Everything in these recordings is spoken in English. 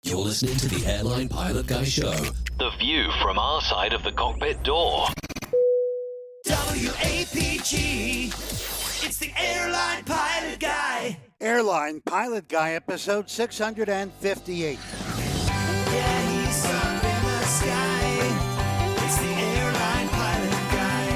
You're listening to the Airline Pilot Guy Show. The view from our side of the cockpit door. WAPG, it's the Airline Pilot Guy. Airline Pilot Guy, episode 658. Yeah, he's up in the sky. It's the Airline Pilot Guy.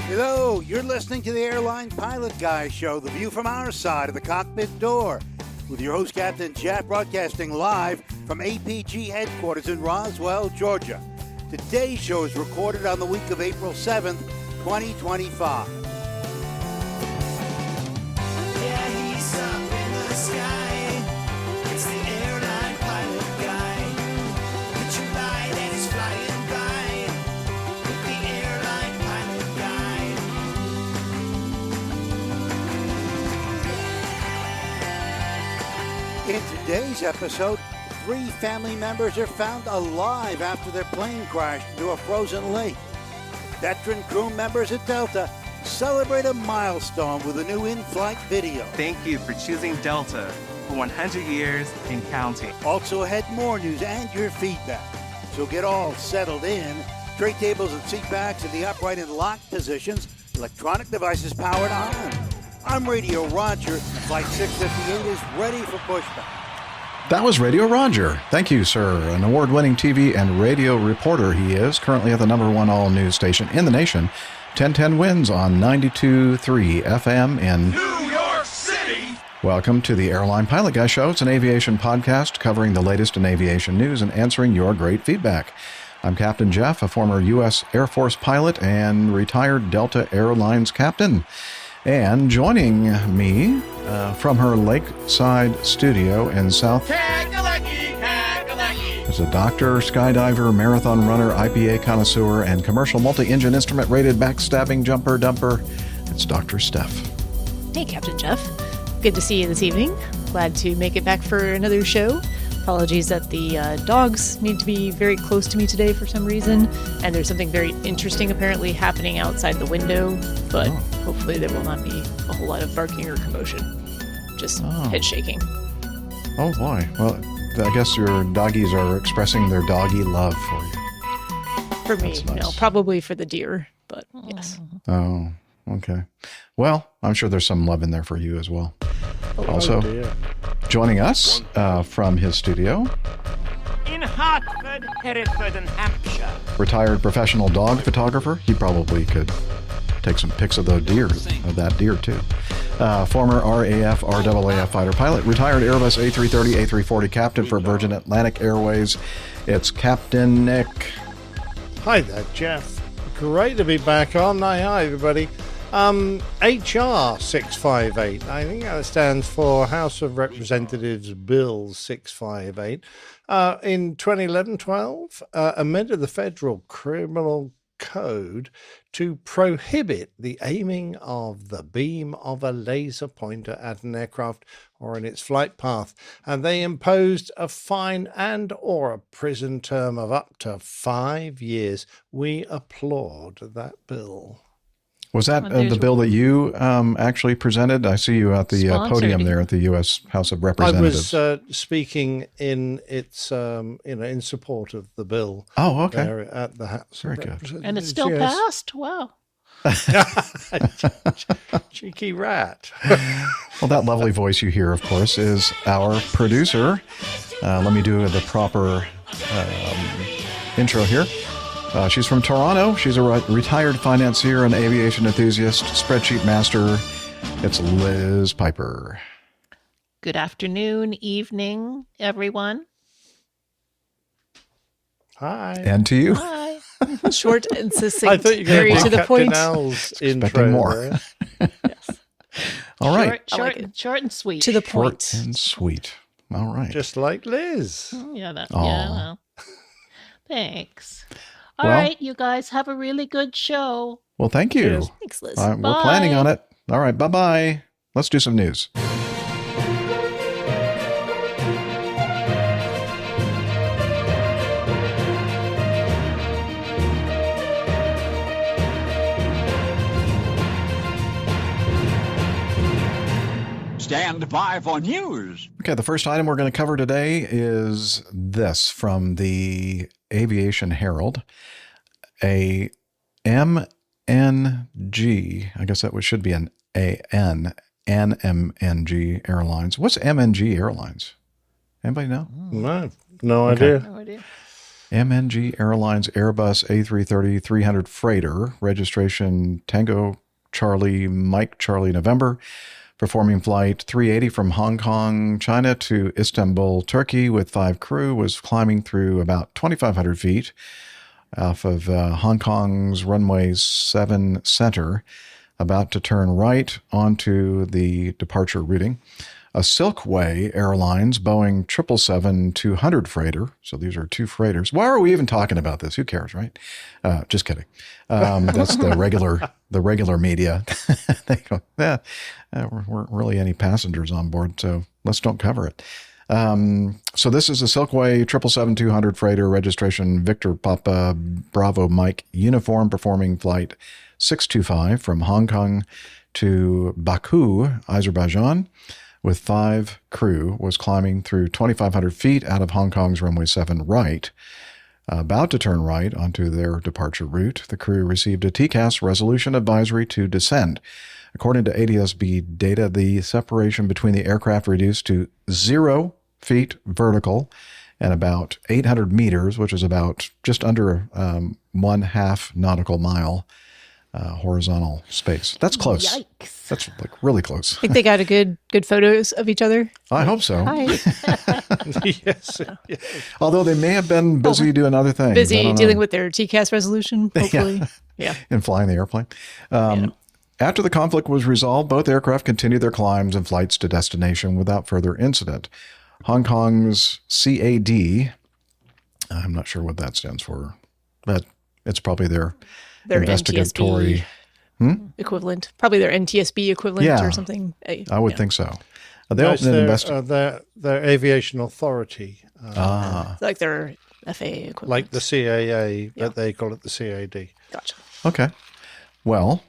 Hello, you're listening to the Airline Pilot Guy Show, the view from our side of the cockpit door, with your host, Captain Jeff, broadcasting live from APG headquarters in Roswell, Georgia. Today's show is recorded on the week of April 7th, 2025. Yeah, he's up in the sky. It's the Airline Pilot Guy. Put your light and he's flying by. With the Airline Pilot Guy. In today's episode, 3 family members are found alive after their plane crashed into a frozen lake. Veteran crew members at Delta celebrate a milestone with a new in-flight video. Thank you for choosing Delta for 100 years and counting. Also ahead, more news and your feedback. So get all settled in. Tray tables and seat backs in the upright and locked positions. Electronic devices powered on. I'm Radio Roger, and Flight 658 is ready for pushback. That was Radio Roger. Thank you, sir. An award-winning TV and radio reporter he is, currently at the #1 all-news station in the nation. 1010 wins on 92.3 FM in New York City! Welcome to the Airline Pilot Guy Show. It's an aviation podcast covering the latest in aviation news and answering your great feedback. I'm Captain Jeff, a former U.S. Air Force pilot and retired Delta Airlines captain. And joining me from her lakeside studio in South is a doctor, skydiver, marathon runner, IPA connoisseur, and commercial multi-engine instrument-rated backstabbing jumper dumper. It's Dr. Steph. Hey, Captain Jeff. Good to see you this evening. Glad to make it back for another show. Apologies that the dogs need to be very close to me today for some reason, and there's something very interesting apparently happening outside the window, but hopefully there will not be a whole lot of barking or commotion. Just head shaking. Oh boy. Well, I guess your doggies are expressing their doggy love for you. For me, That's nice. No, probably for the deer, but yes. Oh, okay. Well, I'm sure there's some love in there for you as well. Also, joining us from his studio, in Hartford, Hereford, and Hampshire. Retired professional dog photographer. He probably could take some pics of that deer too. Former RAF, RAAF fighter pilot, retired Airbus A330, A340 captain for Virgin Atlantic Airways. It's Captain Nick. Hi there, Jeff. Great to be back on. Hi, everybody. HR 658. I think that stands for House of Representatives Bill 658. In 2011-12, amended the Federal Criminal Code to prohibit the aiming of the beam of a laser pointer at an aircraft or in its flight path, and they imposed a fine and or a prison term of up to 5 years. We applaud that bill. Was that the bill that you actually presented? I see you at the podium there at the U.S. House of Representatives. I was speaking in its, in support of the bill. Oh, okay. There at the House Very of good. Representatives. And it's still passed? Wow. Cheeky rat. Well, that lovely voice you hear, of course, is our producer. Let me do the proper intro here. She's from Toronto. She's a retired financier and aviation enthusiast, spreadsheet master. It's Liz Piper. Good afternoon, evening, everyone. Hi. And to you. Hi. Short and succinct. I thought you were very going to the point. Nell's intro. Expecting more. Yes. All right. Short and sweet. To the Short point. and sweet. All right. Just like Liz. Yeah, Aw. well. Thanks. All Well- right, you guys have a really good show. Well, thank you. Cheers. Thanks, Liz. We're planning on it. All right. Bye-bye. Let's do some news. Stand stand by for news. Okay, the first item we're going to cover today is this from the Aviation Herald. A MNG, I guess that should be an NMNG Airlines. What's MNG Airlines? Anybody know? No idea. No idea. MNG Airlines Airbus A330-300 freighter, registration Tango Charlie Mike Charlie November, performing flight 380 from Hong Kong, China to Istanbul, Turkey with 5 crew, was climbing through about 2,500 feet off of Hong Kong's runway 7 center, about to turn right onto the departure routing. A Silkway Airlines Boeing 777-200 freighter. So these are 2 freighters. Why are we even talking about this? Who cares, right? Just kidding. That's the regular media. They go, there weren't really any passengers on board, so let's don't cover it. So this is a Silkway 777-200 freighter, registration Victor Papa Bravo Mike uniform, performing flight 625 from Hong Kong to Baku, Azerbaijan, with 5 crew, was climbing through 2,500 feet out of Hong Kong's runway 7 right. About to turn right onto their departure route, the crew received a TCAS resolution advisory to descend. According to ADS-B data, the separation between the aircraft reduced to 0 feet vertical and about 800 meters, which is about just under 1/2 nautical mile horizontal space. That's close. Yikes. That's like really close. I think they got a good photos of each other. I hope so. Hi. Yes. Although they may have been busy doing other things. Busy dealing with their TCAS resolution, hopefully. Yeah. And flying the airplane. After the conflict was resolved, both aircraft continued their climbs and flights to destination without further incident. Hong Kong's CAD, I'm not sure what that stands for, but it's probably their investigatory equivalent. Probably their NTSB equivalent or something. I would think so. Their aviation authority. Like their FAA equivalent. Like the CAA, but they call it the CAD. Gotcha. Okay. Well,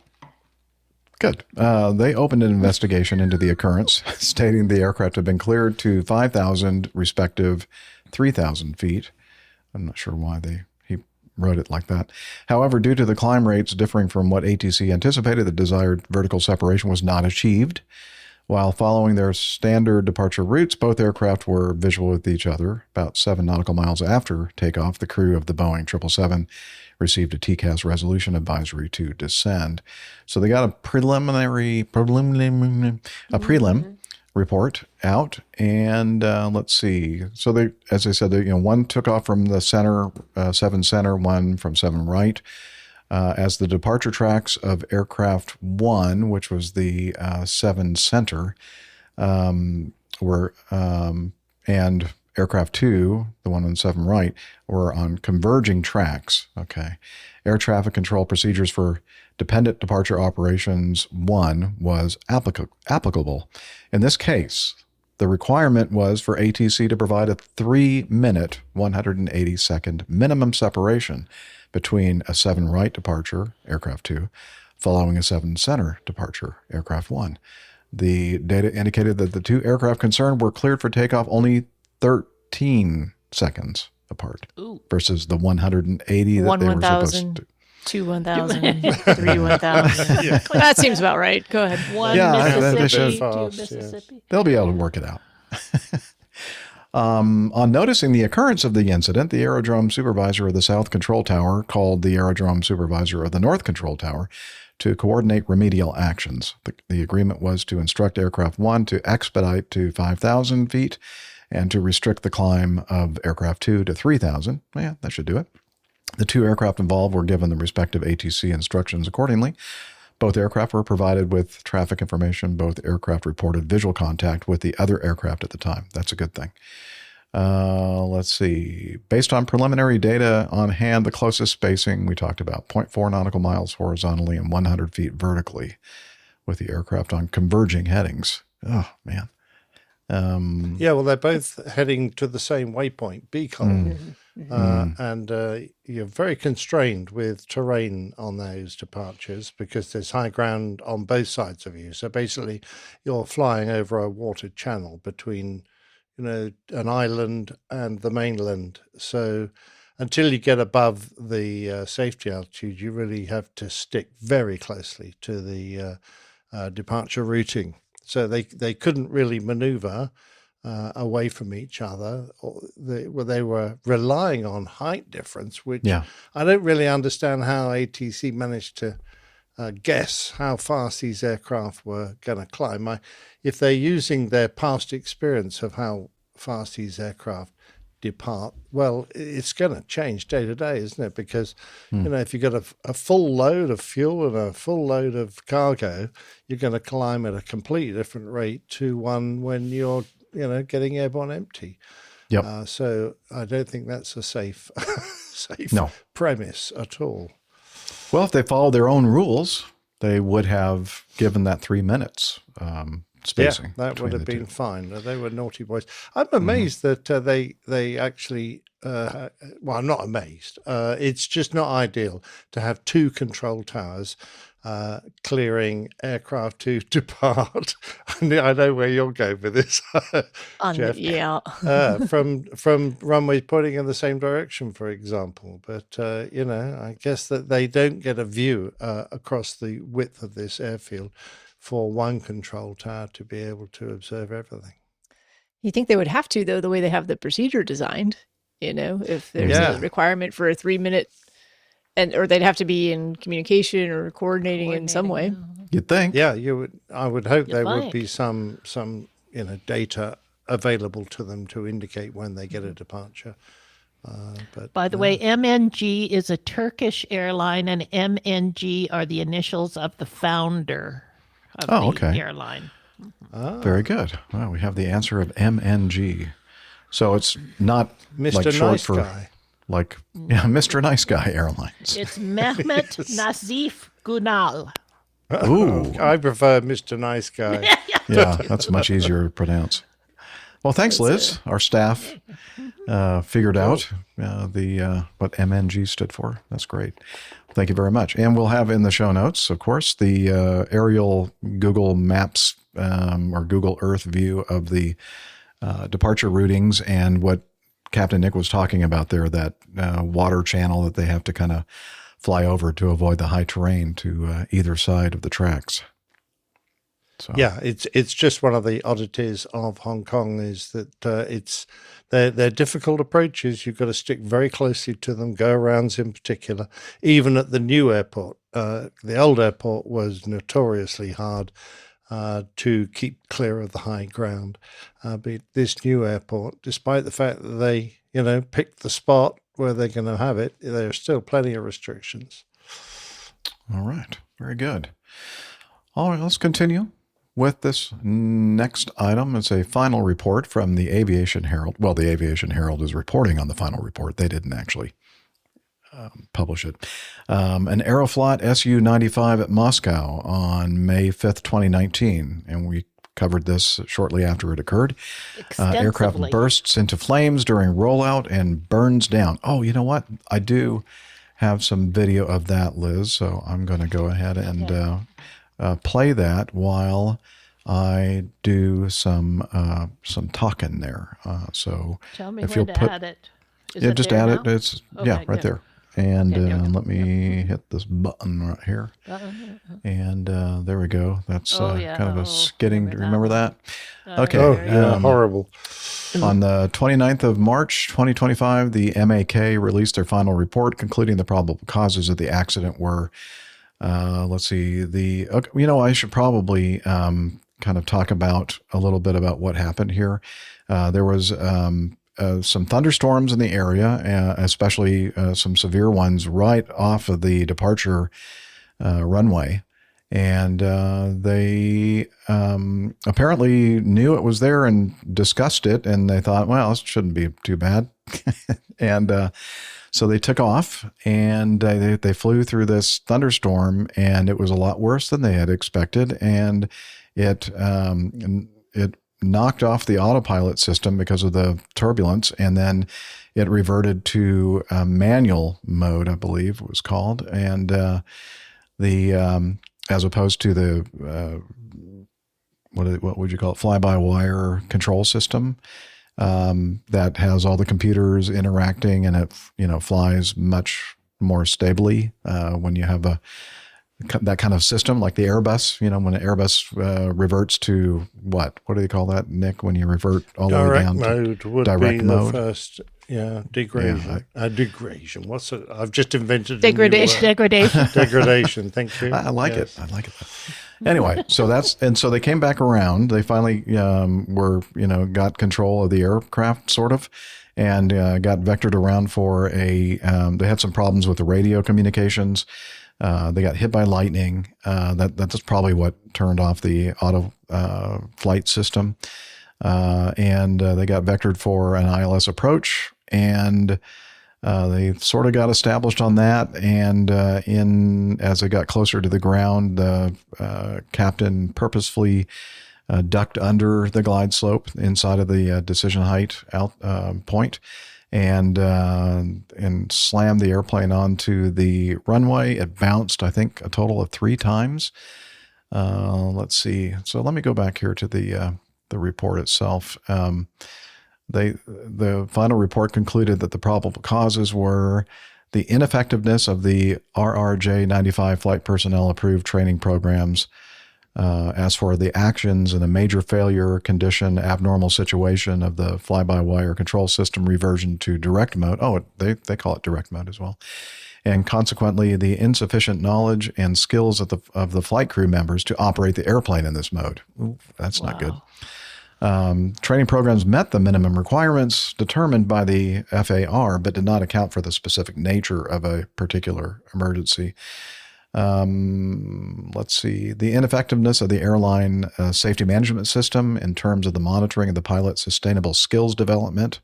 good. They opened an investigation into the occurrence, stating the aircraft had been cleared to 5,000 respective 3,000 feet. I'm not sure why he wrote it like that. However, due to the climb rates differing from what ATC anticipated, the desired vertical separation was not achieved. While following their standard departure routes, both aircraft were visual with each other. About 7 nautical miles after takeoff, the crew of the Boeing 777 received a TCAS resolution advisory to descend. So they got a prelim report out, and let's see. So they, as I said, one took off from the center, 7 center, one from 7 right. As the departure tracks of aircraft 1, which was the 7 center, were and aircraft 2, the one on 7 right, were on converging tracks. Okay, air traffic control procedures for dependent departure operations 1 was applicable. In this case, the requirement was for ATC to provide a 3-minute, 180-second minimum separation between a 7 right departure, aircraft 2, following a 7 center departure, aircraft 1. The data indicated that the 2 aircraft concerned were cleared for takeoff only 13 seconds apart versus the 180 that they were supposed to. 2 1,000, 3 1,000. That seems about right. Go ahead. 1 Mississippi, 2 Mississippi. They'll be able to work it out. On noticing the occurrence of the incident, the aerodrome supervisor of the South Control Tower called the aerodrome supervisor of the North Control Tower to coordinate remedial actions. The agreement was to instruct aircraft 1 to expedite to 5,000 feet and to restrict the climb of aircraft 2 to 3,000. Yeah, that should do it. The 2 aircraft involved were given the respective ATC instructions accordingly. Both aircraft were provided with traffic information. Both aircraft reported visual contact with the other aircraft at the time. That's a good thing. Let's see. Based on preliminary data on hand, the closest spacing we talked about, 0.4 nautical miles horizontally and 100 feet vertically, with the aircraft on converging headings. Oh, man. Yeah, well, they're both heading to the same waypoint, B column. And you're very constrained with terrain on those departures because there's high ground on both sides of you. So basically, you're flying over a watered channel between, an island and the mainland. So until you get above the safety altitude, you really have to stick very closely to the departure routing. So they couldn't really maneuver away from each other. They were relying on height difference, which I don't really understand how ATC managed to guess how fast these aircraft were going to climb. If they're using their past experience of how fast these aircraft depart, well, it's going to change day to day, isn't it? Because if you've got a full load of fuel and a full load of cargo, you're going to climb at a completely different rate to one when you're getting airborne empty. Yep. So I don't think that's a safe premise at all. Well, if they followed their own rules, they would have given that 3 minutes spacing. Yeah, that would have been fine. They were naughty boys. I'm amazed that they actually, well, I'm not amazed. It's just not ideal to have two control towers clearing aircraft to depart. I know where you're going with this, Jeff. Yeah. From runways pointing in the same direction, for example. But, I guess that they don't get a view across the width of this airfield for one control tower to be able to observe everything. You think they would have to, though, the way they have the procedure designed, if there's a requirement for a 3 minute, or they'd have to be in communication or coordinating in some way. You'd think. Yeah, you would. I would hope there would be some data available to them to indicate when they get a departure. But by the way, MNG is a Turkish airline, and MNG are the initials of the founder of the airline. Very good. Well, we have the answer of MNG. So it's not Mr. like short Nice for Guy. Mr. Nice Guy Airlines. It's Mehmet Nazif Gunal. Ooh. I prefer Mr. Nice Guy. Yeah, that's much easier to pronounce. Well, thanks, Liz. Our staff figured out what MNG stood for. That's great. Thank you very much. And we'll have in the show notes, of course, the aerial Google Maps or Google Earth view of the departure routings and what Captain Nick was talking about there, that water channel that they have to kind of fly over to avoid the high terrain to either side of the tracks. So. Yeah, it's just one of the oddities of Hong Kong is that they're difficult approaches. You've got to stick very closely to them, go-arounds in particular. Even at the new airport, the old airport was notoriously hard to keep clear of the high ground. But this new airport, despite the fact that they, picked the spot where they're going to have it, there are still plenty of restrictions. All right, very good. All right, let's continue with this next item. It's a final report from the Aviation Herald. Well, the Aviation Herald is reporting on the final report. They didn't actually publish it. An Aeroflot Su-95 at Moscow on May 5th, 2019. And we covered this shortly after it occurred. Aircraft bursts into flames during rollout and burns down. Oh, you know what? I do have some video of that, Liz. So I'm going to go ahead and play that while I do some talking there. So tell me if when you'll to put, add it. Just add now? it. It's okay, right there. And let me hit this button right here. And there we go. That's kind of a skidding. Remember that? Okay. Oh, yeah, horrible. On the 29th of March, 2025, the MAK released their final report concluding the probable causes of the accident were, let's see, I should probably kind of talk about a little bit about what happened here. There was some thunderstorms in the area, especially some severe ones right off of the departure runway. And they apparently knew it was there and discussed it, and they thought, well, this shouldn't be too bad. And so they took off, and they flew through this thunderstorm, and it was a lot worse than they had expected. And it knocked off the autopilot system because of the turbulence, and then it reverted to manual mode, I believe it was called, and as opposed to the what would you call it, fly-by-wire control system that has all the computers interacting, and it flies much more stably when you have that kind of system, like the Airbus. When an Airbus reverts to what do they call that, Nick? When you revert all the way down mode to would direct be mode. The first, degradation. Degradation. What's it? I've just invented Degradation. Degradation. Thank you. I like it. Anyway, so they came back around. They finally got control of the aircraft, sort of, and got vectored around for they had some problems with the radio communications. They got hit by lightning. That's probably what turned off the auto flight system. And they got vectored for an ILS approach, and they sort of got established on that. And as they got closer to the ground, the captain purposefully ducked under the glide slope inside of the decision height point, and slammed the airplane onto the runway. It bounced, I think, a total of 3 times. Let's see. So let me go back here to the report itself. The final report concluded that the probable causes were the ineffectiveness of the RRJ-95 flight personnel approved training programs. As for the actions in a major failure condition, abnormal situation of the fly-by-wire control system reversion to direct mode. Oh, they call it direct mode as well. And consequently, the insufficient knowledge and skills of the flight crew members to operate the airplane in this mode. Ooh, that's not good. Training programs met the minimum requirements determined by the FAR, but did not account for the specific nature of a particular emergency. Let's see. The ineffectiveness of the airline safety management system in terms of the monitoring of the pilot's sustainable skills development,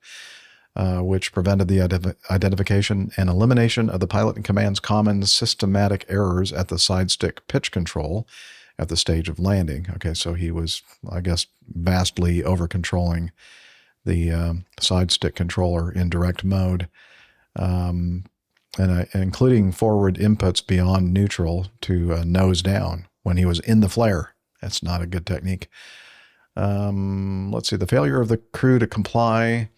which prevented the identification and elimination of the pilot and command's common systematic errors at the side stick pitch control at the stage of landing. Okay, so he was, I guess, vastly over-controlling the side stick controller in direct mode, and including forward inputs beyond neutral to nose down when he was in the flare. That's not a good technique. Let's see. The failure of the crew to comply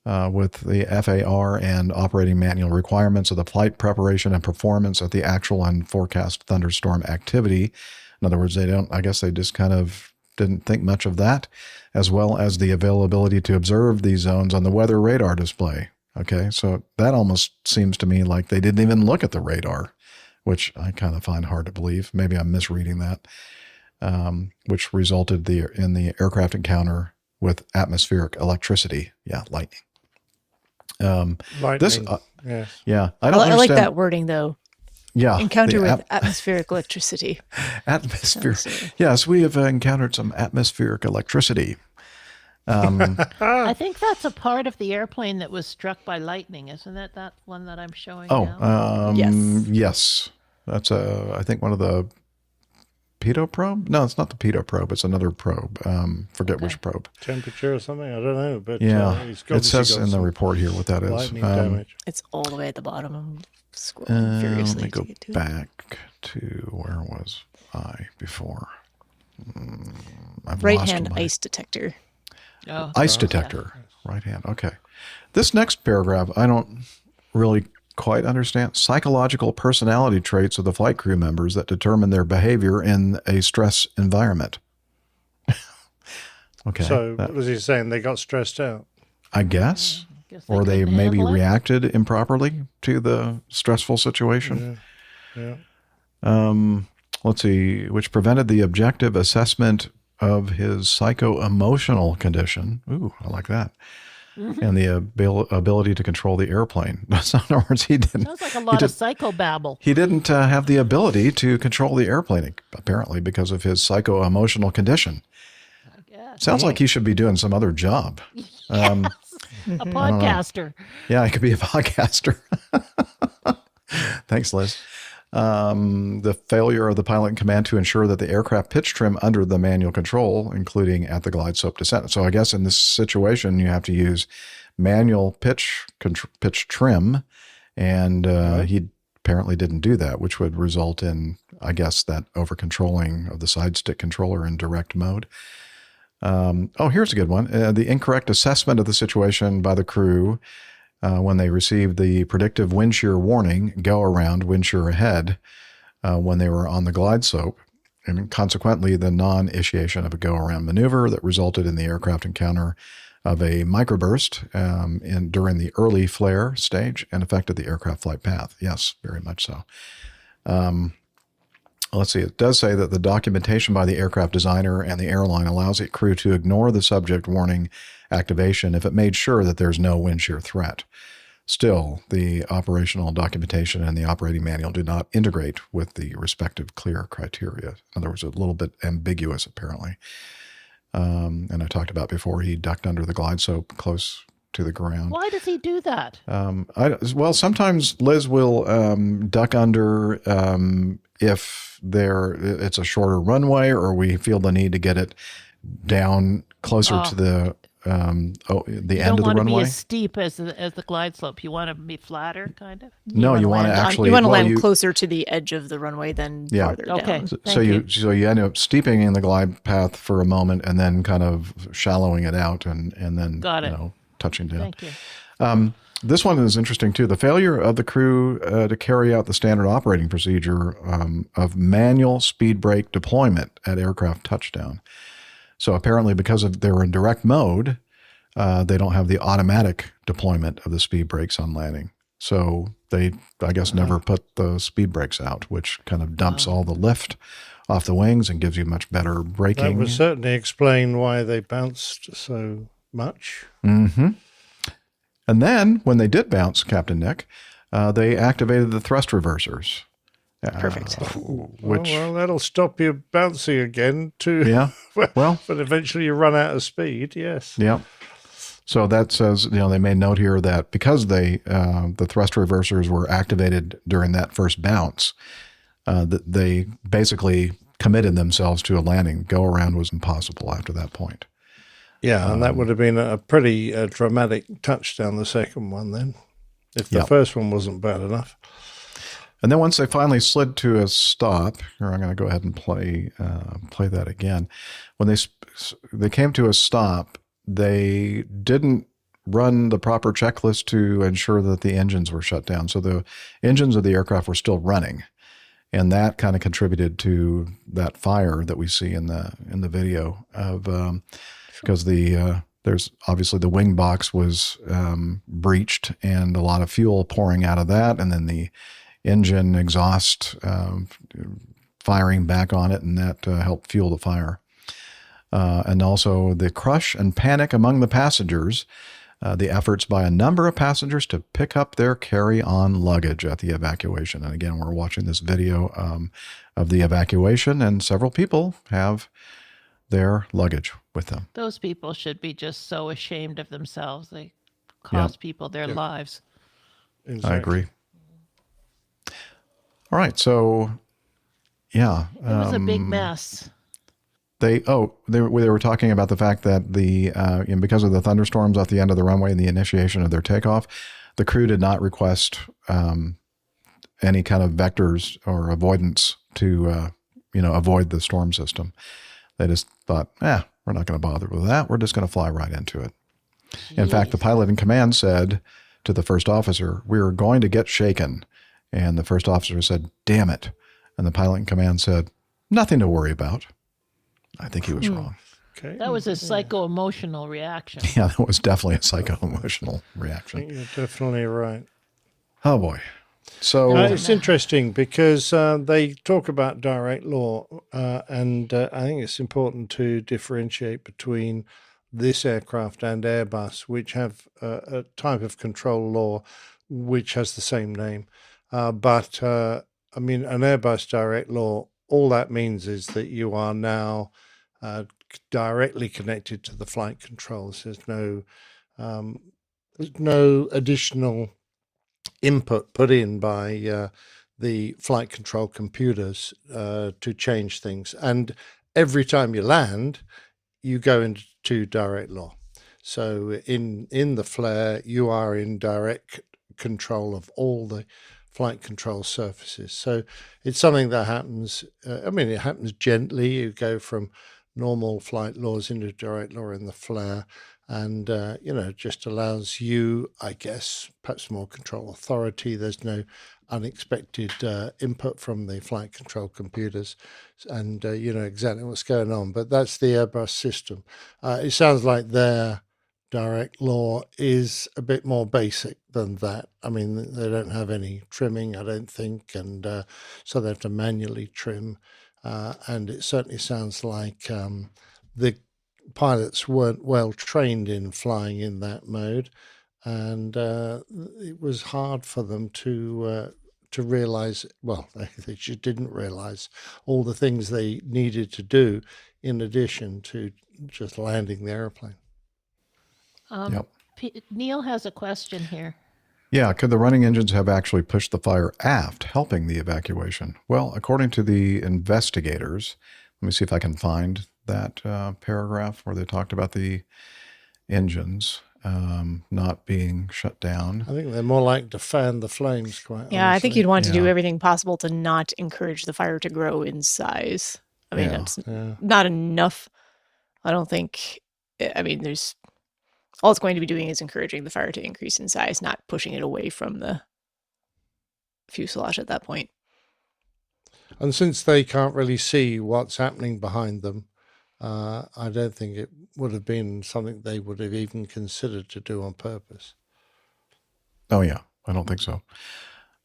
with the FAR and operating manual requirements of the flight preparation and performance at the actual and forecast thunderstorm activity. In other words, I guess they just kind of didn't think much of that, as well as the availability to observe these zones on the weather radar display. Okay, so that almost seems to me like they didn't even look at the radar, which I kind of find hard to believe. Maybe I'm misreading that, which resulted in the aircraft encounter with atmospheric electricity. Yeah, lightning. Lightning. Yes. Yeah, I like that wording though. Yeah. Encounter with atmospheric electricity. Yes, we have encountered some atmospheric electricity. I think that's a part of the airplane that was struck by lightning. Isn't it that one that I'm showing now? Yes. That's I think one of the pitot probe? No, it's not the pitot probe. It's another probe. Forget which probe. Temperature or something? I don't know. But yeah, it says in the report here what that is. Lightning damage. It's all the way at the bottom. I'm scrolling furiously. Let me go back to where was I before? Right hand ice detector. Ice detector. Yeah. Right hand. Okay. This next paragraph, I don't really quite understand. Psychological personality traits of the flight crew members that determine their behavior in a stress environment. Okay. So was he saying they got stressed out? I guess. Or they maybe reacted improperly to the stressful situation. Yeah. Let's see, which prevented the objective assessment of his psycho-emotional condition. Ooh, I like that. Mm-hmm. And the ability to control the airplane. In other words, he didn't. Sounds like a lot of psychobabble. He didn't have the ability to control the airplane, apparently, because of his psycho-emotional condition. Sounds like he should be doing some other job. Yes. A podcaster. Yeah, he could be a podcaster. Thanks, Liz. The failure of the pilot in command to ensure that the aircraft pitch trim under the manual control, including at the glide slope descent. So I guess in this situation, you have to use manual pitch trim, and he apparently didn't do that, which would result in, I guess, that over controlling of the side stick controller in direct mode. Here's a good one. The incorrect assessment of the situation by the crew when they received the predictive wind shear warning, go around, wind shear ahead, when they were on the glide slope, and consequently the non-initiation of a go around maneuver that resulted in the aircraft encounter of a microburst during the early flare stage and affected the aircraft flight path. Yes, very much so. Let's see. It does say that the documentation by the aircraft designer and the airline allows the crew to ignore the subject warning activation if it made sure that there's no wind shear threat. Still, the operational documentation and the operating manual do not integrate with the respective clear criteria. In other words, a little bit ambiguous, apparently. And I talked about before, he ducked under the glide slope close to the ground. Why does he do that? Well, sometimes Liz will duck under if it's a shorter runway, or we feel the need to get it down closer to the end of the runway. You don't want to be as steep as the glide slope. You want to be flatter, kind of. No, you want to actually. You want to land closer to the edge of the runway than farther down. Okay. So you end up steeping in the glide path for a moment, and then kind of shallowing it out, and then touching down. Thank you. This one is interesting too. The failure of the crew to carry out the standard operating procedure of manual speed brake deployment at aircraft touchdown. So apparently, because they were in direct mode, they don't have the automatic deployment of the speed brakes on landing. So they, I guess, never put the speed brakes out, which kind of dumps all the lift off the wings and gives you much better braking. That would certainly explain why they bounced so much. Mm-hmm. And then, when they did bounce, Captain Nick, they activated the thrust reversers. Perfect. Well, that'll stop you bouncing again, too. Yeah. Well, but eventually you run out of speed, yes. Yeah. So that says, they made note here that because the thrust reversers were activated during that first bounce, that they basically committed themselves to a landing. Go around was impossible after that point. Yeah, and that would have been a pretty dramatic touchdown, the second one then, if the first one wasn't bad enough. And then once they finally slid to a stop, here I'm going to go ahead and play that again. When they came to a stop, they didn't run the proper checklist to ensure that the engines were shut down. So the engines of the aircraft were still running, and that kind of contributed to that fire that we see in the video of. Because there's obviously the wing box was breached and a lot of fuel pouring out of that, and then the engine exhaust firing back on it, and that helped fuel the fire. And also the crush and panic among the passengers, the efforts by a number of passengers to pick up their carry-on luggage at the evacuation. And again, we're watching this video of the evacuation, and several people have their luggage with them. Those people should be just so ashamed of themselves. They cost people their lives. Exactly. I agree. All right, so it was a big mess. They were talking about the fact that because of the thunderstorms off the end of the runway and the initiation of their takeoff, the crew did not request any kind of vectors or avoidance to avoid the storm system. They just thought, we're not going to bother with that. We're just going to fly right into it. In fact, the pilot in command said to the first officer, "We are going to get shaken." And the first officer said, "Damn it." And the pilot in command said, "Nothing to worry about." I think he was wrong. Okay. That was a psycho-emotional reaction. Yeah, that was definitely a psycho-emotional reaction. I think you're definitely right. Oh, boy. So it's interesting because they talk about direct law, and I think it's important to differentiate between this aircraft and Airbus, which have a type of control law which has the same name. But an Airbus direct law, all that means is that you are now directly connected to the flight controls. There's no additional input put in by the flight control computers to change things. And every time you land, you go into direct law. So in the flare, you are in direct control of all the flight control surfaces. So it's something that happens, it happens gently. You go from normal flight laws into direct law in the flare, and, it just allows you, I guess, perhaps more control authority. There's no unexpected input from the flight control computers, and you know exactly what's going on. But that's the Airbus system. It sounds like their direct law is a bit more basic than that. I mean, they don't have any trimming, I don't think, and so they have to manually trim. And it certainly sounds like the pilots weren't well trained in flying in that mode, and it was hard for them to realize. Well, they just didn't realize all the things they needed to do in addition to just landing the airplane. Yep. Neil has a question here. Yeah, could the running engines have actually pushed the fire aft, helping the evacuation? Well, according to the investigators, let me see if I can find that paragraph where they talked about the engines not being shut down. I think they're more like to fan the flames, quite honestly. I think you'd want to do everything possible to not encourage the fire to grow in size. I mean, that's not enough. I don't think, there's... All it's going to be doing is encouraging the fire to increase in size, not pushing it away from the fuselage at that point. And since they can't really see what's happening behind them, I don't think it would have been something they would have even considered to do on purpose. Oh, yeah. I don't think so.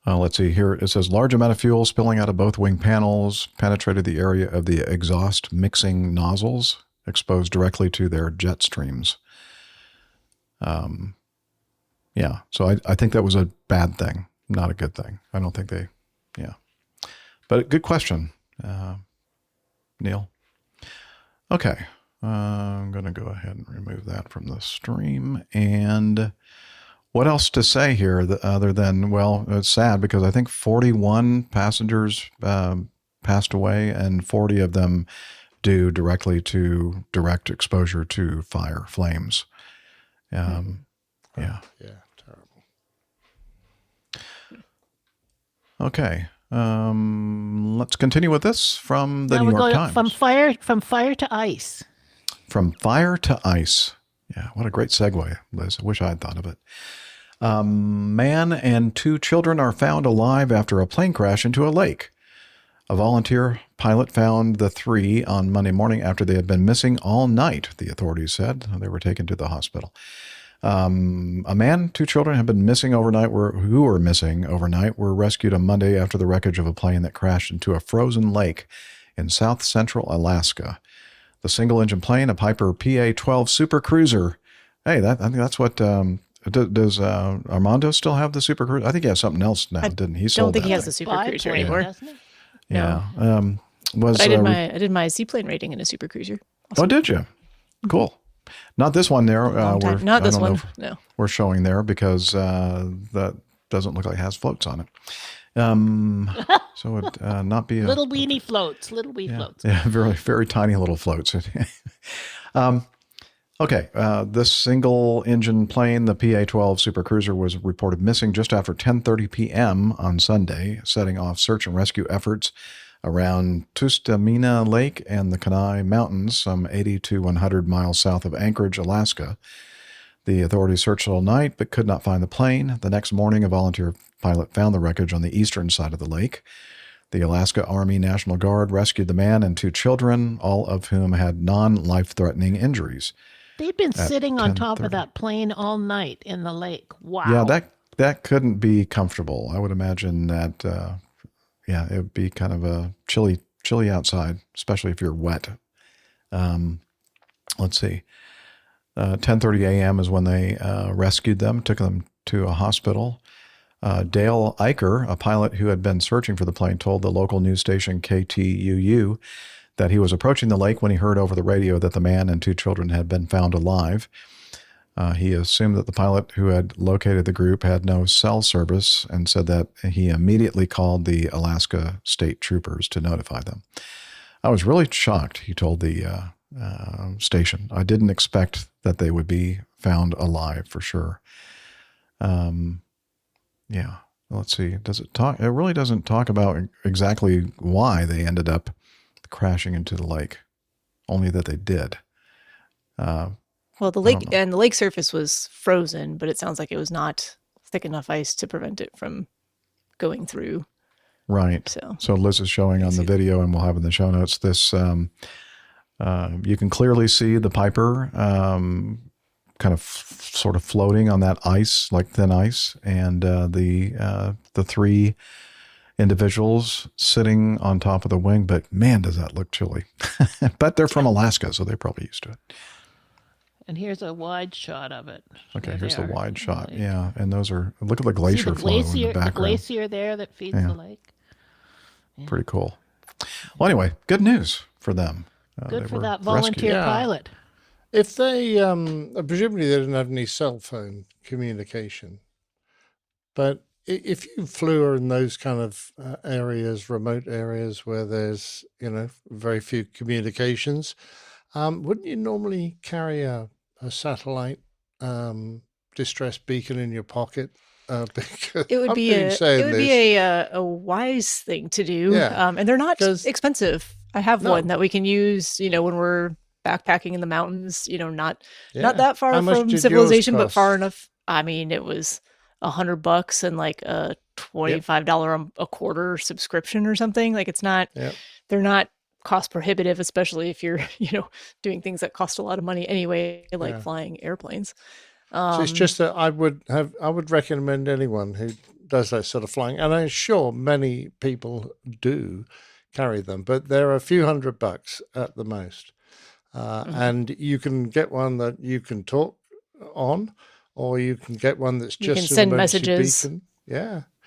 Let's see here. It says large amount of fuel spilling out of both wing panels penetrated the area of the exhaust mixing nozzles, exposed directly to their jet streams. So I think that was a bad thing, not a good thing. I don't think but good question, Neil. Okay. I'm going to go ahead and remove that from the stream. And what else to say here other than, well, it's sad because I think 41 passengers passed away and 40 of them due directly to direct exposure to fire, flames. Terrible. Okay. Let's continue with this from the New York Times. From fire to ice. From fire to ice. Yeah, what a great segue, Liz. I wish I had thought of it. Man and 2 children are found alive after a plane crash into a lake. A volunteer pilot found the 3 on Monday morning after they had been missing all night, the authorities said. They were taken to the hospital. A man, 2 children have been missing overnight, who were missing overnight, were rescued on Monday after the wreckage of a plane that crashed into a frozen lake in south central Alaska. The single-engine plane, a Piper PA-12 Super Cruiser. Hey, I think that's what... does Armando still have the Super Cruiser? I think he has something else now, didn't he? I don't think he has the Super Cruiser anymore. Yeah. But I did my seaplane rating in a Super Cruiser. Also. Oh, did you? Cool. Not this one there. Not this one. No. We're showing there because that doesn't look like it has floats on it. So it would not be little weeny floats. Floats. Yeah, very, very tiny little floats. Okay, this single-engine plane, the PA-12 Super Cruiser, was reported missing just after 10:30 p.m. on Sunday, setting off search and rescue efforts around Tustamina Lake and the Kenai Mountains, some 80 to 100 miles south of Anchorage, Alaska. The authorities searched all night but could not find the plane. The next morning, a volunteer pilot found the wreckage on the eastern side of the lake. The Alaska Army National Guard rescued the man and 2 children, all of whom had non-life-threatening injuries. They'd been sitting on top of that plane all night in the lake. Wow. Yeah, that couldn't be comfortable. I would imagine that, it would be kind of a chilly outside, especially if you're wet. Let's see. 10:30 a.m. is when they rescued them, took them to a hospital. Dale Eicher, a pilot who had been searching for the plane, told the local news station KTUU that he was approaching the lake when he heard over the radio that the man and 2 children had been found alive. He assumed that the pilot who had located the group had no cell service and said that he immediately called the Alaska State Troopers to notify them. I was really shocked, he told the station. I didn't expect that they would be found alive for sure. Yeah, let's see. Does it talk? It really doesn't talk about exactly why they ended up crashing into the lake, only that they did. Well, the lake surface was frozen, but it sounds like it was not thick enough ice to prevent it from going through. Right. So Liz is showing on the video, and we'll have in the show notes this. You can clearly see the Piper kind of sort of floating on that ice, like thin ice, and the three individuals sitting on top of the wing. But man, does that look chilly. But they're from Alaska, so they're probably used to it. And here's a wide shot of it. Okay, here's the wide shot. Yeah, and those are, look at the glacier flow in the background. The glacier there that feeds the lake. Yeah. Pretty cool. Well, anyway, good news for them. Good for that volunteer pilot. If they, presumably they didn't have any cell phone communication, but if you flew in those kind of areas, remote areas where there's, very few communications, wouldn't you normally carry a satellite distress beacon in your pocket? Because it would be a wise thing to do, and they're not expensive. I have one that we can use, when we're backpacking in the mountains. Not that far from civilization, but far enough. I mean, it was $100 and like a $25 a quarter subscription or something. Like it's not. Yep. They're not cost prohibitive, especially if you're doing things that cost a lot of money anyway, like flying airplanes. So it's just that I would recommend anyone who does that sort of flying, and I'm sure many people do carry them, but they're a few $100 at the most, and you can get one that you can talk on, or you can get one that's just you can send messages. Beacon.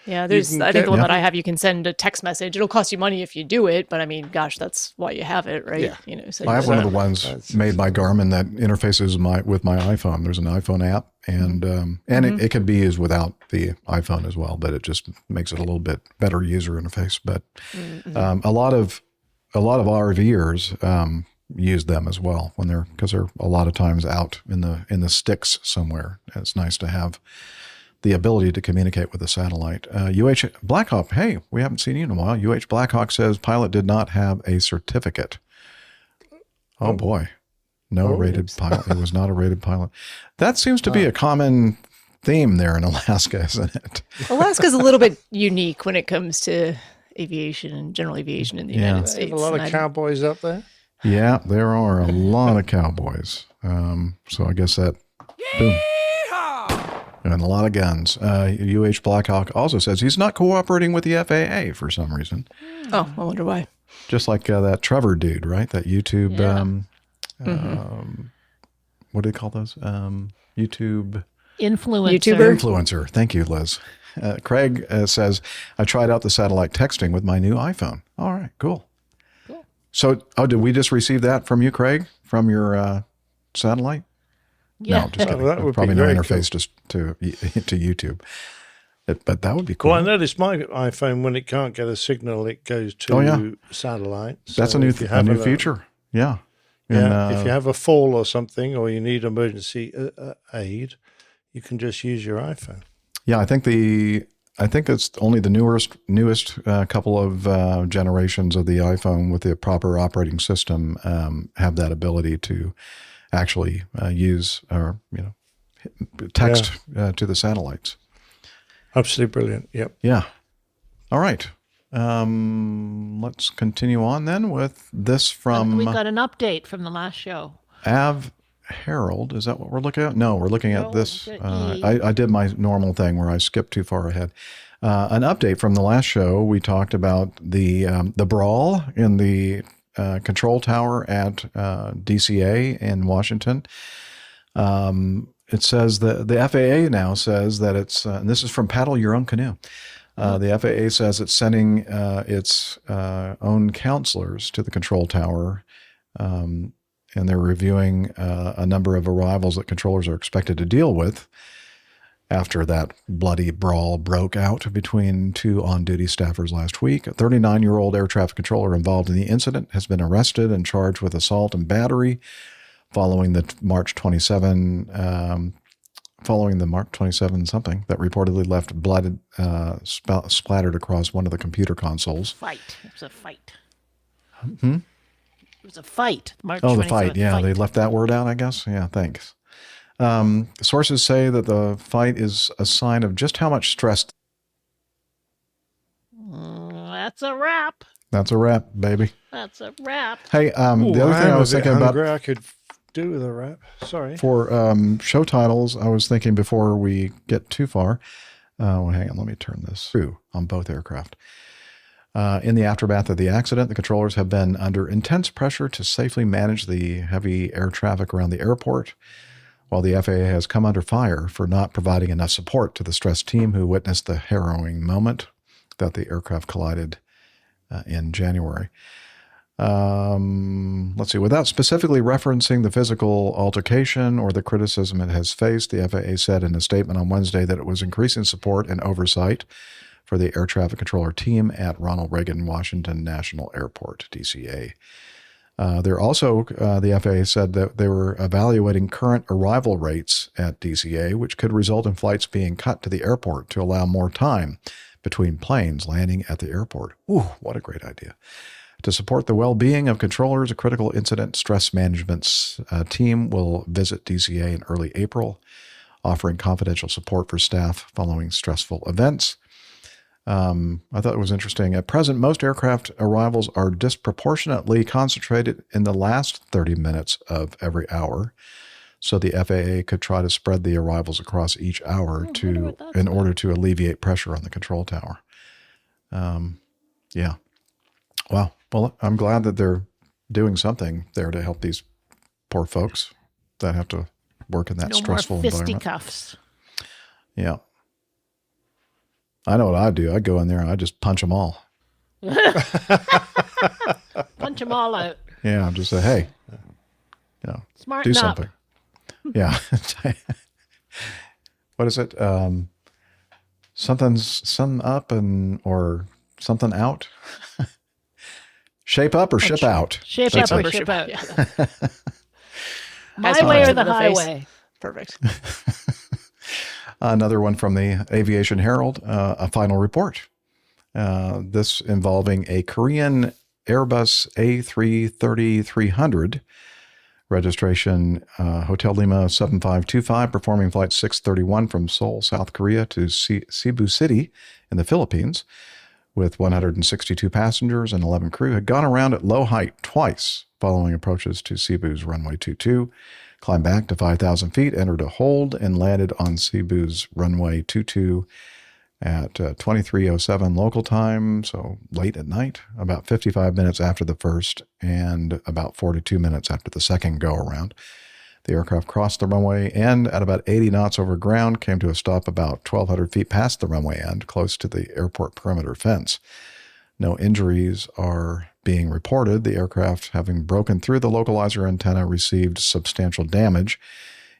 Yeah, there's. I think the one that I have, you can send a text message. It'll cost you money if you do it, but I mean, gosh, that's why you have it, right? Yeah. So I have one of the ones made by Garmin that interfaces with my iPhone. There's an iPhone app, and it can be used without the iPhone as well, but it just makes it a little bit better user interface. But a lot of RVers use them as well because they're a lot of times out in the sticks somewhere. It's nice to have the ability to communicate with a satellite. UH Blackhawk, hey, we haven't seen you in a while. UH Blackhawk says pilot did not have a certificate. Oh boy. Rated pilot. It was not a rated pilot. That seems to be a common theme there in Alaska, isn't it? Alaska's a little bit unique when it comes to aviation and general aviation in the United States. A lot of cowboys up there? Yeah, there are a lot of cowboys. So I guess that, boom. And a lot of guns. UH Blackhawk also says he's not cooperating with the FAA for some reason. Oh, I wonder why. Just like that Trevor dude, right? That YouTube, what do they call those? YouTube... Influencer. Thank you, Liz. Craig says, I tried out the satellite texting with my new iPhone. All right, cool. So, did we just receive that from you, Craig? From your satellite? Yeah. No, just kidding. That would probably be no very interface just to YouTube. But that would be cool. Well, I noticed my iPhone, when it can't get a signal, it goes to satellite. So that's a new feature. Yeah. If you have a fall or something, or you need emergency aid, you can just use your iPhone. Yeah, I think it's only the newest couple of generations of the iPhone with the proper operating system have that ability to actually use or text to the satellites. Absolutely brilliant. Yep. Yeah. All right. Let's continue on then with this from. We got an update from the last show. Av Herald, is that what we're looking at? No, we're looking at this. I did my normal thing where I skipped too far ahead. An update from the last show. We talked about the brawl in the control tower at DCA in Washington. It says that the FAA now says that it's, and this is from Paddle Your Own Canoe. The FAA says it's sending its own counselors to the control tower and they're reviewing a number of arrivals that controllers are expected to deal with after that bloody brawl broke out between two on-duty staffers last week. A 39-year-old air traffic controller involved in the incident has been arrested and charged with assault and battery following the March 27 something that reportedly left blood splattered across one of the computer consoles. It was a fight. Hmm? It was a fight. The fight. Yeah, fight. They left that word out, I guess. Yeah, thanks. Sources say that the fight is a sign of just how much stress. That's a wrap. That's a wrap, baby. That's a wrap. Hey, the other thing I was thinking about. I could do with a wrap. Sorry. For show titles, I was thinking before we get too far. Hang on, let me turn this through on both aircraft. In the aftermath of the accident, the controllers have been under intense pressure to safely manage the heavy air traffic around the airport, while the FAA has come under fire for not providing enough support to the stressed team who witnessed the harrowing moment that the aircraft collided in January. Let's see. Without specifically referencing the physical altercation or the criticism it has faced, the FAA said in a statement on Wednesday that it was increasing support and oversight for the air traffic controller team at Ronald Reagan Washington National Airport, DCA. The FAA said that they were evaluating current arrival rates at DCA, which could result in flights being cut to the airport to allow more time between planes landing at the airport. Ooh, what a great idea. To support the well-being of controllers, a critical incident stress management team will visit DCA in early April, offering confidential support for staff following stressful events. I thought it was interesting. At present, most aircraft arrivals are disproportionately concentrated in the last 30 minutes of every hour. So the FAA could try to spread the arrivals across each hour in order to alleviate pressure on the control tower. Yeah. Wow. Well, I'm glad that they're doing something there to help these poor folks that have to work in that stressful environment. No more fisticuffs. Yeah. I know what I do. I go in there and I just punch them all. Punch them all out. Yeah, I'm just say, hey, Smarten do up. something. Yeah. What is it? Something up or something out. Shape up or ship out. Shape up or ship out. My way or the highway. Perfect. Another one from the Aviation Herald, a final report. This involving a Korean Airbus A330-300, registration Hotel Lima 7525, performing flight 631 from Seoul, South Korea to Cebu City in the Philippines, with 162 passengers and 11 crew, had gone around at low height twice following approaches to Cebu's runway 22, climbed back to 5,000 feet, entered a hold, and landed on Cebu's runway 22 at 23:07 local time, so late at night, about 55 minutes after the first and about 42 minutes after the second go-around. The aircraft crossed the runway end at about 80 knots over ground, came to a stop about 1,200 feet past the runway end, close to the airport perimeter fence. No injuries are being reported. The aircraft, having broken through the localizer antenna, received substantial damage,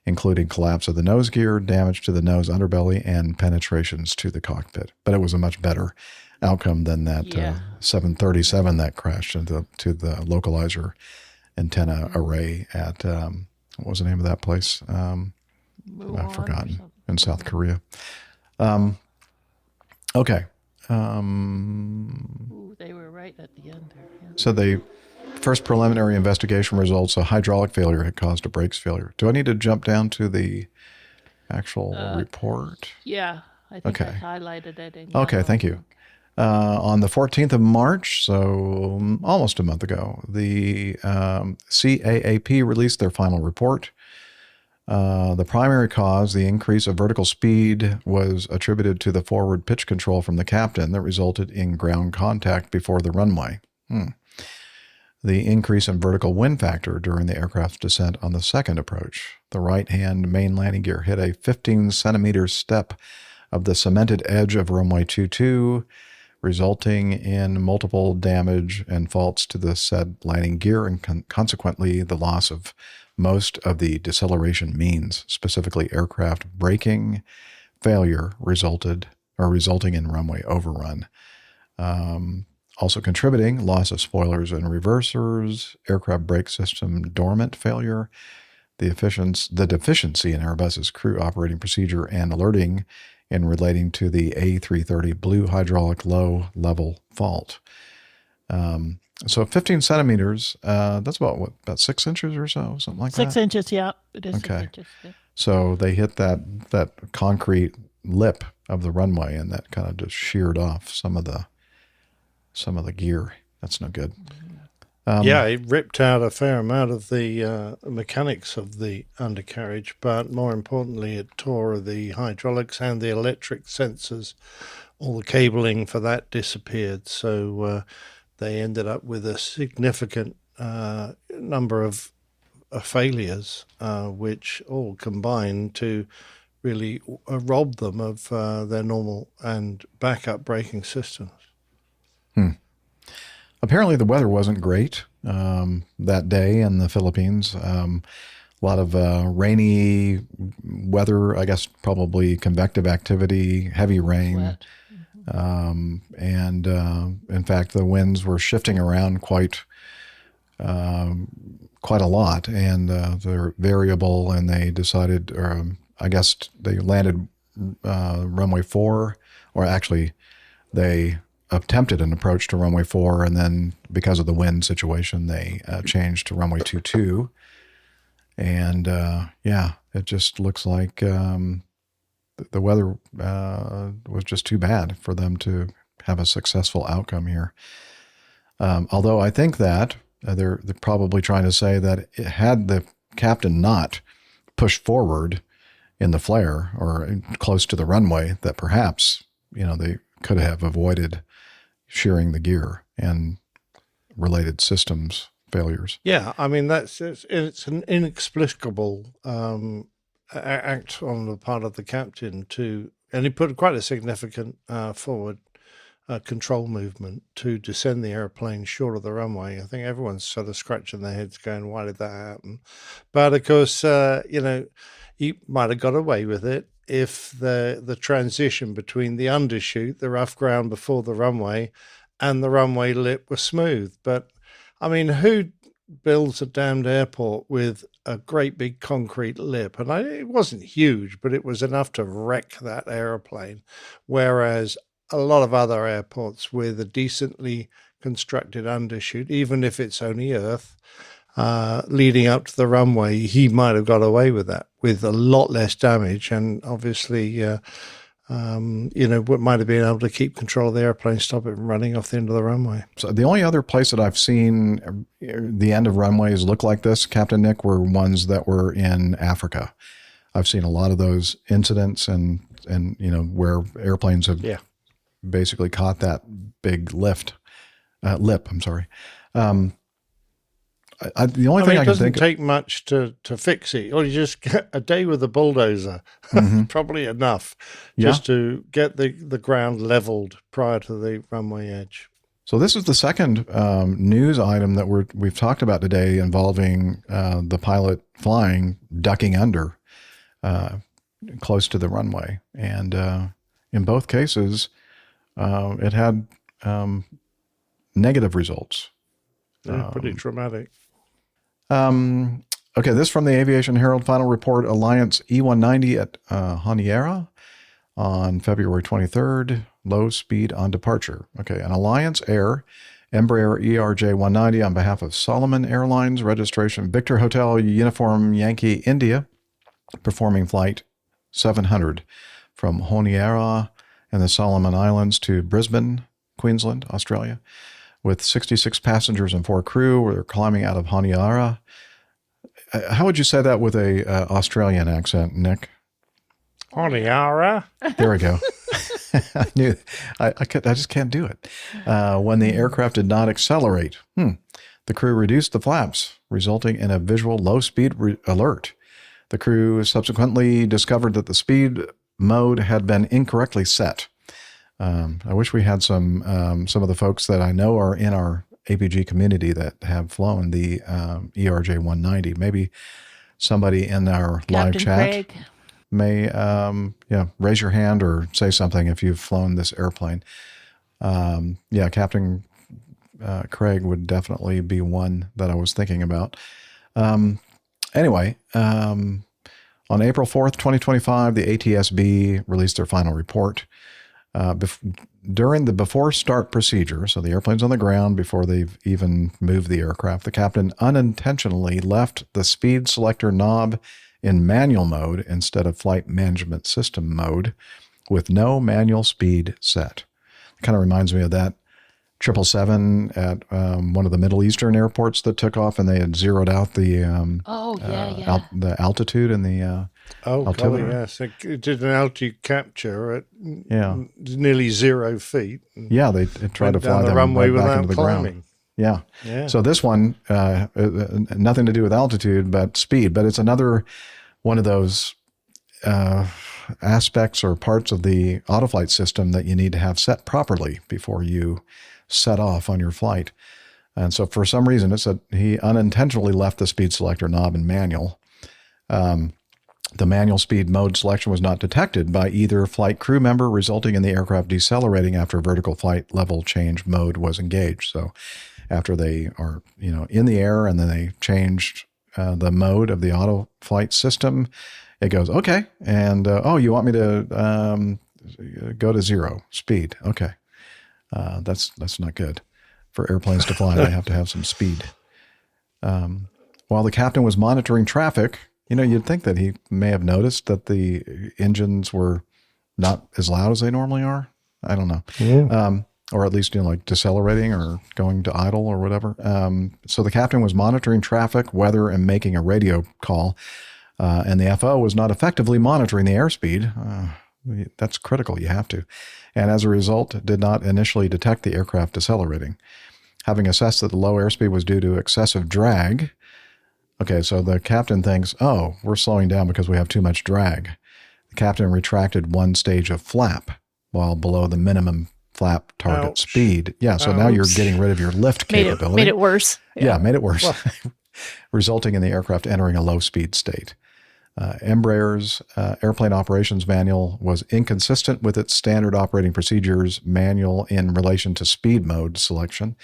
including collapse of the nose gear, damage to the nose underbelly, and penetrations to the cockpit. But it was a much better outcome than that 737 that crashed into the localizer antenna array at... what was the name of that place? I've forgotten. In South Korea. Okay. Ooh, they were right at the end there. Yeah. So the first preliminary investigation results, a hydraulic failure had caused a brakes failure. Do I need to jump down to the actual report? Yeah, I think I highlighted it. Okay, thank you. On the 14th of March, so almost a month ago, the CAAP released their final report. The primary cause, the increase of vertical speed, was attributed to the forward pitch control from the captain that resulted in ground contact before the runway. The increase in vertical wind factor during the aircraft's descent on the second approach. The right-hand main landing gear hit a 15-centimeter step of the cemented edge of runway 22, resulting in multiple damage and faults to the said landing gear and consequently the loss of most of the deceleration means, specifically aircraft braking failure resulting in runway overrun. Also contributing, loss of spoilers and reversers, aircraft brake system dormant failure, the deficiency in Airbus's crew operating procedure and alerting in relating to the A330 blue hydraulic low level fault. So 15 centimeters, that's about 6 inches or so, something like 6 that? inches, yeah. It is Okay. 6 inches. Yeah. So they hit that concrete lip of the runway, and that kind of just sheared off some of the gear. That's no good. Yeah, it ripped out a fair amount of the mechanics of the undercarriage, but more importantly, it tore the hydraulics and the electric sensors. All the cabling for that disappeared, so they ended up with a significant number of failures, which all combined to really rob them of their normal and backup braking systems. Apparently the weather wasn't great that day in the Philippines. A lot of rainy weather, I guess probably convective activity, heavy rain. Wet. And in fact, the winds were shifting around quite a lot, and they're variable, and they decided, I guess they landed runway 4, or actually they attempted an approach to runway 4, and then because of the wind situation, they changed to runway 22. And it just looks like the weather was just too bad for them to have a successful outcome here. Although I think that they're probably trying to say that had the captain not pushed forward in the flare or close to the runway, that perhaps, they could have avoided shearing the gear and related systems failures. Yeah, I mean, it's an inexplicable act on the part of the captain and he put quite a significant forward control movement to descend the airplane short of the runway. I think everyone's sort of scratching their heads going, why did that happen? But of course, he might have got away with it if the transition between the undershoot, the rough ground before the runway, and the runway lip was smooth. But, I mean, who builds a damned airport with a great big concrete lip? And it wasn't huge, but it was enough to wreck that airplane. Whereas a lot of other airports with a decently constructed undershoot, even if it's only earth, leading up to the runway, he might have got away with that with a lot less damage, and obviously, might have been able to keep control of the airplane, stop it from running off the end of the runway. So the only other place that I've seen the end of runways look like this, Captain Nick, were ones that were in Africa. I've seen a lot of those incidents, and where airplanes have basically caught that big lip. I'm sorry. The only thing I can think it doesn't take much to fix it. Or you just get a day with a bulldozer, probably enough, just to get the ground leveled prior to the runway edge. So this is the second news item that we've talked about today involving the pilot flying, ducking under close to the runway. And in both cases, it had negative results. Yeah, pretty traumatic. Okay, this from the Aviation Herald final report, Alliance E190 at Honiara on February 23rd, low speed on departure. Okay, an Alliance Air Embraer ERJ-190 on behalf of Solomon Airlines, registration Victor Hotel Uniform Yankee India, performing flight 700 from Honiara and the Solomon Islands to Brisbane, Queensland, Australia, with 66 passengers and 4 crew. We're climbing out of Honiara. How would you say that with a Australian accent, Nick? Honiara. There we go. I knew. I just can't do it. When the aircraft did not accelerate, the crew reduced the flaps, resulting in a visual low-speed alert. The crew subsequently discovered that the speed mode had been incorrectly set. I wish we had some of the folks that I know are in our APG community that have flown the ERJ 190. Maybe somebody in our Captain live chat Craig. may raise your hand or say something if you've flown this airplane. Captain Craig would definitely be one that I was thinking about. Anyway, on April 4th, 2025, the ATSB released their final report. During the before start procedure, so the airplane's on the ground before they've even moved the aircraft, the captain unintentionally left the speed selector knob in manual mode instead of flight management system mode with no manual speed set. It kind of reminds me of that 777 at one of the Middle Eastern airports that took off and they had zeroed out the the altitude and the altimeter. Yes. It did an altitude capture at nearly 0 feet. Yeah, they tried to fly the runway back into the climbing. Ground. Yeah. So this one, nothing to do with altitude, but speed. But it's another one of those aspects or parts of the autoflight system that you need to have set properly before you set off on your flight. And so for some reason, it said he unintentionally left the speed selector knob in manual. The manual speed mode selection was not detected by either flight crew member, resulting in the aircraft decelerating after vertical flight level change mode was engaged. So after they are, in the air and then they changed the mode of the auto flight system, it goes, okay. And, you want me to go to 0 speed. Okay. That's not good. For airplanes to fly, they have to have some speed. While the captain was monitoring traffic, you'd think that he may have noticed that the engines were not as loud as they normally are. I don't know. Yeah. Or at least, like decelerating or going to idle or whatever. So the captain was monitoring traffic, weather, and making a radio call. And the FO was not effectively monitoring the airspeed. That's critical. You have to. And as a result, did not initially detect the aircraft decelerating. Having assessed that the low airspeed was due to excessive drag. Okay, so the captain thinks, we're slowing down because we have too much drag. The captain retracted one stage of flap while below the minimum flap target speed. Yeah, so now you're getting rid of your lift capability. Made it worse. Yeah, made it worse, resulting in the aircraft entering a low speed state. Embraer's airplane operations manual was inconsistent with its standard operating procedures manual in relation to speed mode selection.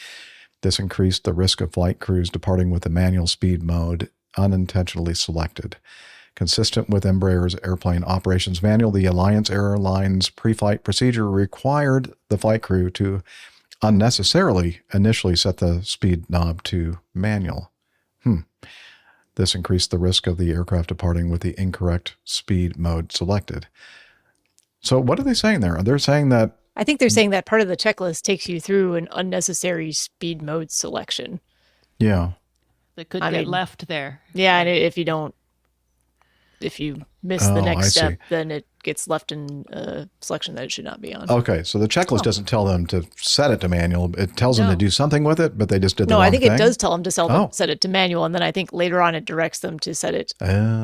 This increased the risk of flight crews departing with the manual speed mode unintentionally selected. Consistent with Embraer's airplane operations manual, the Alliance Airlines pre-flight procedure required the flight crew to unnecessarily initially set the speed knob to manual. This increased the risk of the aircraft departing with the incorrect speed mode selected. So what are they saying there? They're saying that... I think they're saying that part of the checklist takes you through an unnecessary speed mode selection. Yeah. That could get left there. Yeah, and if you miss the next step, then it gets left in a selection that it should not be on. Okay, so the checklist doesn't tell them to set it to manual. It tells them to do something with it, but they just did the wrong thing. No, I think it does tell them to set it to manual, and then I think later on it directs them to set it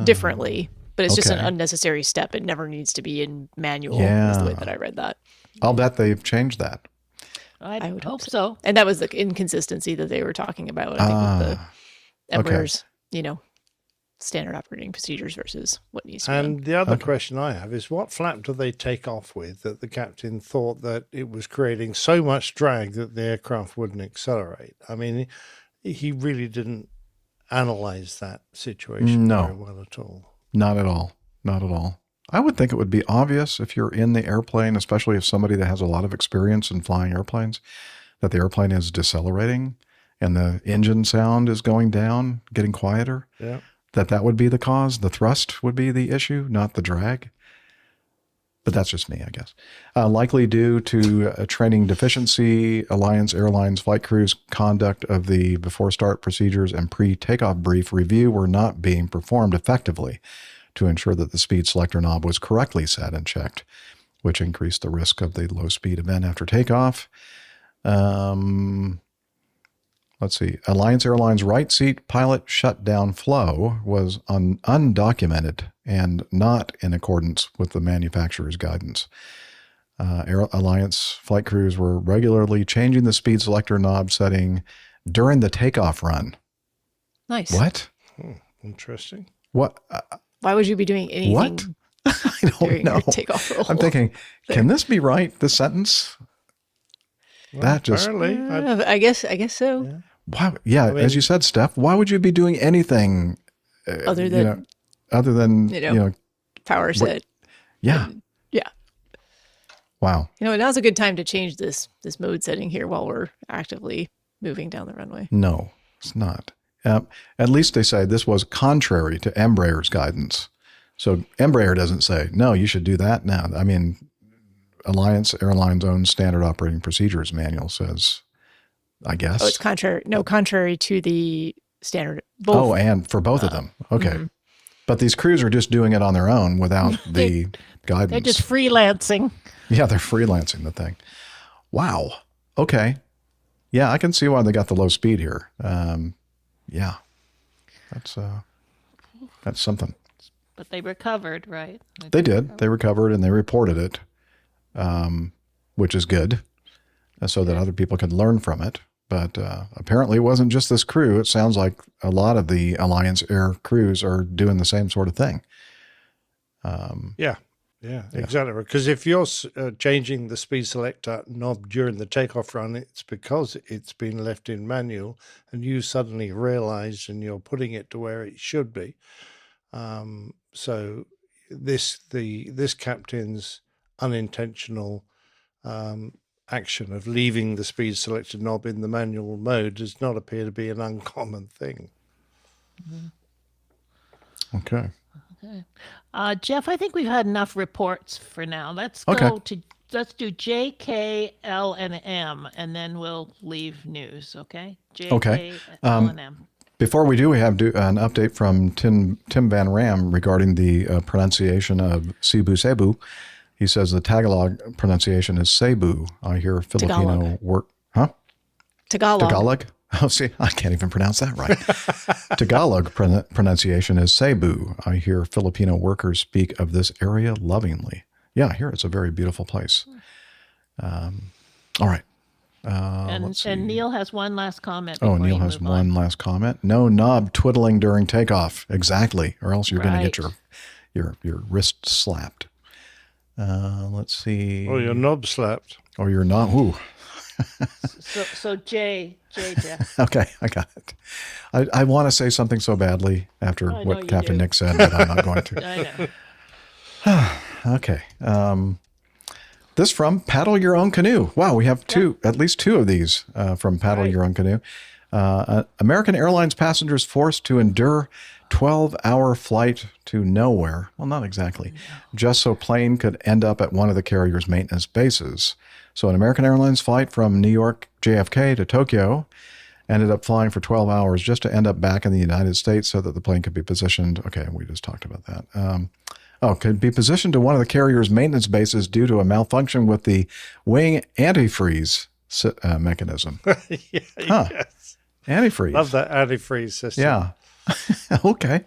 differently. But it's just an unnecessary step. It never needs to be in manual, is the way that I read that. I'll bet they've changed that. I would hope so. And that was the inconsistency that they were talking about, I think, with the Embraer's, standard operating procedures versus what needs to be And done. the other question I have is, what flap do they take off with that the captain thought that it was creating so much drag that the aircraft wouldn't accelerate? I mean, he really didn't analyze that situation very well at all. Not at all. Not at all. I would think it would be obvious if you're in the airplane, especially if somebody that has a lot of experience in flying airplanes, that the airplane is decelerating and the engine sound is going down, getting quieter. Yeah. That would be the cause. The thrust would be the issue, not the drag. But that's just me, I guess. Likely due to a training deficiency, Alliance Airlines flight crews' conduct of the before start procedures and pre-takeoff brief review were not being performed effectively to ensure that the speed selector knob was correctly set and checked, which increased the risk of the low speed event after takeoff. Let's see. Alliance Airlines right seat pilot shutdown flow was undocumented and not in accordance with the manufacturer's guidance. Alliance flight crews were regularly changing the speed selector knob setting during the takeoff run. Nice. What? Interesting. What? Why would you be doing anything? What? I don't know. Your takeoff roll? I'm thinking, can this be right? This sentence? Well, that just. Apparently, I guess so. Yeah. Why? Yeah, I mean, as you said, Steph. Why would you be doing anything other than power set? Yeah. Yeah. Wow. Now's a good time to change this mode setting here while we're actively moving down the runway. No, it's not. At least they say this was contrary to Embraer's guidance. So Embraer doesn't say, no, you should do that now. I mean, Alliance Airlines' own standard operating procedures manual says, I guess. Oh, it's contrary. No, contrary to the standard. Both. Oh, and for both of them. Okay. Mm-hmm. But these crews are just doing it on their own without the guidance. They're just freelancing. Yeah, they're freelancing the thing. Wow. Okay. Yeah, I can see why they got the low speed here. Yeah, that's something. But they recovered, right? They did. They recovered and they reported it, which is good, so that other people could learn from it. But apparently it wasn't just this crew. It sounds like a lot of the Alliance Air crews are doing the same sort of thing. Yeah, exactly. Because if you're changing the speed selector knob during the takeoff run, it's because it's been left in manual and you suddenly realize and you're putting it to where it should be. So this captain's unintentional action of leaving the speed selector knob in the manual mode does not appear to be an uncommon thing. Mm-hmm. Okay. Jeff, I think we've had enough reports for now. Let's do J, K, L, and M, and then we'll leave news. Okay. J, K, L, and M. Before we do, we have an update from Tim Van Ram regarding the pronunciation of Cebu. He says the Tagalog pronunciation is Cebu. I hear Filipino word. Huh? Tagalog. Oh, see, I can't even pronounce that right. Tagalog pronunciation is Cebu. I hear Filipino workers speak of this area lovingly. Yeah, here it's a very beautiful place. All right. And Neil has one last comment. Oh, Neil has one last comment. No knob twiddling during takeoff. Exactly. Or else you're going to get your wrist slapped. Let's see. Oh, your knob slapped. Oh, your knob. Ooh. So J, Jeff. Okay, I got it. I want to say something so badly after what Captain Nick said, but I'm not going to. I know. Okay. This from Paddle Your Own Canoe. Wow, we have at least two of these from Paddle Your Own Canoe. American Airlines passengers forced to endure 12-hour flight to nowhere. Well, not exactly. Just so plane could end up at one of the carrier's maintenance bases. So an American Airlines flight from New York JFK to Tokyo ended up flying for 12 hours just to end up back in the United States so that the plane could be positioned. Okay, we just talked about that. Could be positioned to one of the carrier's maintenance bases due to a malfunction with the wing antifreeze mechanism. Yes. Antifreeze. Love that antifreeze system. Yeah. Okay.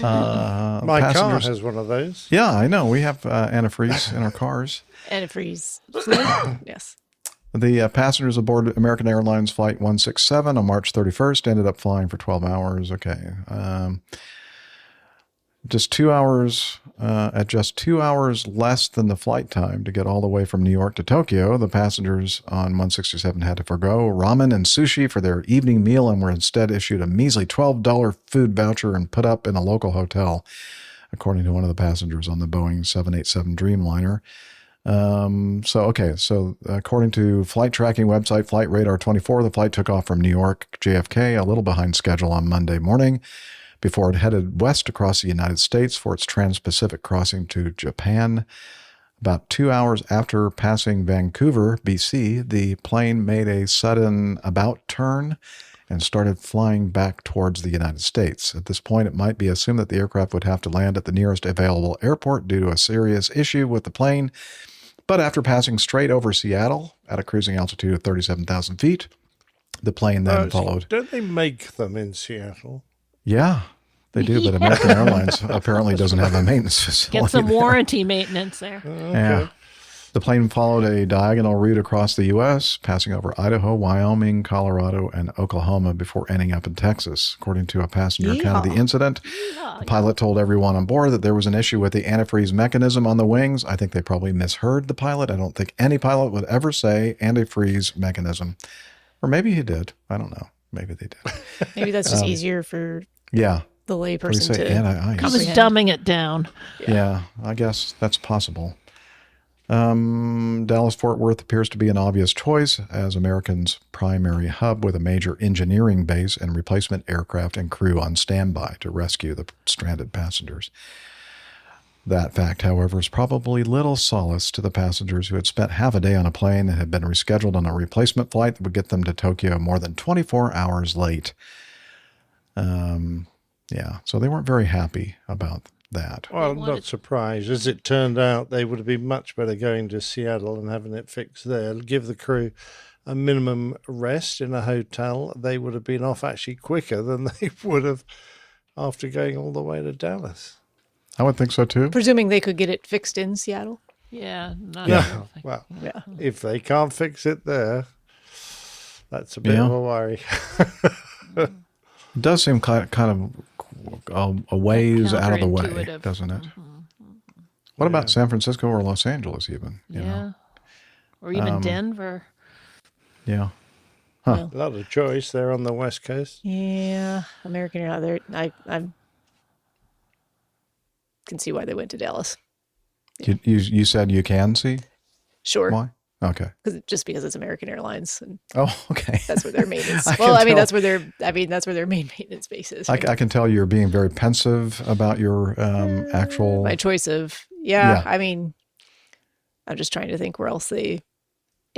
My car has one of those. Yeah, I know. We have antifreeze in our cars. Antifreeze fluid? Yes. The passengers aboard American Airlines Flight 167 on March 31st ended up flying for 12 hours. Okay. Just 2 hours, at just 2 hours less than the flight time to get all the way from New York to Tokyo, the passengers on 167 had to forgo ramen and sushi for their evening meal and were instead issued a measly $12 food voucher and put up in a local hotel, according to one of the passengers on the Boeing 787 Dreamliner. So according to flight tracking website Flight Radar 24, the flight took off from New York JFK a little behind schedule on Monday morning before it headed west across the United States for its trans-Pacific crossing to Japan. About 2 hours after passing Vancouver, BC, the plane made a sudden about turn and started flying back towards the United States. At this point, it might be assumed that the aircraft would have to land at the nearest available airport due to a serious issue with the plane. But after passing straight over Seattle at a cruising altitude of 37,000 feet, the plane then followed. Don't they make them in Seattle? Yeah, they do, but American Airlines apparently doesn't have a maintenance facility. Get some warranty maintenance there. Okay. Yeah. The plane followed a diagonal route across the U.S., passing over Idaho, Wyoming, Colorado, and Oklahoma before ending up in Texas. According to a passenger account of the incident, the pilot told everyone on board that there was an issue with the antifreeze mechanism on the wings. I think they probably misheard the pilot. I don't think any pilot would ever say antifreeze mechanism. Or maybe he did. I don't know. Maybe they did. Maybe that's just easier for the layperson to I was dumbing it down. Yeah, I guess that's possible. Dallas-Fort Worth appears to be an obvious choice as American's primary hub with a major engineering base and replacement aircraft and crew on standby to rescue the stranded passengers. That fact, however, is probably little solace to the passengers who had spent half a day on a plane and had been rescheduled on a replacement flight that would get them to Tokyo more than 24 hours late. So they weren't very happy about that. Well, I'm not surprised. As it turned out, they would have been much better going to Seattle and having it fixed there. Give the crew a minimum rest in a hotel. They would have been off actually quicker than they would have after going all the way to Dallas. I would think so too. Presuming they could get it fixed in Seattle. Yeah. Well, if they can't fix it there, that's a bit of a worry. It does seem kind of a ways out of the way, doesn't it? What about San Francisco or Los Angeles even? You know? Or even Denver. Yeah. A lot of choice there on the West Coast. Yeah. American Airlines, I can see why they went to Dallas. You said you can see? Sure. Why? Okay. Just because it's American Airlines. And okay. That's where their maintenance. That's where their main maintenance base is. I can tell you're being very pensive about your actual. My choice of I mean, I'm just trying to think where else they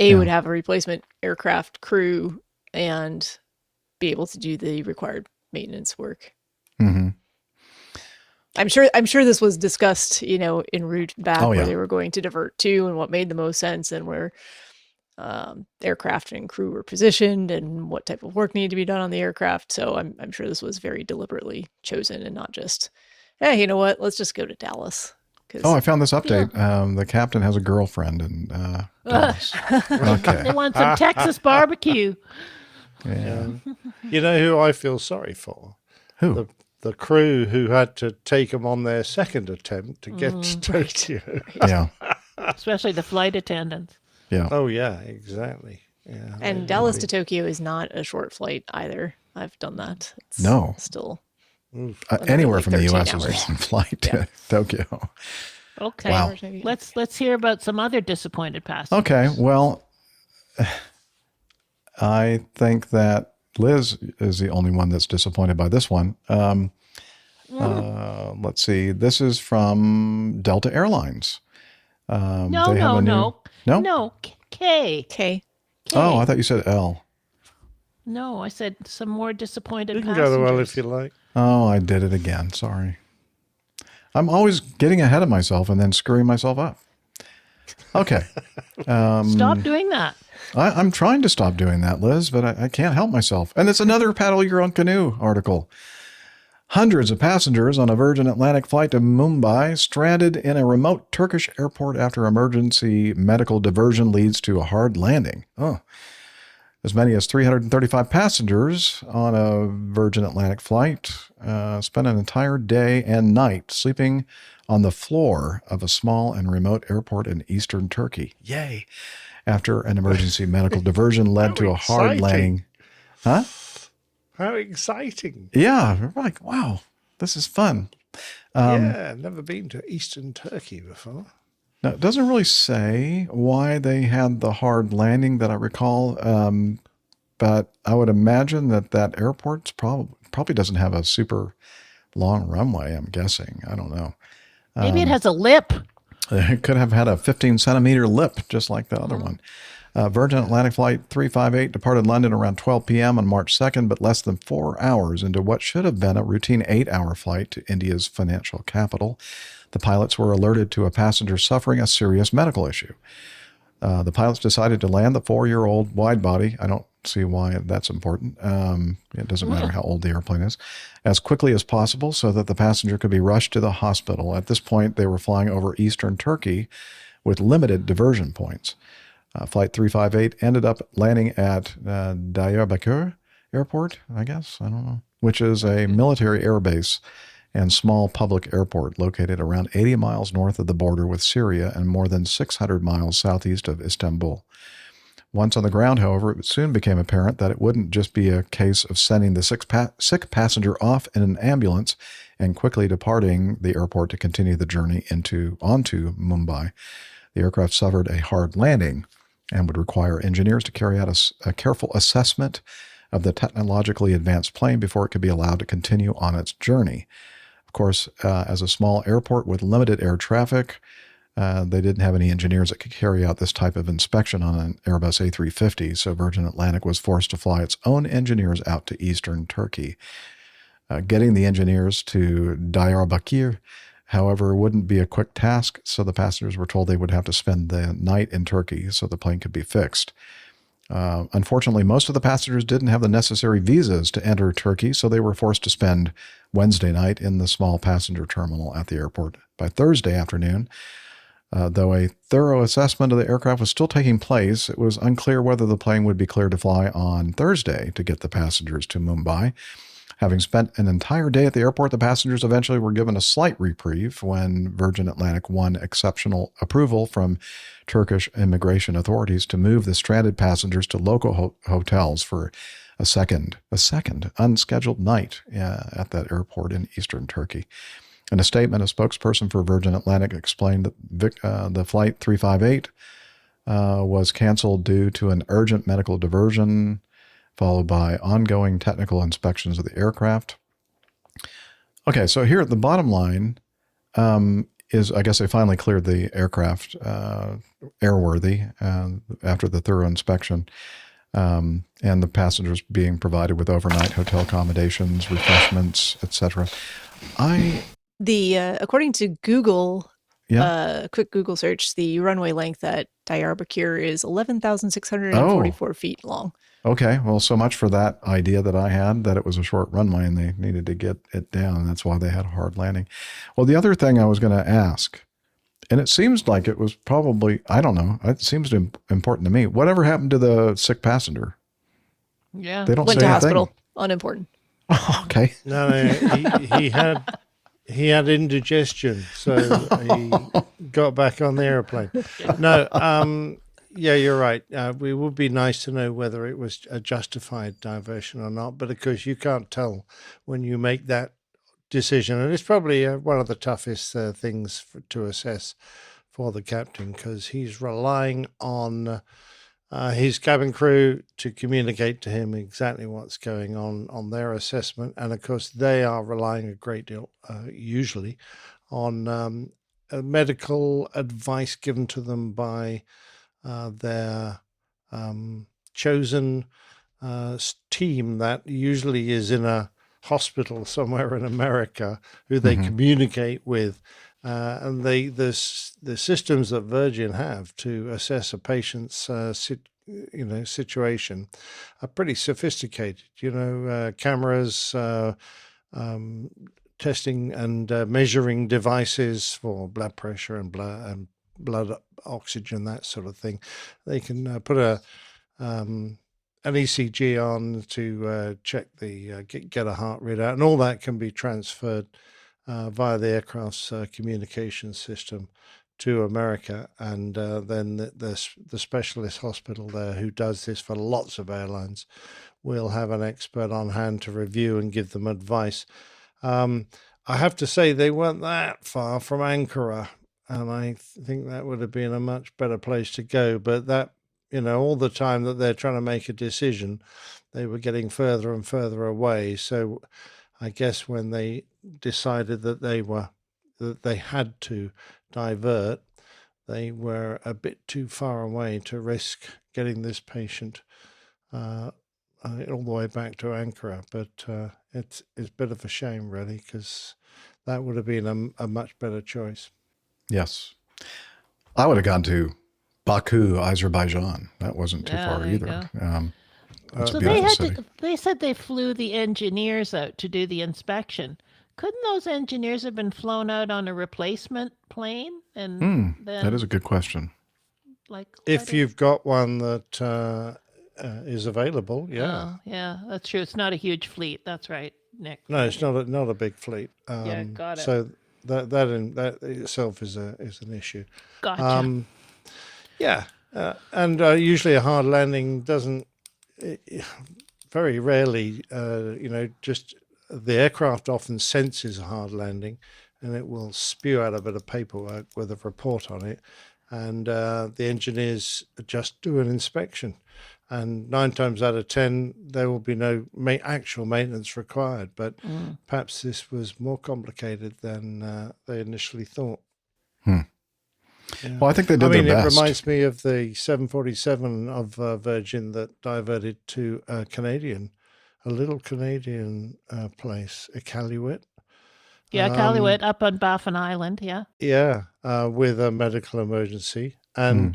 would have a replacement aircraft crew and be able to do the required maintenance work. Mm-hmm. I'm sure this was discussed, en route back where they were going to divert to and what made the most sense and where aircraft and crew were positioned and what type of work needed to be done on the aircraft. So I'm sure this was very deliberately chosen and not just, hey, you know what? Let's just go to Dallas. I found this update. The captain has a girlfriend in Dallas. Okay. They want some Texas barbecue. Yeah. You know who I feel sorry for? Who? The crew who had to take them on their second attempt to get to Tokyo. Yeah. Especially the flight attendants. Yeah. Oh, yeah, exactly. Yeah. And Dallas to Tokyo is not a short flight either. I've done that. It's still anywhere from the U.S. hours. is a long flight to Tokyo. Okay. Wow. Let's hear about some other disappointed passengers. Okay. Well, I think that Liz is the only one that's disappointed by this one. Let's see. This is from Delta Airlines. No. K. Oh, I thought you said L. No, I said some more disappointed You can passengers. go to L if you like. Oh, I did it again. Sorry. I'm always getting ahead of myself and then screwing myself up. Okay. Stop doing that. I'm trying to stop doing that, Liz, but I can't help myself. And it's another Paddle Your Own Canoe article. Hundreds of passengers on a Virgin Atlantic flight to Mumbai stranded in a remote Turkish airport after emergency medical diversion leads to a hard landing. Oh. As many as 335 passengers on a Virgin Atlantic flight spent an entire day and night sleeping on the floor of a small and remote airport in eastern Turkey. Yay. After an emergency medical diversion led to a hard landing. Huh? How exciting. Yeah. We're like, wow, this is fun. I've never been to eastern Turkey before. Now, it doesn't really say why they had the hard landing that I recall, but I would imagine that airport probably doesn't have a super long runway, I'm guessing. I don't know. Maybe it has a lip. It could have had a 15-centimeter lip, just like the other one. Virgin Atlantic Flight 358 departed London around 12 p.m. on March 2nd, but less than 4 hours into what should have been a routine 8-hour flight to India's financial capital. The pilots were alerted to a passenger suffering a serious medical issue. The pilots decided to land the 4-year-old wide-body. I don't see why that's important. It doesn't matter how old the airplane is. As quickly as possible so that the passenger could be rushed to the hospital. At this point, they were flying over eastern Turkey with limited diversion points. Flight 358 ended up landing at Diyarbakir Airport, I guess, I don't know, which is a military airbase and small public airport located around 80 miles north of the border with Syria and more than 600 miles southeast of Istanbul. Once on the ground, however, it soon became apparent that it wouldn't just be a case of sending the sick passenger off in an ambulance and quickly departing the airport to continue the journey onto Mumbai. The aircraft suffered a hard landing and would require engineers to carry out a careful assessment of the technologically advanced plane before it could be allowed to continue on its journey. Of course, as a small airport with limited air traffic, they didn't have any engineers that could carry out this type of inspection on an Airbus A350, so Virgin Atlantic was forced to fly its own engineers out to eastern Turkey. Getting the engineers to Diyarbakir, however, wouldn't be a quick task, so the passengers were told they would have to spend the night in Turkey so the plane could be fixed. Unfortunately, most of the passengers didn't have the necessary visas to enter Turkey, so they were forced to spend Wednesday night in the small passenger terminal at the airport. By Thursday afternoon, though a thorough assessment of the aircraft was still taking place, it was unclear whether the plane would be cleared to fly on Thursday to get the passengers to Mumbai. Having spent an entire day at the airport, the passengers eventually were given a slight reprieve when Virgin Atlantic won exceptional approval from Turkish immigration authorities to move the stranded passengers to local hotels for a second unscheduled night at that airport in eastern Turkey. In a statement, a spokesperson for Virgin Atlantic explained that the Flight 358 was canceled due to an urgent medical diversion, followed by ongoing technical inspections of the aircraft. Okay, so here at the bottom line is, I guess they finally cleared the aircraft airworthy after the thorough inspection, and the passengers being provided with overnight hotel accommodations, refreshments, etc. According to Google, quick Google search, the runway length at Diyarbakir is 11,644 feet long. Okay, well, so much for that idea that I had, that it was a short runway and they needed to get it down, and that's why they had a hard landing. Well, the other thing I was going to ask, and it seems like it was probably, I don't know, it seems important to me. Whatever happened to the sick passenger? Yeah. They don't Went say to anything. hospital. Unimportant. Okay. No, he had indigestion, so he got back on the airplane. No, yeah, you're right. It would be nice to know whether it was a justified diversion or not, but of course you can't tell when you make that decision, and it's probably one of the toughest things to assess for the captain, because he's relying on his cabin crew to communicate to him exactly what's going on their assessment, and of course they are relying a great deal, usually, on medical advice given to them by their chosen team that usually is in a hospital somewhere in America, who they communicate with, and the systems that Virgin have to assess a patient's situation are pretty sophisticated. Cameras, testing and measuring devices for blood pressure and blood oxygen, that sort of thing. They can put an ECG on to check get a heart rate out, and all that can be transferred via the aircraft's communication system to America, and then the specialist hospital there, who does this for lots of airlines, will have an expert on hand to review and give them advice. I have to say, they weren't that far from Ankara, and I think that would have been a much better place to go. But that, all the time that they're trying to make a decision, they were getting further and further away. So I guess when they decided that they had to divert, they were a bit too far away to risk getting this patient all the way back to Ankara. But it's a bit of a shame, really, because that would have been a much better choice. Yes. I would have gone to Baku, Azerbaijan. That wasn't too far either. So they said they flew the engineers out to do the inspection. Couldn't those engineers have been flown out on a replacement plane? And then, that is a good question. Like, If you've got one that is available, yeah. Yeah, that's true. It's not a huge fleet. That's right, Nick. No, it's not a big fleet. Yeah, got it. So that itself is an issue. Gotcha. Yeah, and usually a hard landing doesn't. Very rarely, just the aircraft often senses a hard landing, and it will spew out a bit of paperwork with a report on it, and the engineers just do an inspection. And 9 times out of 10, there will be no actual maintenance required. But perhaps this was more complicated than they initially thought. Yeah. Well, I think they did their best. It reminds me of the 747 of Virgin that diverted to a little Canadian place, Iqaluit. Yeah, Iqaluit up on Baffin Island, yeah. Yeah, with a medical emergency. And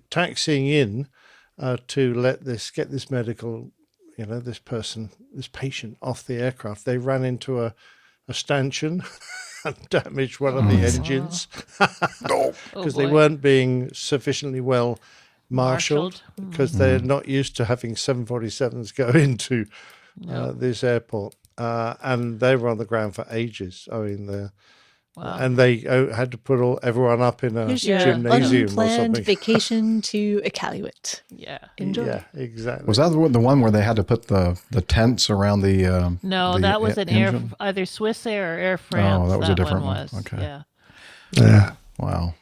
taxiing in to get this medical, this patient off the aircraft, they ran into a stanchion and damaged one of the engines because they weren't being sufficiently well marshaled because they're not used to having 747s go into this airport. And they were on the ground for ages. I mean, and they had to put everyone up in a gymnasium or unplanned something. vacation to Iqaluit. Yeah. Enjoy. Yeah, exactly. Was that the one where they had to put the tents around the? No, that was an either Swiss Air or Air France. Oh, that was a different one. Was. Okay. Yeah. Wow.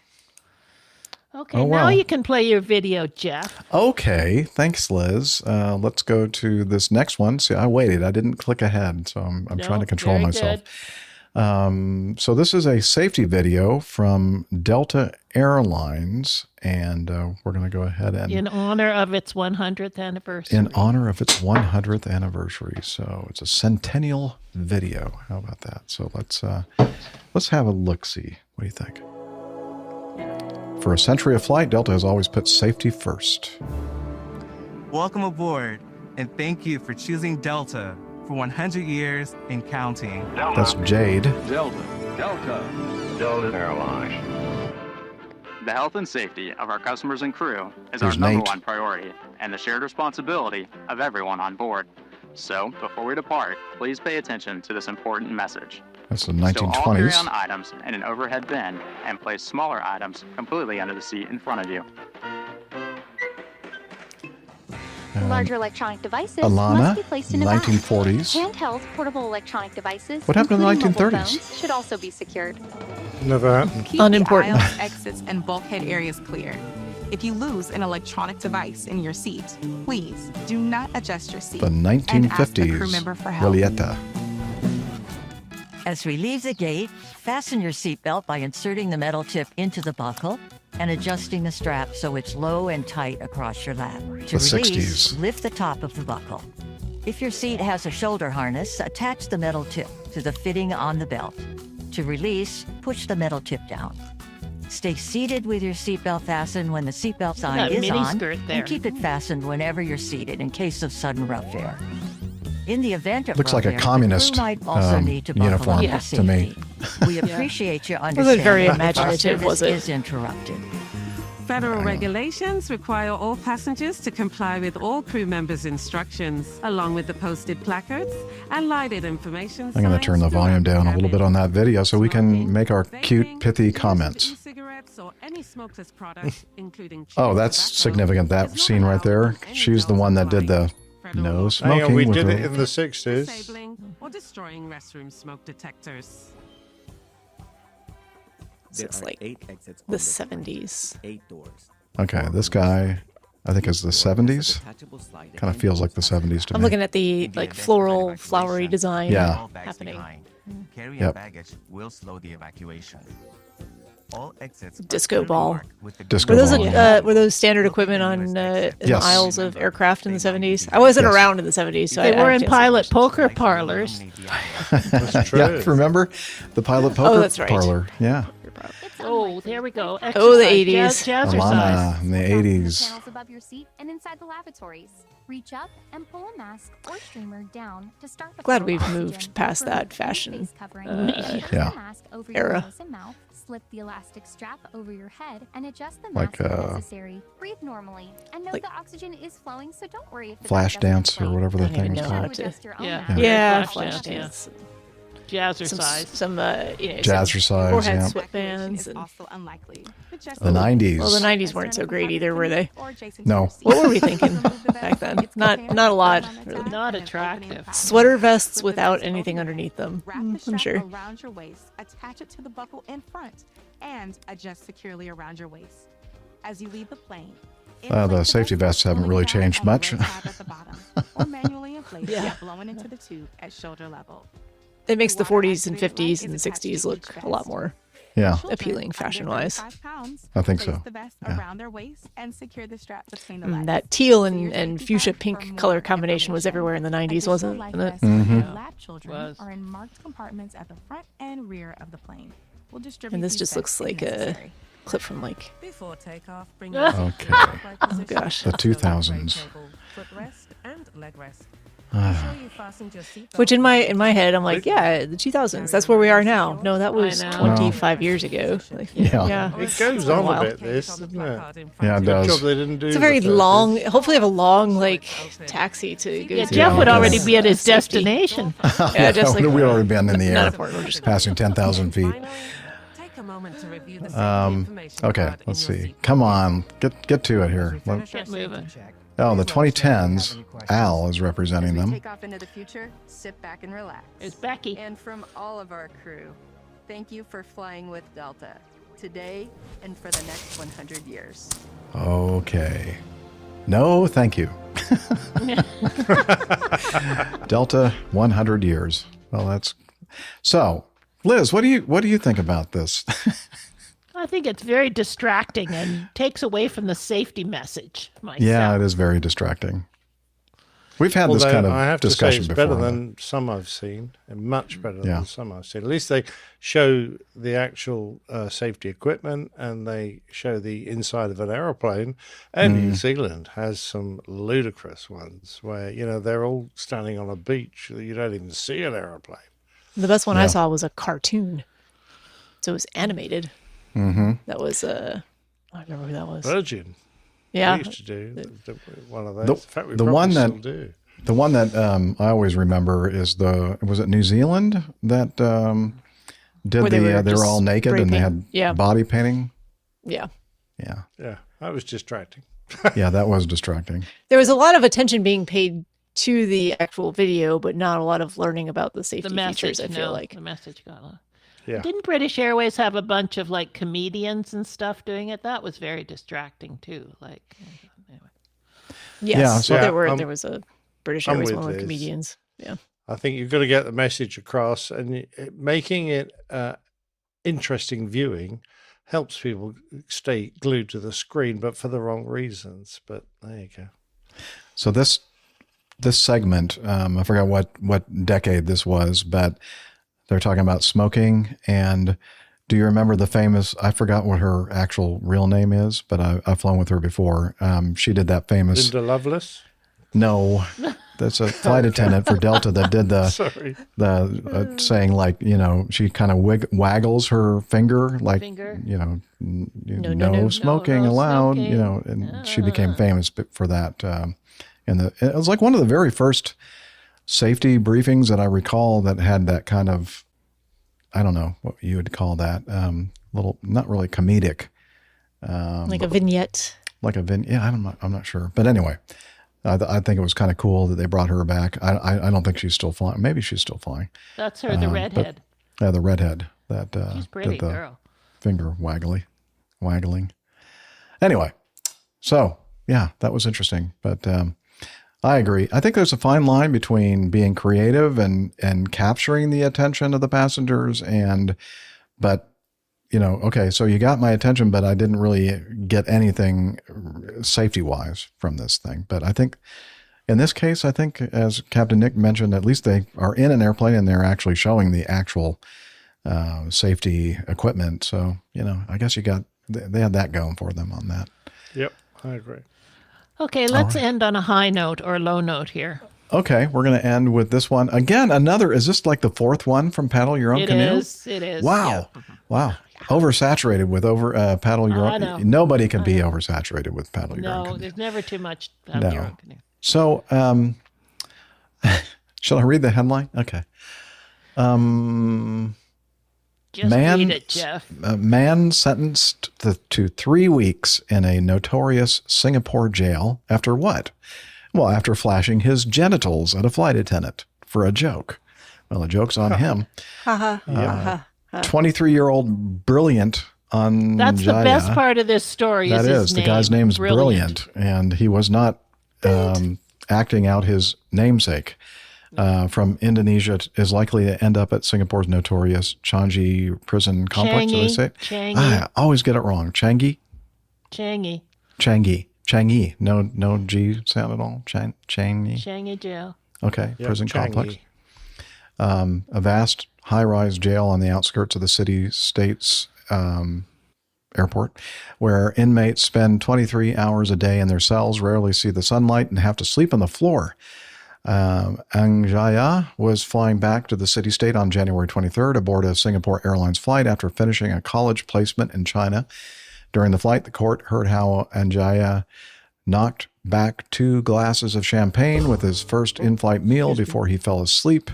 Okay, now you can play your video, Jeff. Okay, thanks, Liz. Let's go to this next one. See, I waited. I didn't click ahead, so I'm trying to control myself. So this is a safety video from Delta Airlines, and we're going to go ahead and... In honor of its 100th anniversary. In honor of its 100th anniversary. So it's a centennial video. How about that? So let's have a look-see. What do you think? For a century of flight, Delta has always put safety first. Welcome aboard, and thank you for choosing Delta for 100 years and counting. That's Jade. Delta Airlines. The health and safety of our customers and crew is There's our number Nate. one priority and the shared responsibility of everyone on board. So, before we depart, please pay attention to this important message. That's the Stow all 1920s. carry-on items in an overhead bin and place smaller items completely under the seat in front of you. Larger electronic devices Alana, must be placed in a bag. 1940s. Handheld portable electronic devices, What happened in the including mobile 1930s? phones, should also be secured. Never happened. Keep Unimportant. the aisles, exits, and bulkhead areas clear. If you lose an electronic device in your seat, please do not adjust your seat The and ask the crew 1950s. member for help. Julieta. As we leave the gate, fasten your seatbelt by inserting the metal tip into the buckle and adjusting the strap so it's low and tight across your lap. To The release, 60s. lift the top of the buckle. If your seat has a shoulder harness, attach the metal tip to the fitting on the belt. To release, push the metal tip down. Stay seated with your seatbelt fastened when the seatbelt sign Got a is mini on, skirt there. and keep it fastened whenever you're seated in case of sudden rough air. In the event of Looks like a rough air, the communist, crew might also need to buckle uniform up for to me. safety. We appreciate your Wasn't understanding. very if our imaginative, service was it? is interrupted. Federal regulations require all passengers to comply with all crew members' instructions, along with the posted placards and lighted information. I'm going to turn the volume down a little bit on that video so we can make our cute, pithy comments. E-cigarettes or any smokeless product, including Oh, that's significant, that scene right there. She's the one that did the no smoking. Hang on, we with did the- it in the 60s. disabling or destroying restroom smoke detectors. So it's like the 70s. 8 doors. Okay, this guy, I think is the 70s. Kind of feels like the 70s to I'm me. looking at the like floral, flowery design Yeah. happening. Carry Yep. baggage will slow the evacuation. All exits Disco ball. Disco Were those ball. were those standard equipment on in the Yes. aisles of aircraft in the 70s? I wasn't Yes. around in the 70s, so They I were in can't say pilot much. poker parlors. That's true. Yeah, remember the pilot poker that's right. parlor? Yeah. Oh, there we go. Oh, the Exercise. 80s. Jazzercise. Alana in the 80s. Panels above your seat and inside the lavatories. Reach up and pull a mask or streamer down to start the Glad flow we've of moved oxygen past for that face fashion covering. yeah. Put the mask over your era. nose and mouth, slip the elastic strap over your head and adjust the Like, mask if necessary. Breathe normally, and know the oxygen is flowing, so don't worry if the Flash back doesn't dance or inflate. whatever the I don't thing even was know how called. to. Adjust your own Yeah. mask. Yeah, Flash flash dance, dance. Jazzercise. Some Jazzercise, forehead yeah. sweatbands. Is And, also unlikely. The 90s. well, the 90s weren't so great either, were they? No. What were we thinking back then? Not a lot, really. Not attractive. Sweater vests without anything underneaf them. Wrap the I'm strap sure. around your waist, attach it to the buckle in front, and adjust securely around your waist. As you leave the plane, The safety vests haven't really changed much. or manually inflate Yeah. it, blowing into the tube at shoulder level. It makes the 40s and 50s and 60s look a lot more Yeah. appealing fashion-wise. I think so. Place the vest Yeah. around their waist and secure the strap between the legs. That teal and fuchsia pink color combination was everywhere in the 90s, wasn't it? Lab children Was. are in marked compartments at the front and rear of the plane. We'll distribute And this these just looks vests if like a necessary. clip from like Before takeoff, bring Okay. oh gosh, The 2000s. Footrest and leg rest. which in my head I'm like, yeah, the 2000s. That's where we are now. No, that was I know. 25 years ago. Like, Yeah. It goes on a bit, this, doesn't it? Yeah, it Good does. job they didn't do It's a very the 30s. long. Hopefully, have a long like taxi to go. Yeah, to. Jeff would Yeah, already that's- be at his Safety. destination. Yeah, just like we'd already been in the not air, important, we're just- passing 10,000 feet. Take a moment to review the safety information Okay, card in let's your see. seat. Come on, get to it here. Get moving. Oh, the 2010s. Al is representing them. Take off into the future, sit back and relax. It's Becky. And from all of our crew, thank you for flying with Delta today and for the next 100 years. Okay. No, thank you. Delta 100 years. Well, that's so. Liz, what do you think about this? I think it's very distracting and takes away from the safety message. Myself. Yeah, it is very distracting. We've had this Although kind of I have to say discussion it's before. better than some I've seen, and much better Yeah. than some I've seen. At least they show the actual safety equipment, and they show the inside of an aeroplane. And New Zealand has some ludicrous ones where they're all standing on a beach. You don't even see an aeroplane. The best one I Yeah. saw was a cartoon, so it was animated. Mm-hmm. That was I don't remember who that was. Virgin. Yeah. We used to do one of those. The, In fact, we the probably one still that do. the one that I always remember is was it New Zealand that did Where they were they were all just naked spray and they paint. had body painting. Yeah. Yeah, Yeah, that was distracting. yeah, that was distracting. There was a lot of attention being paid to the actual video, but not a lot of learning about the safety The message, features. I feel no, like. the message got lost. Yeah. Didn't British Airways have a bunch of like comedians and stuff doing it? That was very distracting too. Like, anyway. Yes, Yeah, so- there was a British I'm Airways with one with Liz. comedians. Yeah. I think you've got to get the message across, and making it interesting viewing helps people stay glued to the screen, but for the wrong reasons. But there you go. So this segment, I forgot what decade this was, but they're talking about smoking. And do you remember the famous? I forgot what her actual real name is, but I've flown with her before. She did that famous. Linda Lovelace? No, that's a flight attendant for Delta that did the Sorry. Saying like, she kind of waggles her finger like, Finger. no smoking allowed, smoking. and she became famous for that. It was like one of the very first safety briefings that I recall that had that kind of, I don't know what you would call that, little, not really comedic. Like a vignette. Like a yeah, I'm not sure. But anyway, I think it was kind of cool that they brought her back. I don't think she's still flying. Maybe she's still flying. That's her, the redhead. Yeah, the redhead that She's pretty, did the girl. finger waggling. Anyway, so yeah, that was interesting. But I agree. I think there's a fine line between being creative and capturing the attention of the passengers, but okay, so you got my attention, but I didn't really get anything safety-wise from this thing. But I think in this case, as Captain Nick mentioned, at least they are in an airplane and they're actually showing the actual safety equipment. So, I guess they had that going for them on that. Yep, I agree. Okay, let's end on a high note or low note here. Okay, we're going to end with this one. Again, is this like the fourth one from Paddle Your Own Canoe? It is. Wow. Yeah. Wow. Oversaturated with Paddle Your Own. Nobody can be oversaturated with Paddle Your Own Canoe. No, there's never too much Paddle Your Own Canoe. So, shall I read the headline? Okay. Just read it, Jeff. A man sentenced to 3 weeks in a notorious Singapore jail after what? Well, after flashing his genitals at a flight attendant for a joke. Well, the joke's on him. 23-year-old Brilliant Anjaya. That's the best part of this story. That is. The guy's name's Brilliant, and he was not acting out his namesake. From Indonesia is likely to end up at Singapore's notorious Changi prison complex. Did I say it? Changi. I always get it wrong. Changi? Changi. No G sound at all. Changi. Changi jail. Okay, Yep, prison Changi. complex. A vast high-rise jail on the outskirts of the city-state's airport, where inmates spend 23 hours a day in their cells, rarely see the sunlight, and have to sleep on the floor. Anjaya was flying back to the city-state on January 23rd aboard a Singapore Airlines flight after finishing a college placement in China. During the flight, the court heard how Anjaya knocked back 2 glasses of champagne with his first in-flight meal before he fell asleep.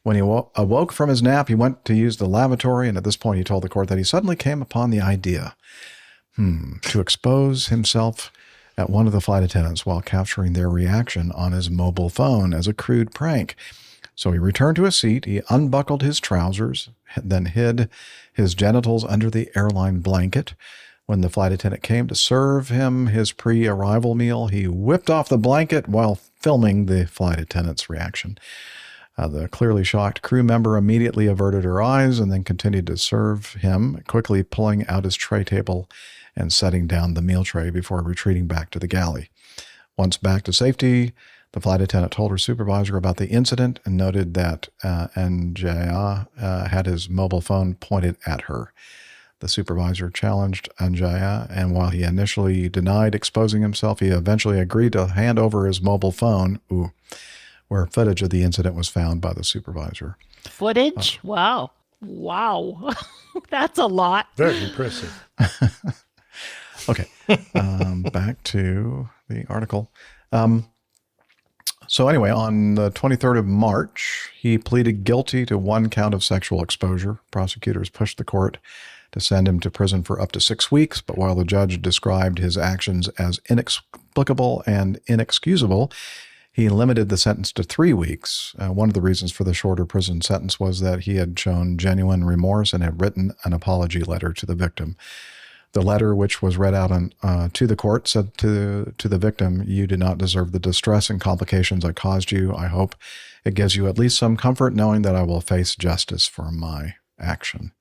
When he awoke from his nap, he went to use the lavatory, and at this point he told the court that he suddenly came upon the idea to expose himself at one of the flight attendants while capturing their reaction on his mobile phone as a crude prank. So he returned to his seat, he unbuckled his trousers, then hid his genitals under the airline blanket. When the flight attendant came to serve him his pre-arrival meal, he whipped off the blanket while filming the flight attendant's reaction. The clearly shocked crew member immediately averted her eyes and then continued to serve him, quickly pulling out his tray table and setting down the meal tray before retreating back to the galley. Once back to safety, the flight attendant told her supervisor about the incident and noted that Anjaya had his mobile phone pointed at her. The supervisor challenged Anjaya, and while he initially denied exposing himself, he eventually agreed to hand over his mobile phone, where footage of the incident was found by the supervisor. Footage? Wow. That's a lot. Very impressive. Okay, back to the article. So anyway, on the 23rd of March, he pleaded guilty to 1 count of sexual exposure. Prosecutors pushed the court to send him to prison for up to 6 weeks, but while the judge described his actions as inexplicable and inexcusable, he limited the sentence to 3 weeks. One of the reasons for the shorter prison sentence was that he had shown genuine remorse and had written an apology letter to the victim. The letter, which was read out to the court, said to the victim, "You do not deserve the distress and complications I caused you. I hope it gives you at least some comfort knowing that I will face justice for my action."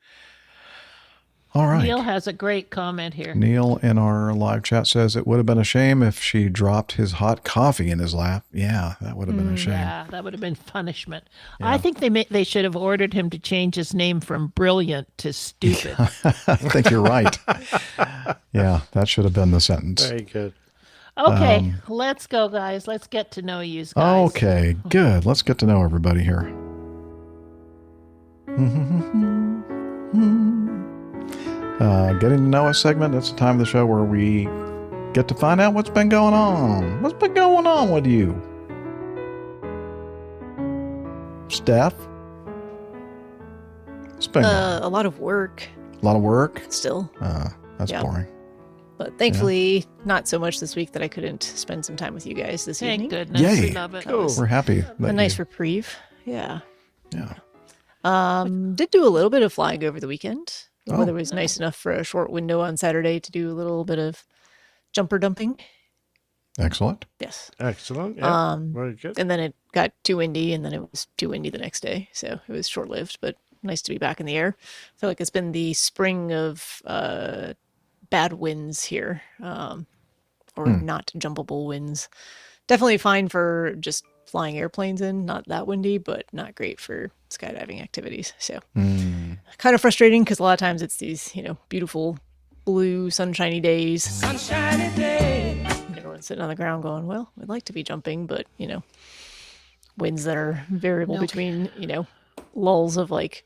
All right. Neil has a great comment here. Neil in our live chat says it would have been a shame if she dropped his hot coffee in his lap. Yeah, that would have been a shame. Yeah, that would have been punishment. Yeah. I think they should have ordered him to change his name from Brilliant to Stupid. I think you're right. Yeah, that should have been the sentence. Very good. Okay, let's go, guys. Let's get to know you guys. Okay, good. Let's get to know everybody here. Getting to know us segment. That's the time of the show where we get to find out what's been going on. What's been going on with you? Steph? It's been a lot of work. A lot of work? Still. That's boring. But thankfully, not so much this week that I couldn't spend some time with you guys this evening. Thank goodness. Yay. We love it. We're happy. A nice reprieve. Yeah. Yeah. Did do a little bit of flying over the weekend. The weather was nice enough for a short window on Saturday to do a little bit of jumper dumping. Excellent. Yes. Excellent. Yeah. Very good. And then it got too windy, and then it was too windy the next day. So it was short-lived, but nice to be back in the air. I feel like it's been the spring of bad winds here, or not jumpable winds. Definitely fine for just flying airplanes in, not that windy, but not great for skydiving activities. So kind of frustrating because a lot of times it's these, beautiful blue sunshiny days. Sunshiny day. Everyone's sitting on the ground going, well, we'd like to be jumping, but, winds that are variable Nope. between, lulls of like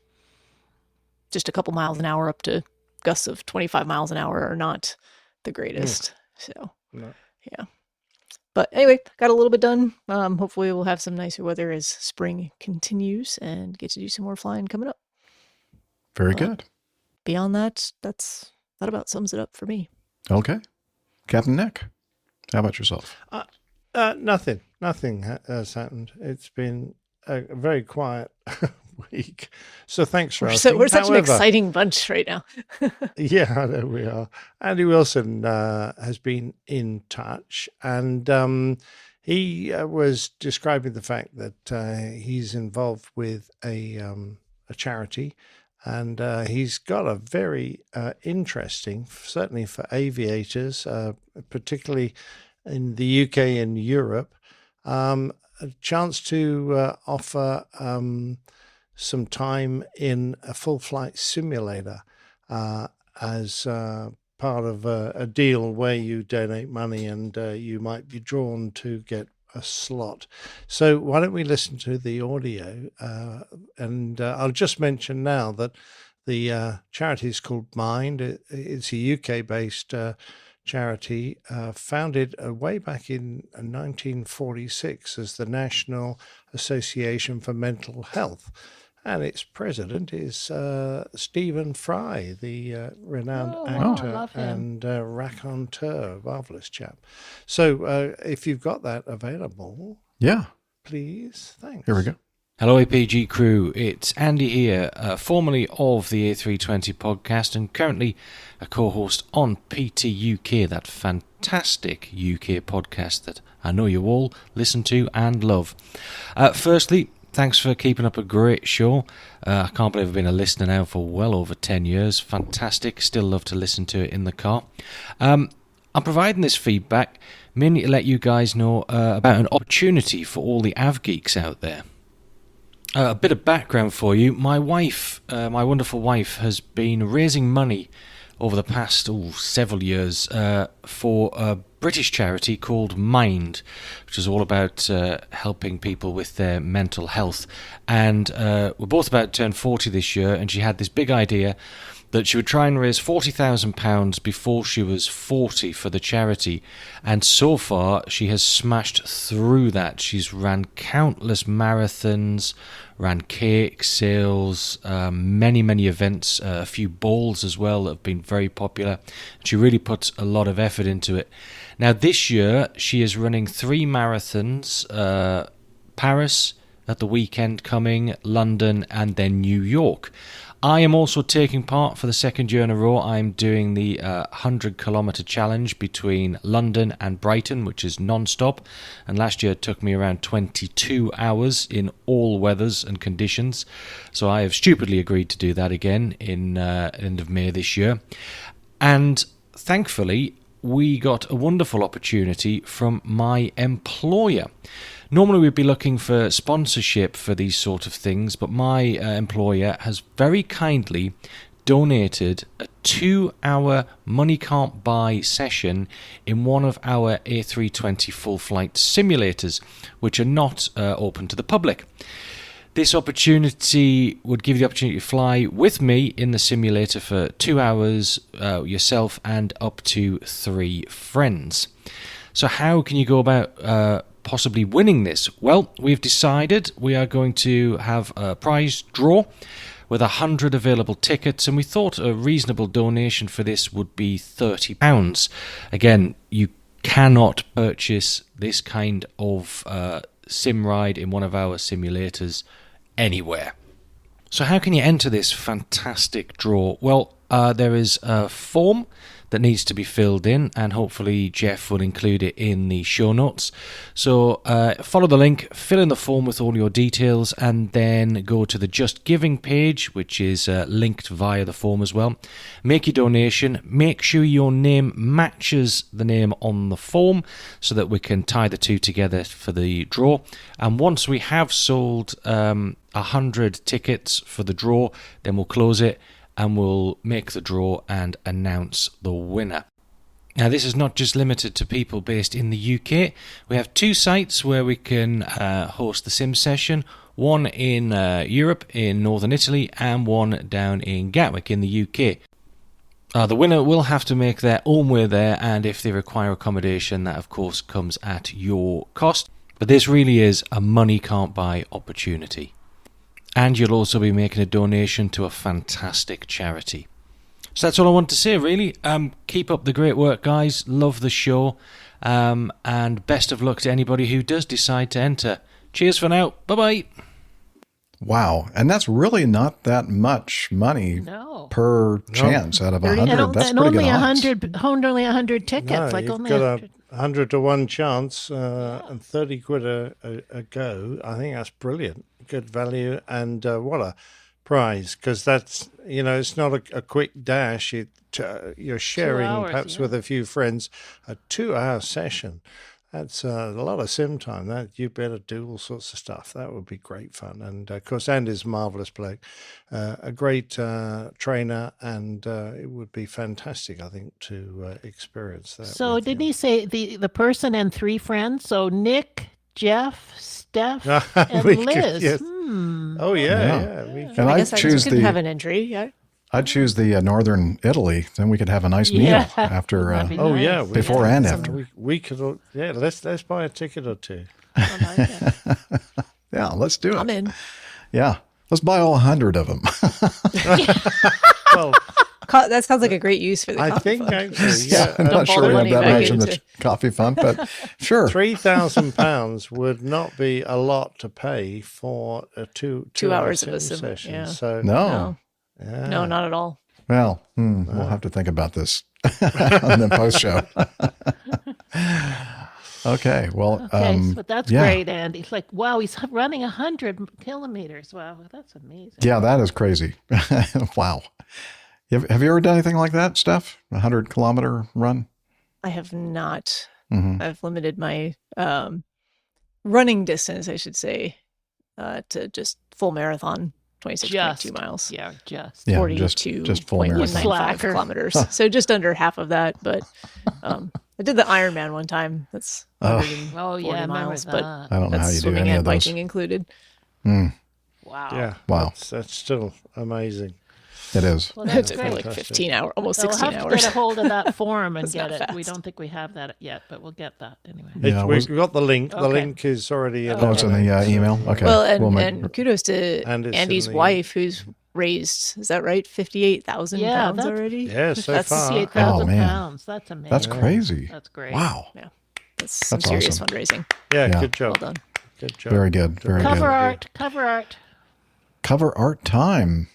just a couple miles an hour up to gusts of 25 miles an hour are not the greatest. So, No. yeah. But anyway, got a little bit done. Hopefully we'll have some nicer weather as spring continues and get to do some more flying coming up. Very good. Beyond that, that about sums it up for me. Okay. Captain Nick, how about yourself? Nothing has happened. It's been a very quiet week. So thanks for asking. We're such an exciting bunch right now. Yeah, I know we are. Andy Wilson has been in touch, and he was describing the fact that he's involved with a charity, and he's got a very interesting, certainly for aviators, particularly in the UK and Europe, a chance to offer some time in a full flight simulator as part of a deal where you donate money and you might be drawn to get a slot. So why don't we listen to the audio? And I'll just mention now that the charity is called Mind. It's a UK-based charity founded way back in 1946 as the National Association for Mental Health. And its president is Stephen Fry, the renowned actor and raconteur, marvelous chap. So if you've got that available, please, thanks. Here we go. Hello, APG crew. It's Andy here, formerly of the A320 podcast and currently a co-host on PT UK, that fantastic UK podcast that I know you all listen to and love. Firstly, thanks for keeping up a great show. I can't believe I've been a listener now for well over 10 years. Fantastic. Still love to listen to it in the car. I'm providing this feedback mainly to let you guys know about an opportunity for all the av geeks out there. A bit of background for you. My wife, my wonderful wife, has been raising money over the past several years for a British charity called Mind, which is all about helping people with their mental health. And we're both about to turn 40 this year, and she had this big idea that she would try and raise £40,000 before she was 40 for the charity. And so far, she has smashed through that. She's ran countless marathons, ran cake sales, many events, a few balls as well that have been very popular. She really puts a lot of effort into it. Now, this year, she is running 3 marathons, Paris at the weekend coming, London, and then New York. I am also taking part for the second year in a row. I'm doing the 100-kilometre challenge between London and Brighton, which is non-stop. And last year it took me around 22 hours in all weathers and conditions. So I have stupidly agreed to do that again in end of May this year. And thankfully, we got a wonderful opportunity from my employer. Normally we'd be looking for sponsorship for these sort of things, but my employer has very kindly donated a 2-hour money can't buy session in one of our A320 full flight simulators, which are not open to the public. This opportunity would give you the opportunity to fly with me in the simulator for 2 hours, yourself and up to 3 friends. So how can you go about possibly winning this? Well, we've decided we are going to have a prize draw with 100 available tickets, and we thought a reasonable donation for this would be £30. Again, you cannot purchase this kind of sim ride in one of our simulators anywhere. So how can you enter this fantastic draw? Well, there is a form that needs to be filled in, and hopefully Jeff will include it in the show notes. So follow the link, fill in the form with all your details, and then go to the Just Giving page, which is linked via the form as well. Make your donation. Make sure your name matches the name on the form so that we can tie the two together for the draw. And once we have sold 100 tickets for the draw, then we'll close it and we'll make the draw and announce the winner. Now, this is not just limited to people based in the UK. We have 2 sites where we can host the sim session. One in Europe, in northern Italy, and one down in Gatwick in the UK. The winner will have to make their own way there, and if they require accommodation, that of course comes at your cost. But this really is a money can't buy opportunity. And you'll also be making a donation to a fantastic charity. So that's all I want to say, really. Keep up the great work, guys. Love the show. And best of luck to anybody who does decide to enter. Cheers for now. Bye-bye. Wow. And that's really not that much money per chance out of 100. That's pretty good odds. Only 100 tickets. No, you've got a 100 to 1 chance and 30 quid a go. I think that's brilliant. Good value. And what a prize, because that's, it's not a quick dash. You're sharing 2 hours, perhaps with a few friends a 2-hour session. That's a lot of sim time. That you better do all sorts of stuff. That would be great fun. And of course, Andy's a marvelous bloke, a great trainer, and it would be fantastic, I think, to experience that. So didn't he say the person and 3 friends? So Nick, Jeff, Steph, and Liz. Yes. Oh yeah. And I guess I couldn't have an entry. Yeah. I'd choose the Northern Italy. Then we could have a nice meal after. Nice. Before and after. We could. Yeah, let's buy a ticket or 2. Yeah, let's do it. I'm in. Yeah, let's buy all 100 of them. Well, that sounds like a great use for the coffee think fund. actually, I'm not sure we have that much in the coffee fund, but sure. £3,000 would not be a lot to pay for a 2 hours of a sim sim session. yeah. So No. Yeah. No, not at all. Well, we'll have to think about this on the post show. Okay, well, but that's great, Andy. It's like, wow, he's running 100 kilometers. Wow, that's amazing. Yeah, that is crazy. Wow. Have you ever done anything like that, Steph? 100-kilometer run? I have not. Mm-hmm. I've limited my running distance, I should say, to just full marathon. 26.2 miles. Yeah, just 42. Just full marathon. 195 kilometers. So just under half of that. But I did the Ironman one time. That's 140 miles. But I don't know how you do swimming any and of those. biking included. Wow. Yeah. Wow. That's still amazing. It is. Well, It took me like 15 hours, almost 16 We'll have hours. to get a hold of that form and That's get not it. We fast. don't think we have that yet, but we'll get that anyway. Yeah, We've got the link. The Okay. link is already in. It's in the email? Okay. Well, We'll and kudos to Andy's wife, who's raised, is that right, 58,000 pounds already? Yeah, so That's far. 58,000 man. pounds. That's amazing. That's crazy. That's great. Wow. Yeah. That's some That's serious awesome. fundraising. Yeah, Yeah. good job. Well done. Good job. Very good. Very Cover good. art. Cover art. Cover art time.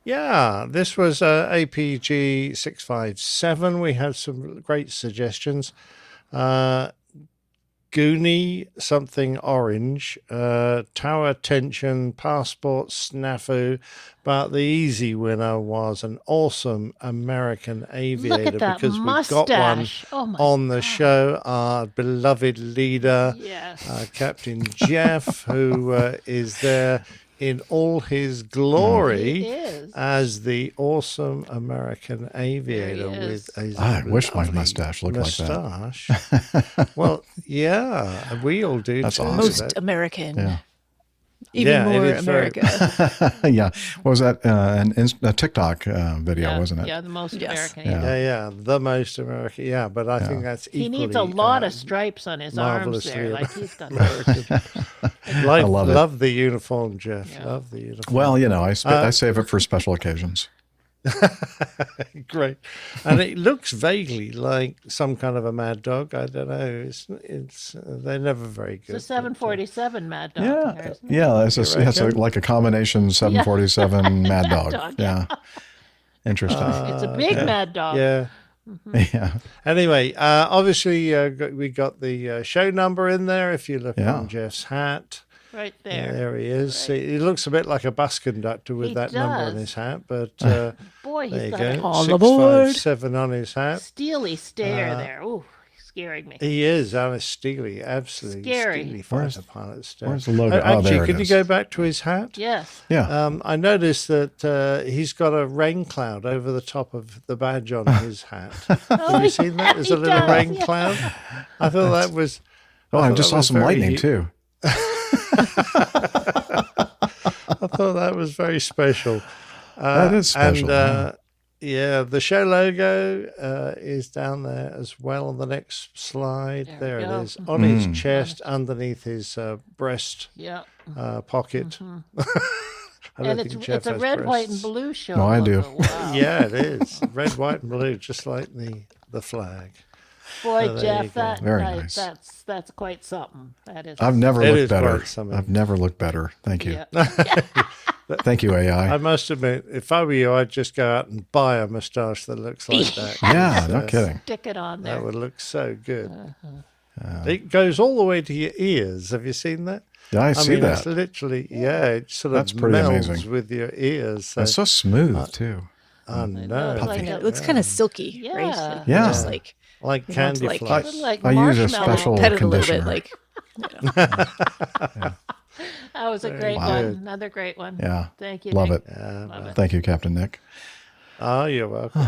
Yeah, this was APG 657. We had some great suggestions. Goonie something orange, tower tension, passport snafu, but the easy winner was an awesome American aviator Look at that because mustache. we've got one Oh my on the show. Our beloved leader, Yes. Captain Jeff, who is there in all his glory He is. as the awesome American aviator There he is. with a I wish my lovely mustache looked like that. mustache. Well, yeah, we all do. That's too. awesome. Most American. Yeah. Even Yeah, it more is very- America. Yeah. What was that? A TikTok video, wasn't it? Yeah, the most Yes. American. Yeah. Yeah, the most American. Yeah, but I think that's equally. He needs a lot of stripes on his arms there. marvelously Like he's got. I love it. Love the uniform, Jeff. Yeah. Love the uniform. Well, I save it for special occasions. Great, and it looks vaguely like some kind of a Mad Dog. I don't know. It's they're never very good. It's a 747 Mad Dog. Yeah. there, isn't it? Yeah. It's like a combination 747 Mad Dog. Dog, Yeah. Interesting. It's a big Mad Dog. Yeah. Yeah. Anyway, obviously we got the show number in there. If you look Yeah. on Jeff's hat, Right yeah, there. there he is. He looks a bit like a bus conductor with He that number on does. his hat. But Boy, there he's you got go, a All aboard. 657 on his hat. steely stare there. Ooh, he's scaring me. He is, Alice Steely, absolutely Scary. Steely fighter pilot stuff. Where's the logo? Actually, there it could you is. go back to his hat? Yes. Yeah. I noticed that he's got a rain cloud over the top of the badge on his hat. Have you seen that? There's a little rain cloud. I thought that was... Oh, I just saw some lightning, too. I thought that was very special. That is special. And, yeah, the show logo is down there as well on the next slide. There it is. On his chest, underneath his breast pocket. And it's a red, white, and blue show. No, I do. Wow. Yeah, it is. Red, white, and blue, just like the flag. Boy, So there Jeff, you go. that Very nice. nice. That's quite something. That is. I've never It looked is better. quite something. I've never looked better. Thank you. Yeah. Thank you, AI. I must admit, if I were you, I'd just go out and buy a moustache that looks like that. Yeah, no kidding. Stick it on there. That would look so good. It goes all the way to your ears. Have you seen that? Yeah, I see mean, that. It's literally, it sort That's of pretty melds amazing. with your ears. So, It's so smooth, too. I know. It looks kind of silky, right? Yeah. Yeah. Just like candy like- floss. Like I use a marshmallow. special pet it a little conditioner. bit, like That was a great Wow. one. Another great one. Yeah. Thank you. Love Nick. it. Love it. Thank you, Captain Nick. Oh, you're welcome.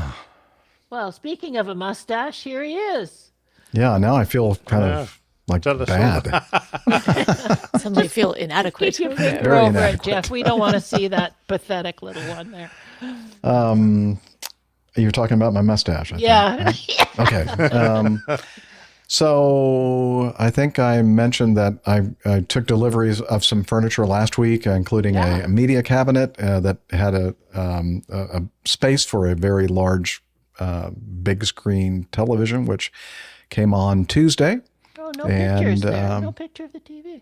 Well, speaking of a mustache, here he is. Yeah, now I feel kind Yeah. of like Tell us bad. suddenly feel inadequate. Keep your finger Very over inadequate. it, Jeff. We don't want to see that pathetic little one there. You're talking about my mustache, I think, Yeah. right? Okay. So I think I mentioned that I took deliveries of some furniture last week, including a media cabinet that had a space for a very large big screen television, which came on Tuesday. Oh, no pictures And, there. No picture of the TV.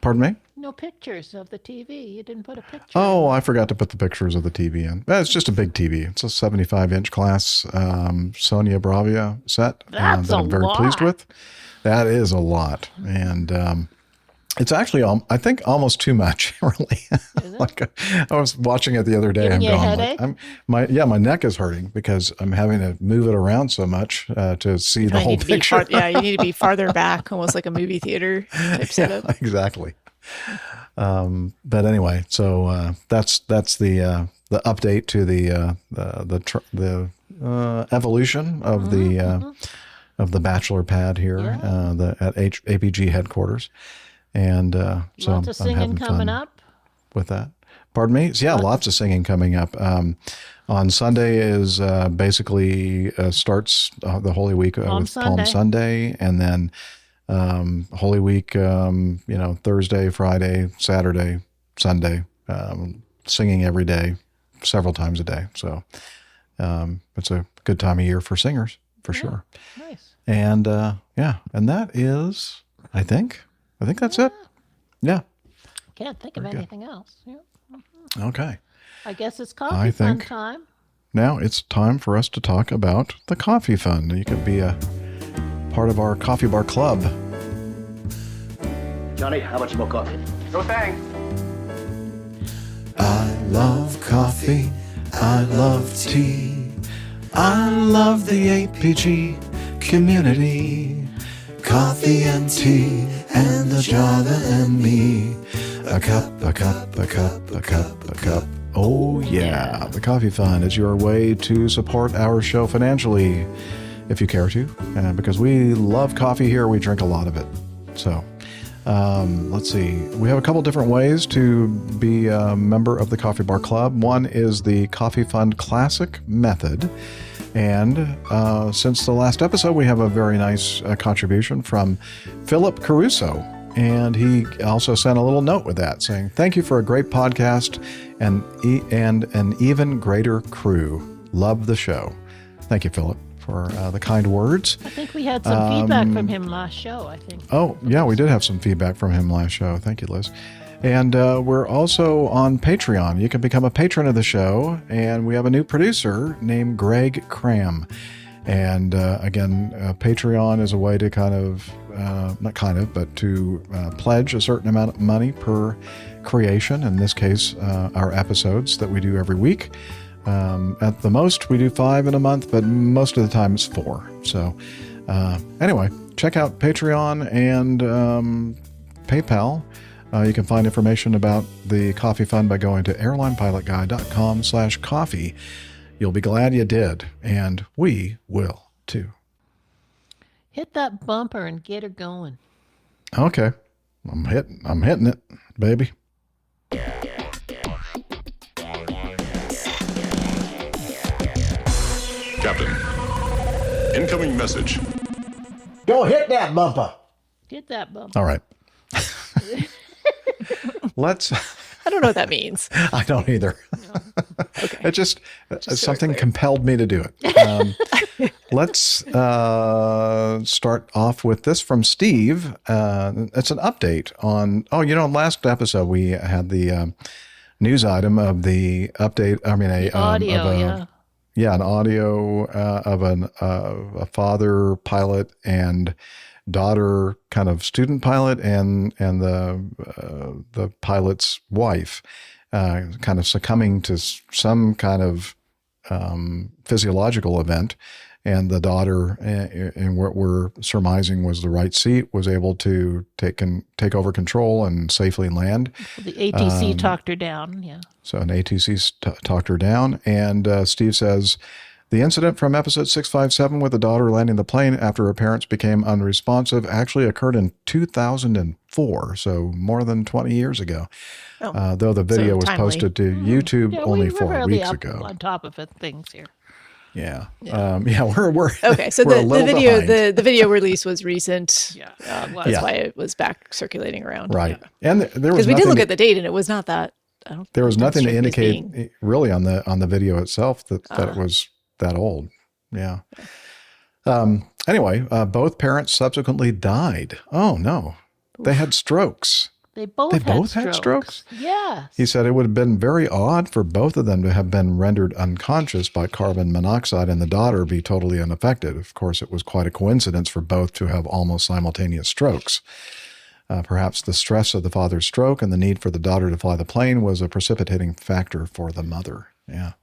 Pardon me? No pictures of the TV. You didn't put a picture. Oh, I forgot to put the pictures of the TV in. It's just a big TV. It's a 75-inch class Sonia Bravia set That's that I'm very a pleased lot. with. That is a lot. And it's actually, I think, almost too much, really. Like I was watching it the other day. Giving you a going, headache? my neck is hurting because I'm having to move it around so much to see the I whole need to be picture. you need to be farther back, almost like a movie theater type setup. Exactly. But anyway, so that's the update to the evolution of the bachelor pad here at APG headquarters, and so Lots of I'm singing having coming fun up. with that. Pardon me? Yeah, lots of singing coming up. On Sunday is basically starts the Holy Week with Palm Sunday, and then Holy Week, Thursday, Friday, Saturday, Sunday, singing every day, several times a day. So it's a good time of year for singers, for sure. Nice. And and that is, I think that's it. Yeah. Can't think of anything else. Yeah. Okay. I guess it's I coffee fun think- time. Now it's time for us to talk about the Coffee Fund. You could be a part of our coffee bar club. Johnny, how much more coffee? No thanks. I love coffee. I love tea. I love the APG community. Coffee and tea and the Java and me. A cup, a cup, a cup, a cup, a cup. Oh yeah, the Coffee Fund is your way to support our show financially, if you care to, because we love coffee here. We drink a lot of it. So let's see. We have a couple different ways to be a member of the Coffee Bar Club. One is the Coffee Fund Classic method. And since the last episode, we have a very nice contribution from Philip Caruso. And he also sent a little note with that saying, "Thank you for a great podcast and an even greater crew. Love the show." Thank you, Philip, for the kind words. I think we had some feedback from him last show, I think. Oh, yeah, we did have some feedback from him last show. Thank you, Liz. And we're also on Patreon. You can become a patron of the show. And we have a new producer named Greg Cram. And again, Patreon is a way to but to pledge a certain amount of money per creation. In this case, our episodes that we do every week. At the most, we do 5 in a month, but most of the time it's 4. So Anyway, check out Patreon and PayPal. You can find information about the coffee fund by going to airlinepilotguy.com/coffee. You'll be glad you did, and we will too. Hit that bumper and get her going. Okay. I'm hitting it, baby. Captain, incoming message. Go hit that bumper. Hit that bumper. All right. Let's... I don't know what that means. I don't either. Okay. It just so something clear. compelled me to do it. Let's start off with this from Steve. It's an update on, last episode we had the news item of the update. I mean, an audio of a father pilot and daughter kind of student pilot and the pilot's wife kind of succumbing to some kind of physiological event, and the daughter, in what we're surmising was the right seat, was able to take over control and safely land. The ATC talked her down, yeah. So an ATC talked her down, and Steve says, the incident from episode 657 with the daughter landing the plane after her parents became unresponsive actually occurred in 2004, so more than 20 years ago. Though the video was posted to YouTube only 4 weeks ago. On top of it, things here. Yeah. We're okay. So we're the video behind. the video release was recent. Yeah. That's why it was back circulating around. Right. And there was because we did look nothing- at the date and it was not that. There was nothing to strike me as indicate really on the video itself that it was that old. Yeah. Anyway, both parents subsequently died. Oh no, they had strokes. They both had strokes? Yeah. He said it would have been very odd for both of them to have been rendered unconscious by carbon monoxide and the daughter be totally unaffected. Of course, it was quite a coincidence for both to have almost simultaneous strokes. Perhaps the stress of the father's stroke and the need for the daughter to fly the plane was a precipitating factor for the mother. Yeah.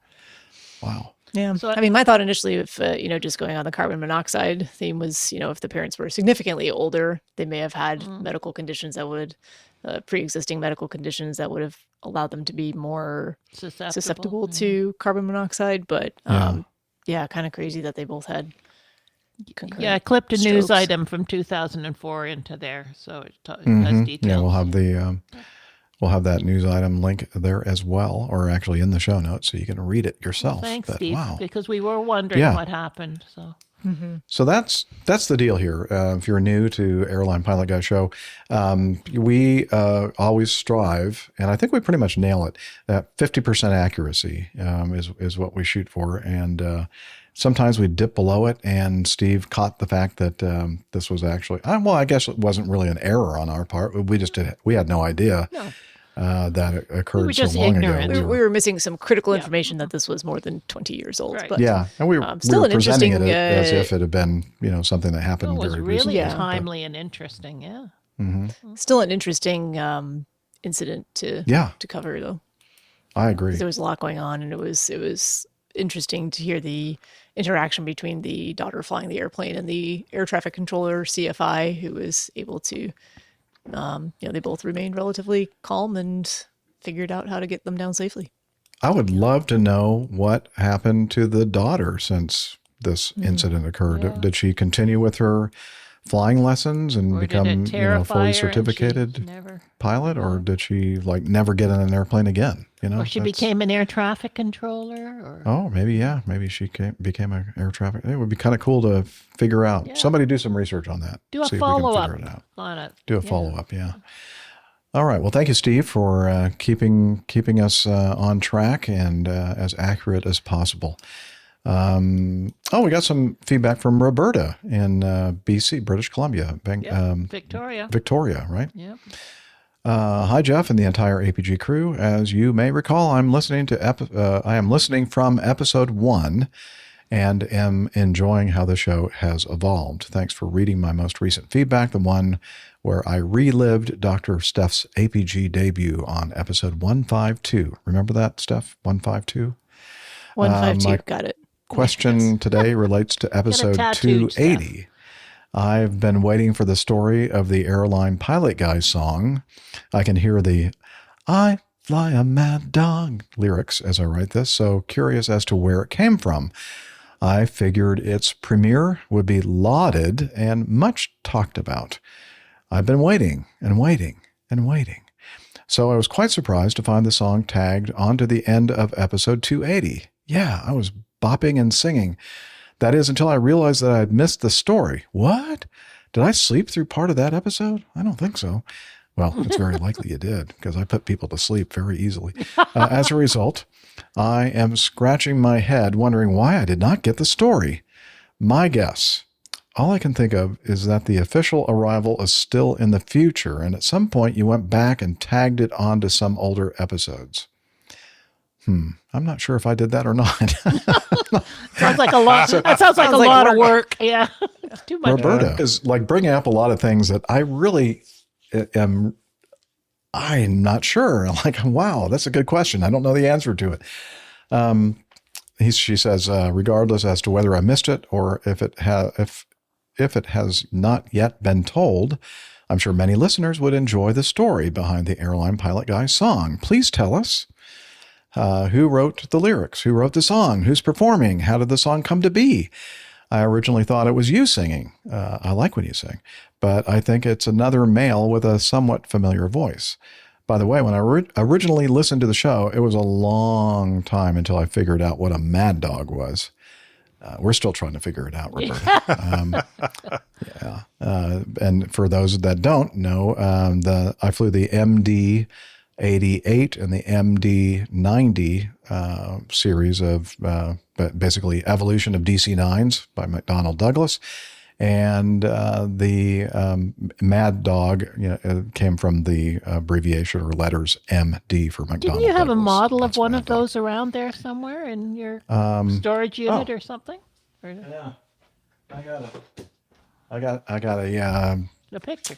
Wow. Yeah. So, I mean, my thought initially, if, just going on the carbon monoxide theme was, if the parents were significantly older, they may have had medical conditions that would, pre-existing medical conditions that would have allowed them to be more susceptible to carbon monoxide. But, kind of crazy that they both had concurrent Yeah, I clipped a news strokes. item from 2004 into there, so it has details. Yeah, we'll have the... We'll have that news item link there as well, or actually in the show notes, so you can read it yourself. Thanks, But, Steve, wow. because we were wondering what happened. So, So that's the deal here. If you're new to Airline Pilot Guy Show, we always strive, and I think we pretty much nail it, that 50% accuracy is what we shoot for. And sometimes we dip below it, and Steve caught the fact that this was actually, I guess it wasn't really an error on our part. We had no idea. That it occurred so long ago. We were missing some critical information that this was more than 20 years old. Right. But, and we still were an presenting interesting, it as if it had been, something that happened it was very really recently. timely and interesting. Yeah. Still an interesting incident to cover, though. I agree. There was a lot going on, and it was interesting to hear the interaction between the daughter flying the airplane and the air traffic controller, CFI, who was able to, they both remained relatively calm and figured out how to get them down safely. I would love to know what happened to the daughter since this incident occurred. Yeah. Did she continue with her flying lessons and Or did become, it terrify her fully and she certificated never- pilot, or did she never get in an airplane again? Or she became an air traffic controller. Oh, maybe she became an air traffic. It would be kind of cool to figure out. Yeah. Somebody do some research on that. Do a See if we can follow-up figure it out. on it. Do a follow-up, yeah. All right. Well, thank you, Steve, for keeping us on track and as accurate as possible. We got some feedback from Roberta in BC, British Columbia. Victoria. Victoria, right? Yep. Hi, Jeff, and the entire APG crew. As you may recall, I am listening from episode 1 and am enjoying how the show has evolved. Thanks for reading my most recent feedback, the one where I relived Dr. Steph's APG debut on episode 152. Remember that, Steph? 152? 152, got it. Question today relates to episode tattooed, 280. I've been waiting for the story of the Airline Pilot Guy song. I can hear the I fly a mad dog lyrics as I write this, so curious as to where it came from. I figured its premiere would be lauded and much talked about. I've been waiting and waiting and waiting. So I was quite surprised to find the song tagged onto the end of episode 280. Yeah, I was bopping and singing. That is, until I realized that I had missed the story. What? Did I sleep through part of that episode? I don't think so. Well, it's very likely you did, because I put people to sleep very easily. As a result, I am scratching my head, wondering why I did not get the story. My guess, all I can think of is that the official arrival is still in the future, and at some point you went back and tagged it onto some older episodes. I'm not sure if I did that or not. Sounds like a lot. That sounds like a lot of work. Yeah, too much. Roberta is like bringing up a lot of things that I really I'm not sure. Like, wow, that's a good question. I don't know the answer to it. She says, regardless as to whether I missed it or if it has not yet been told, I'm sure many listeners would enjoy the story behind the Airline Pilot Guy song. Please tell us who wrote the lyrics, who wrote the song, who's performing, how did the song come to be? I originally thought it was you singing. I like when you sing, but I think it's another male with a somewhat familiar voice. By the way, when I originally listened to the show, it was a long time until I figured out what a mad dog was. We're still trying to figure it out, Roberta. And for those that don't know, I flew the MD 88 and the MD 90 series of basically evolution of DC-9s by McDonnell Douglas. And the Mad Dog came from the abbreviation or letters MD for McDonnell. Didn't you have a model of one of those around there somewhere in your storage unit or something? Yeah, I got a the picture.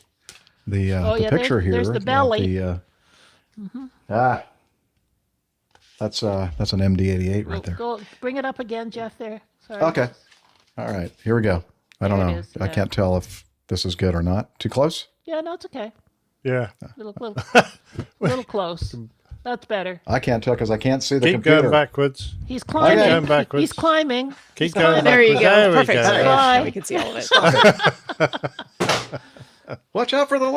The picture here. There's the belly. That's an MD-88 right there. Go bring it up again, Jeff. There. Sorry. Okay. All right. Here we go. I don't know. Is, yeah. I can't tell if this is good or not. Too close? Yeah, no, it's okay. Yeah. Little close. That's better. I can't tell because I can't see the Keep computer. Going backwards. He's climbing. Keep going backwards. He's climbing. Keep going There you backwards. go. There Perfect. we go. Now we can see all of it. Watch out for the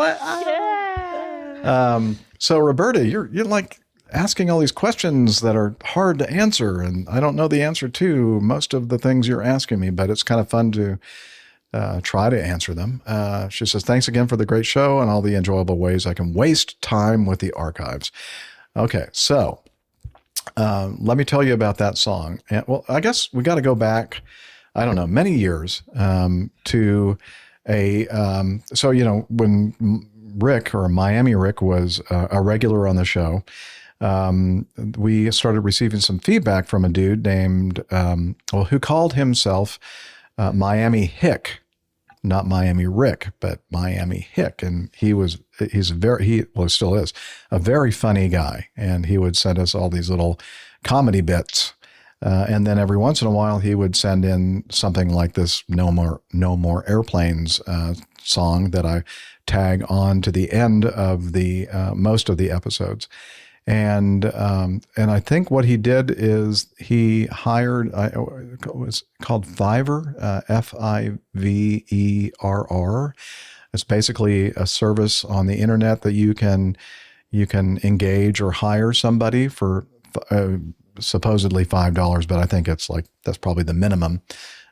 Yeah. So Roberta, you're like asking all these questions that are hard to answer, and I don't know the answer to most of the things you're asking me, but it's kind of fun to try to answer them. She says, thanks again for the great show and all the enjoyable ways I can waste time with the archives. Okay, so let me tell you about that song. And, well, I guess we got to go back, I don't know, many years to when Rick, or Miami Rick, was a regular on the show, we started receiving some feedback from a dude named, who called himself Miami Hick, not Miami Rick, but Miami Hick. And he still is a very funny guy. And he would send us all these little comedy bits. And then every once in a while, he would send in something like this "No More Airplanes" song that I tag on to the end of the most of the episodes. And I think what he did is he hired, it was called Fiverr, Fiverr. It's basically a service on the internet that you can engage or hire somebody for supposedly $5, but I think it's like that's probably the minimum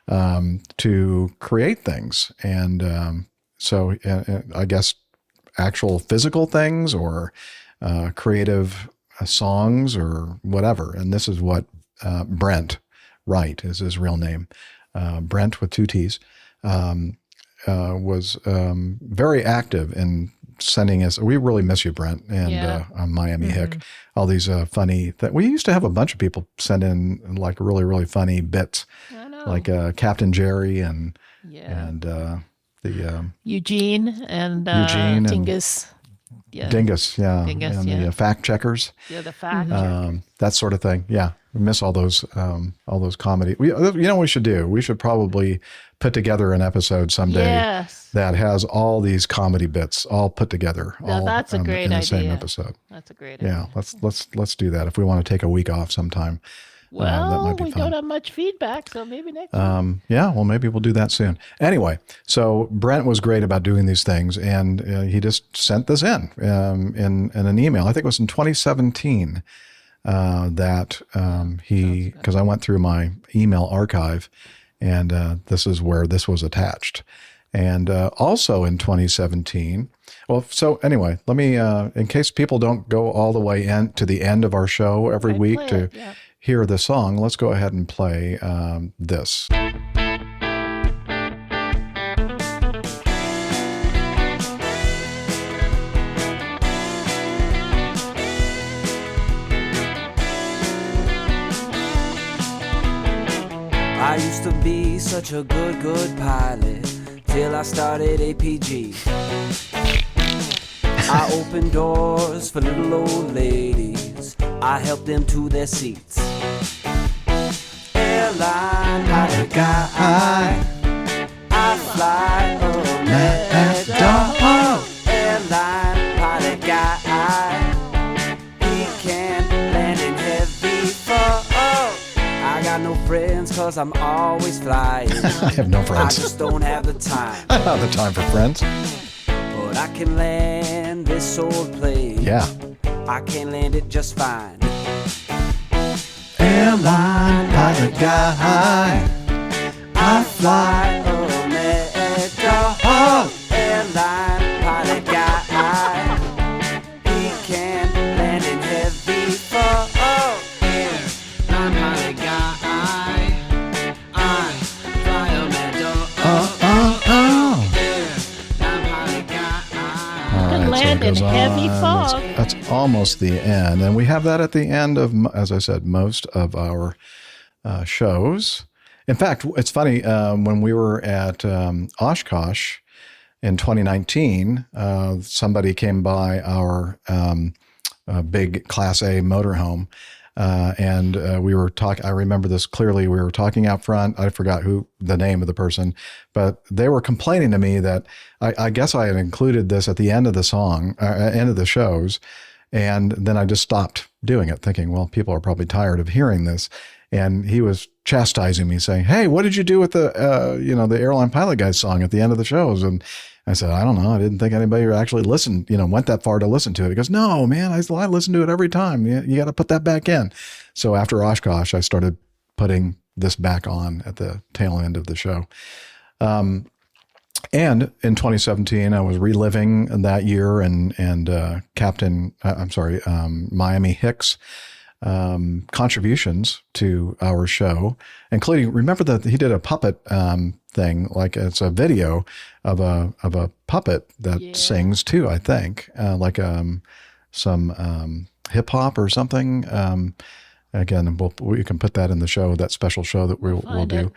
to create things. And so I guess actual physical things or creative songs or whatever. And this is what Brent Wright is his real name. Brent with 2 T's was very active in sending us. We really miss you, Brent, and Miami Hick. All these funny we used to have a bunch of people send in like really, really funny bits, like Captain Jerry and the Eugene and Dingus. Dingus, Dingus, and the fact checkers. Yeah, the fact that sort of thing. Yeah. miss all those comedy. You know what we should do? We should probably put together an episode someday that has all these comedy bits all put together. No, that's a great in the idea. Same episode. That's a great idea. Yeah, let's do that if we want to take a week off sometime. Well, that might be we fun. don't have much feedback, so maybe next week. Yeah, well, maybe we'll do that soon. Anyway, so Brent was great about doing these things, and he just sent this in an email. I think it was in 2017 that because I went through my email archive, and this is where this was attached. And also in 2017, well, so anyway, let me, in case people don't go all the way in to the end of our show every week to hear the song, let's go ahead and play this. I used to be such a good pilot till I started APG. I opened doors for little old ladies. I helped them to their seats. Airline pilot guy, I fly a Mad Dog. Airline pilot guy, he can land in heavy fog. I got no friends cause I'm always flying. I have no friends. I just don't have the time. I don't have the time for friends. But I can land this old plane. Yeah. I can land it just fine. Airline pilot guy, I fly a Mad Dog. Airline pilot guy, he can land in heavy fog. Airline pilot guy, I fly a Mad Dog. Airline pilot guy. All right, land in heavy fog. That's almost the end. And we have that at the end of, as I said, most of our shows. In fact, it's funny, when we were at Oshkosh in 2019, somebody came by our big Class A motorhome. And we were talking, I remember this clearly. We were talking out front. I forgot who the name of the person, but they were complaining to me that I guess I had included this at the end of the song, end of the shows. And then I just stopped doing it thinking, well, people are probably tired of hearing this. And he was chastising me saying, hey, what did you do with the, the Airline Pilot Guy song at the end of the shows? And I said, I don't know. I didn't think anybody actually listened, went that far to listen to it. He goes, no, man, I listen to it every time. You got to put that back in. So after Oshkosh, I started putting this back on at the tail end of the show. And in 2017, I was reliving that year and Miami Hicks contributions to our show, including, remember that he did a puppet thing, like it's a video of a puppet that sings too, I think, like some hip hop or something. Again, we can put that in the show, that special show that we'll do.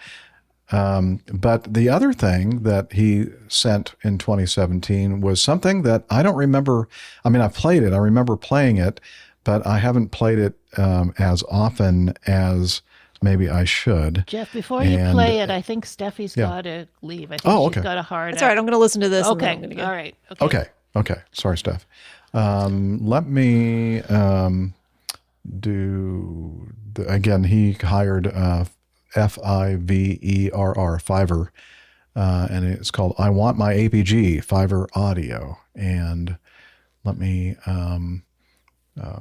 But the other thing that he sent in 2017 was something that I don't remember. I mean, I've played it. I remember playing it, but I haven't played it as often as maybe I should. Jeff, before you play it, I think Steffi's got to leave. I think she's got a hard. That's all right. I'm going to listen to this. Okay. And then I'm All right. Okay. Sorry, Steph. Let me do again. He hired Fiverr, and it's called "I Want My APG" Fiverr Audio. And let me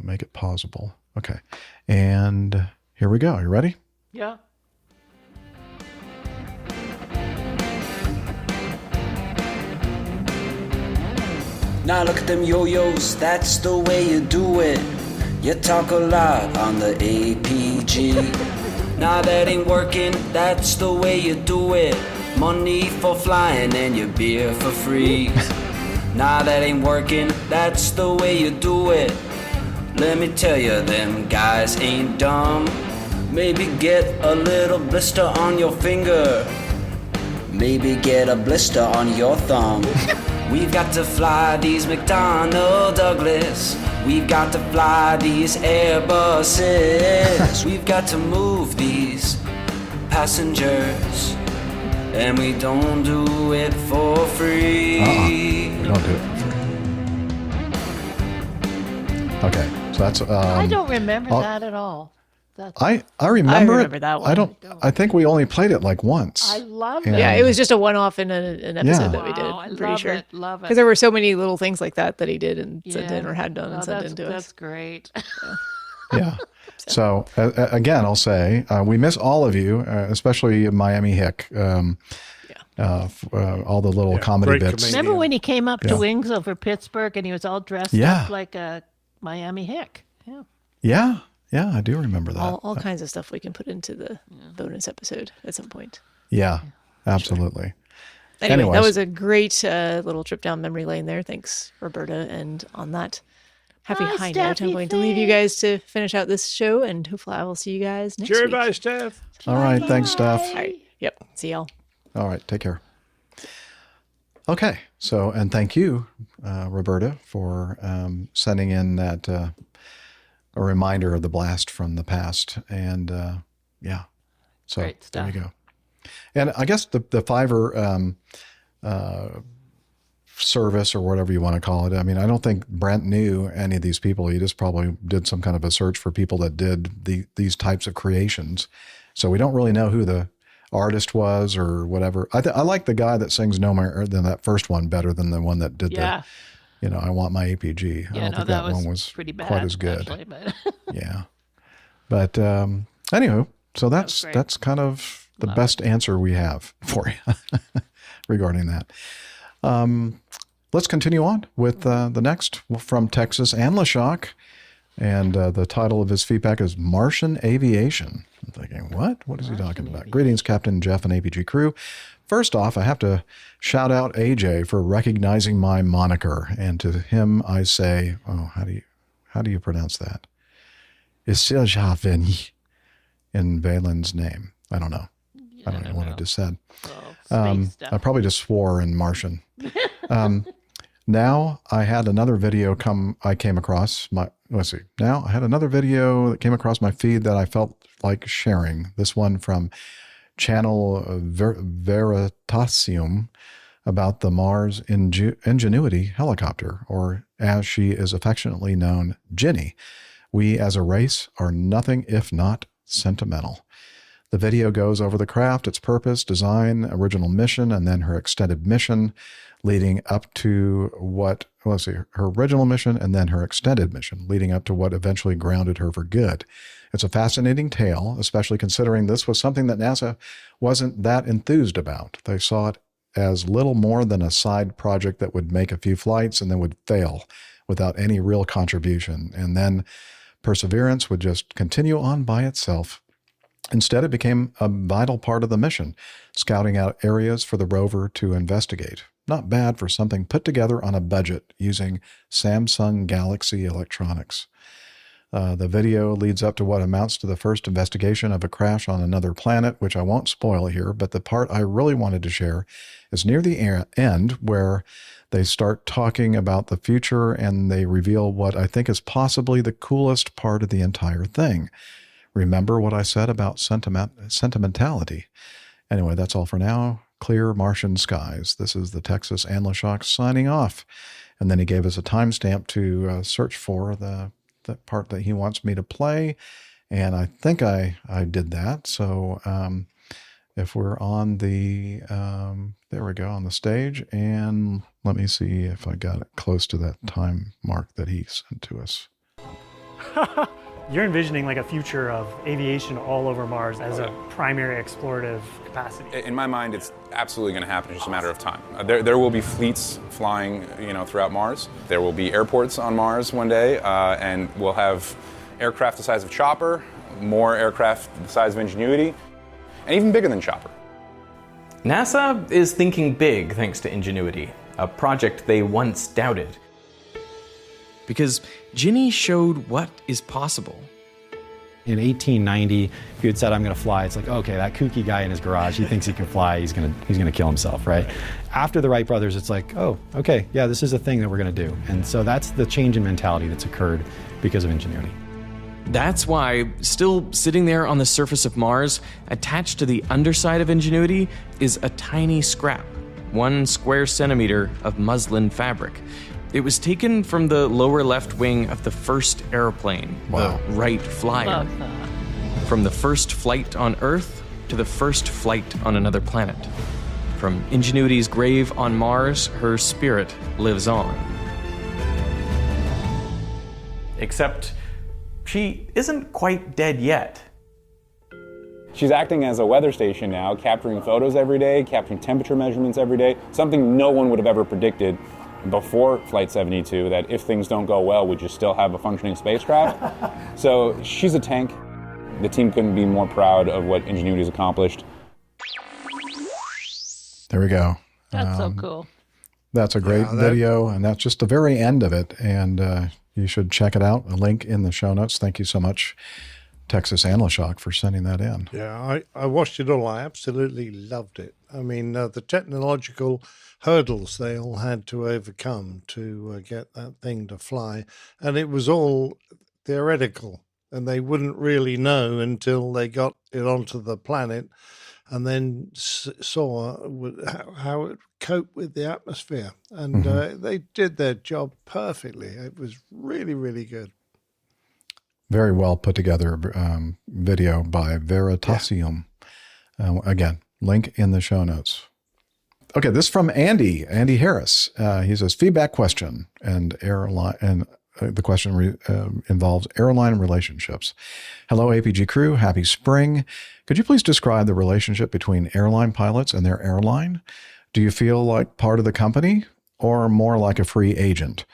make it pausable. Okay, and here we go. You ready? Yeah. Now look at them yo-yos, that's the way you do it. You talk a lot on the APG. Now that ain't working, that's the way you do it. Money for flying and your beer for free. Now that ain't working, that's the way you do it. Let me tell you, them guys ain't dumb. Maybe get a little blister on your finger. maybe get a blister on your thumb. We've got to fly these McDonnell Douglas. We've got to fly these Airbuses. We've got to move these passengers. And we don't do it for free. We don't do it. Okay, so that's. I don't remember that at all. I remember remember it. that one. I think we only played it like once. I love And- it. Yeah, it was just a one-off in an episode Yeah. that we did. Wow, I I'm pretty love sure. it, love it. Because there were so many little things like that he did and sent in or had done and Oh, sent in to us. That's great. Yeah. So again, I'll say we miss all of you, especially Miami Hick. All the little comedy bits. Remember when he came up to Yeah. Wings over Pittsburgh and he was all dressed Yeah. up like a Miami Hick? Yeah, I do remember that. All kinds of stuff we can put into the bonus episode at some point. Yeah, absolutely. Anyway, Anyways. that was a great little trip down memory lane there. Thanks, Roberta. And on that happy Hi, high note, I'm Steffi, going to leave you guys to finish out this show, and hopefully I will see you guys next Sure, week. bye, Steph. All right, thanks, Steph. All right. Yep. See y'all. All right, take care. Okay, so, and thank you, Roberta, for sending in that a reminder of the blast from the past. And yeah, so Great there you stuff. go. And I guess the Fiverr service or whatever you want to call it. I mean, I don't think Brent knew any of these people. He just probably did some kind of a search for people that did these types of creations. So we don't really know who the artist was or whatever. I like the guy that sings No More than that first one better than the one that did Yeah. I Want My APG. I don't think that one was pretty bad, quite as good. actually, but Yeah. But anywho, so that's kind of the best answer we have for you regarding that. Let's continue on with the next from Texas, Anla'Shok. And the title of his feedback is Martian Aviation. I'm thinking, what? What is he talking about? Greetings, Captain Jeff and APG crew. First off, I have to shout out AJ for recognizing my moniker. And to him, I say, how do you pronounce that? Isiljaven in Valen's name. I don't know. I don't know what I just said. I probably just swore in Martian. Now I had another video I came across my feed that I felt like sharing. This one from channel Veritasium about the Mars Ingenuity helicopter, or as she is affectionately known, Ginny. We as a race are nothing if not sentimental. The video goes over the craft, its purpose, design, original mission, and then her extended mission, leading up to her original mission and then her extended mission, leading up to what eventually grounded her for good. It's a fascinating tale, especially considering this was something that NASA wasn't that enthused about. They saw it as little more than a side project that would make a few flights and then would fail without any real contribution. And then Perseverance would just continue on by itself. Instead, it became a vital part of the mission, scouting out areas for the rover to investigate. Not bad for something put together on a budget using Samsung Galaxy electronics. The video leads up to what amounts to the first investigation of a crash on another planet, which I won't spoil here, but the part I really wanted to share is near the end, where they start talking about the future and they reveal what I think is possibly the coolest part of the entire thing. Remember what I said about sentimentality. Anyway, that's all for now. Clear Martian skies. This is the Texas Anla'Shok signing off. And then he gave us a timestamp to search for the part that he wants me to play. And I think I did that. So if we're on there we go, on the stage. And let me see if I got it close to that time mark that he sent to us. You're envisioning like a future of aviation all over Mars as a primary explorative capacity. In my mind, it's absolutely going to happen. It's just a matter of time. There will be fleets flying, throughout Mars. There will be airports on Mars one day, and we'll have aircraft the size of Chopper, more aircraft the size of Ingenuity, and even bigger than Chopper. NASA is thinking big thanks to Ingenuity, a project they once doubted. Because Ginny showed what is possible. In 1890, if you had said, I'm going to fly, it's like, okay, that kooky guy in his garage, he thinks he can fly, he's going to kill himself, right? After the Wright brothers, it's like, oh, okay, yeah, this is a thing that we're going to do. And so that's the change in mentality that's occurred because of ingenuity. That's why, still sitting there on the surface of Mars, attached to the underside of Ingenuity, is a tiny scrap, 1 square centimeter of muslin fabric. It was taken from the lower left wing of the first airplane, the Wright Flyer. Love that. From the first flight on Earth to the first flight on another planet. From Ingenuity's grave on Mars, her spirit lives on. Except she isn't quite dead yet. She's acting as a weather station now, capturing photos every day, capturing temperature measurements every day, something no one would have ever predicted before Flight 72, that if things don't go well, would you still have a functioning spacecraft? So she's a tank. The team couldn't be more proud of what Ingenuity's accomplished. There we go. That's so cool. That's a great video, and that's just the very end of it. And you should check it out. A link in the show notes. Thank you so much, Texas Anla'Shok, for sending that in. Yeah, I watched it all. I absolutely loved it. I mean, the technological hurdles they all had to overcome to get that thing to fly. And it was all theoretical, and they wouldn't really know until they got it onto the planet and then saw how it coped with the atmosphere. And they did their job perfectly. It was really, really good. Very well put together video by Veritasium. Again, link in the show notes. Okay, this is from Andy Harris. He says, feedback question, and airline, and the question involves airline relationships. Hello, APG crew. Happy spring. Could you please describe the relationship between airline pilots and their airline? Do you feel like part of the company or more like a free agent?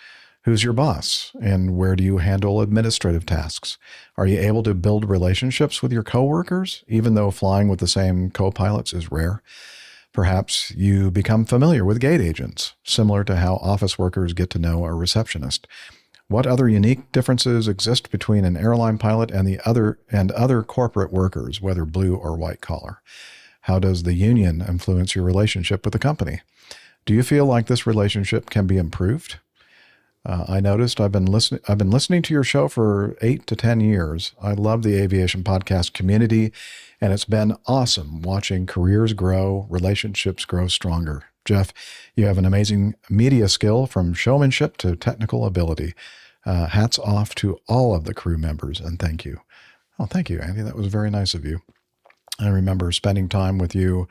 Who's your boss, and where do you handle administrative tasks? Are you able to build relationships with your coworkers, even though flying with the same co-pilots is rare? Perhaps you become familiar with gate agents, similar to how office workers get to know a receptionist. What other unique differences exist between an airline pilot and other corporate workers, whether blue or white collar? How does the union influence your relationship with the company? Do you feel like this relationship can be improved? I noticed I've been listening to your show for 8 to 10 years. I love the aviation podcast community, and it's been awesome watching careers grow, relationships grow stronger. Jeff, you have an amazing media skill from showmanship to technical ability. Hats off to all of the crew members, and thank you. Oh, thank you, Andy. That was very nice of you. I remember spending time with you.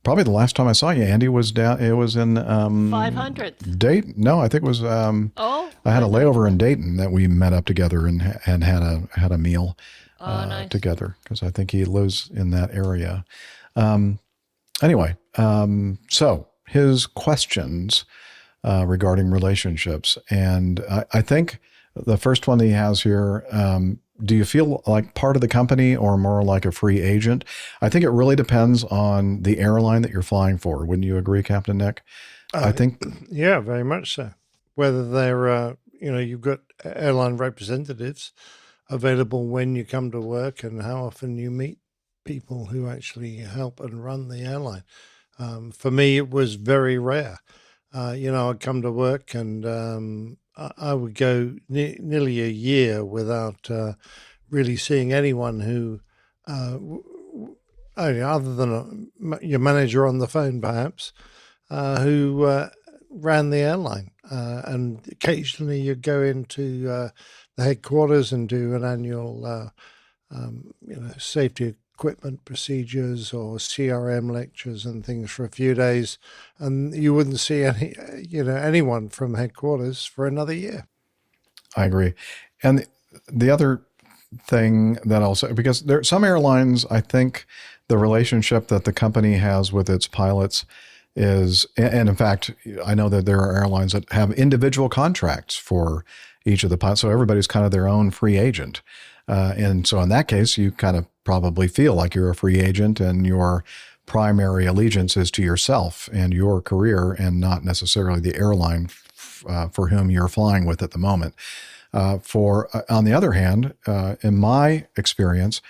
Probably the last time I saw you, Andy, was down. It was in 500th. Dayton. No, I think it was. I had a layover in Dayton that we met up together and had a meal nice. Together, because I think he lives in that area. Anyway, so his questions regarding relationships, and I think the first one that he has here. Do you feel like part of the company or more like a free agent? I think it really depends on the airline that you're flying for. Wouldn't you agree, Captain Nick? I think. Yeah, very much so. Whether they're, you've got airline representatives available when you come to work and how often you meet people who actually help and run the airline. For me, it was very rare. I'd come to work and I would go nearly a year without really seeing anyone who, other than your manager on the phone, perhaps, who ran the airline. And occasionally you'd go into the headquarters and do an annual, safety equipment procedures or CRM lectures and things for a few days, and you wouldn't see anyone from headquarters for another year. I agree. And the other thing that I'll say, because there are some airlines, I think the relationship that the company has with its pilots is, and in fact, I know that there are airlines that have individual contracts for each of the pilots, so everybody's kind of their own free agent. And so in that case, you kind of probably feel like you're a free agent and your primary allegiance is to yourself and your career and not necessarily the airline for whom you're flying with at the moment. On the other hand, in my experience,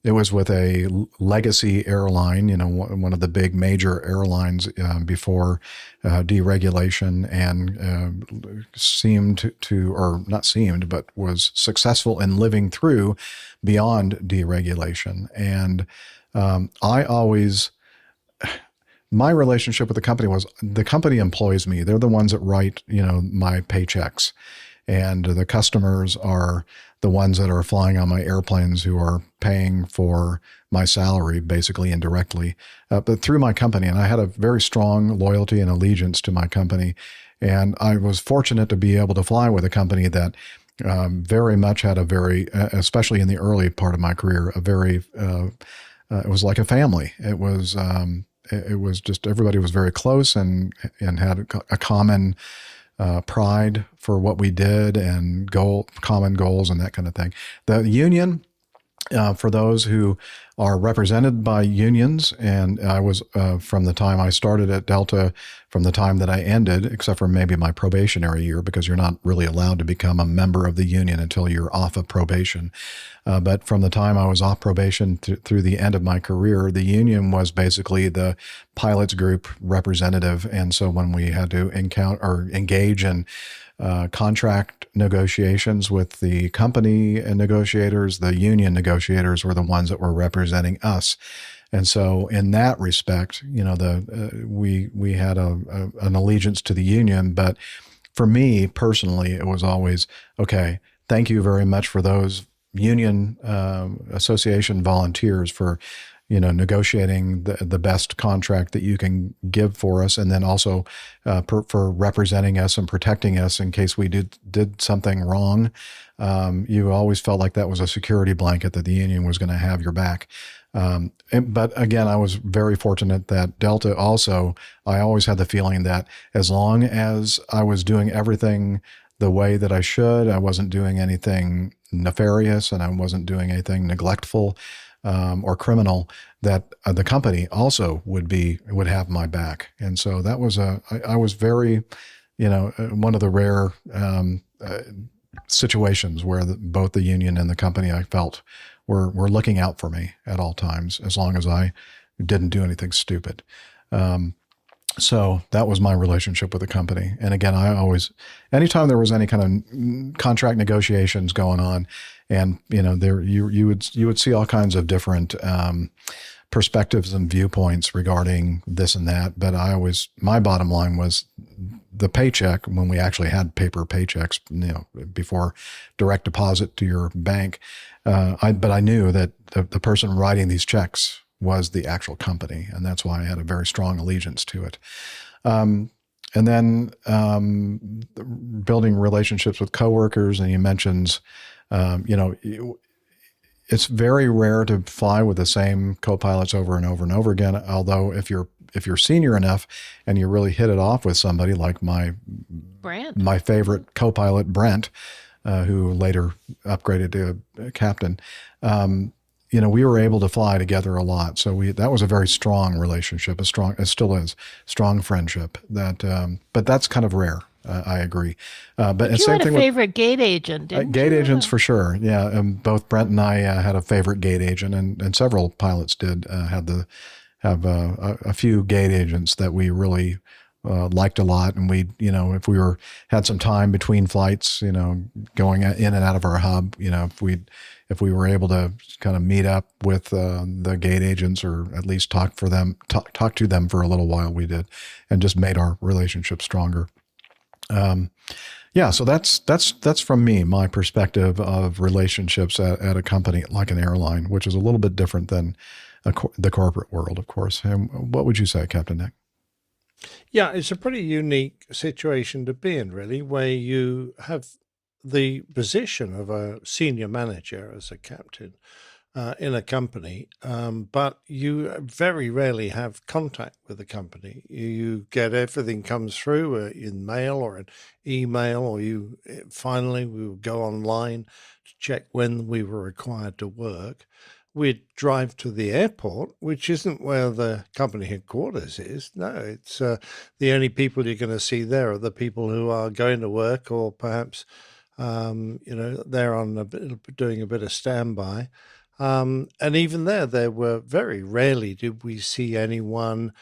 it was with a legacy airline, one of the big major airlines before deregulation, and seemed to, or not seemed, but was successful in living through beyond deregulation. And my relationship with the company was, the company employs me. They're the ones that write, my paychecks. And the customers are the ones that are flying on my airplanes, who are paying for my salary, basically indirectly, but through my company. And I had a very strong loyalty and allegiance to my company. And I was fortunate to be able to fly with a company that very much had especially in the early part of my career, it was like a family. It was just, everybody was very close and had a common pride for what we did, and common goals and that kind of thing. The union, for those who are represented by unions, and I was, from the time I started at Delta, from the time that I ended, except for maybe my probationary year, because you're not really allowed to become a member of the union until you're off of probation. But from the time I was off probation through the end of my career, the union was basically the pilots group representative. And so when we had to engage in contract negotiations with the company and negotiators, the union negotiators were the ones that were representing us. And so in that respect, we had an allegiance to the union. But for me personally, it was always, okay, thank you very much for those union association volunteers for negotiating the best contract that you can give for us, and then also for representing us and protecting us in case we did something wrong. You always felt like that was a security blanket, that the union was going to have your back. But again, I was very fortunate that Delta also, I always had the feeling that as long as I was doing everything the way that I should, I wasn't doing anything nefarious and I wasn't doing anything neglectful or criminal, that the company also would have my back. And so that was I was very, one of the rare situations where both the union and the company, I felt, were looking out for me at all times, as long as I didn't do anything stupid. So that was my relationship with the company. And again, anytime there was any kind of contract negotiations going on, and you would see all kinds of different perspectives and viewpoints regarding this and that. But my bottom line was the paycheck, when we actually had paper paychecks, before direct deposit to your bank. But I knew that the person writing these checks was the actual company, and that's why I had a very strong allegiance to it. And then building relationships with coworkers, and you mentioned, it's very rare to fly with the same co-pilots over and over and over again. Although if you're senior enough and you really hit it off with somebody like my favorite co-pilot Brent, who later upgraded to a captain, we were able to fly together a lot. So that was a very strong relationship, it still is, strong friendship. But that's kind of rare. I agree. But you had a favorite gate agent, didn't you? Gate agents for sure. Yeah. Both Brent and I had a favorite gate agent, and several pilots did have a few gate agents that we really liked a lot. And if we had some time between flights, going in and out of our hub, if we were able to kind of meet up with the gate agents, or at least talk to them for a little while, we did, and just made our relationship stronger. So that's from me, my perspective of relationships at a company like an airline, which is a little bit different than the corporate world, of course. And what would you say, Captain Nick? Yeah, it's a pretty unique situation to be in, really, where you have the position of a senior manager as a captain in a company, but you very rarely have contact with the company. You get everything comes through in mail or an email, or finally we would go online to check when we were required to work. We'd drive to the airport, which isn't where the company headquarters is. No, it's the only people you're going to see there are the people who are going to work, or perhaps they're doing a bit of standby. And even there were very rarely did we see anyone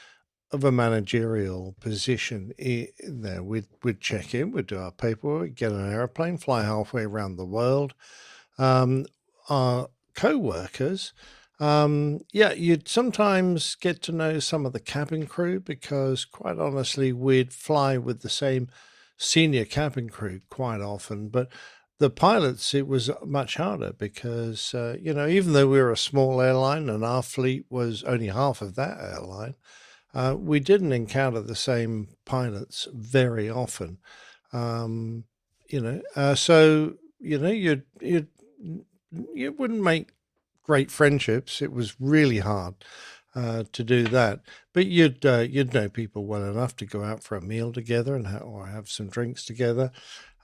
of a managerial position there. We'd check in, we'd do our paperwork, get an airplane, fly halfway around the world. Our co-workers, you'd sometimes get to know some of the cabin crew because, quite honestly, we'd fly with the same senior cabin crew quite often. But the pilots, it was much harder because, even though we were a small airline and our fleet was only half of that airline, we didn't encounter the same pilots very often. You wouldn't make great friendships. It was really hard to do that, but you'd know people well enough to go out for a meal together and have some drinks together.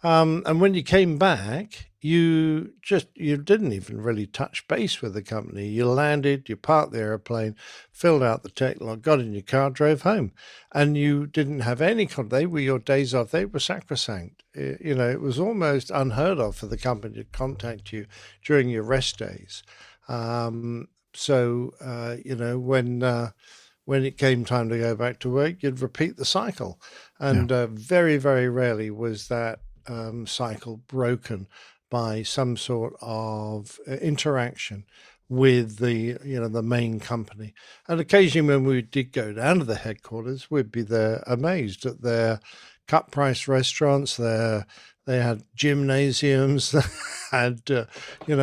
And when you came back, you didn't even really touch base with the company. You landed, you parked the airplane, filled out the tech log, got in your car, drove home, and you didn't have any contact. They were your days off. They were sacrosanct. It was almost unheard of for the company to contact you during your rest days. When it came time to go back to work, you'd repeat the cycle. And very, very rarely was that cycle broken by some sort of interaction with the main company. And occasionally when we did go down to the headquarters, we'd be there amazed at their cut price restaurants. They had gymnasiums, they had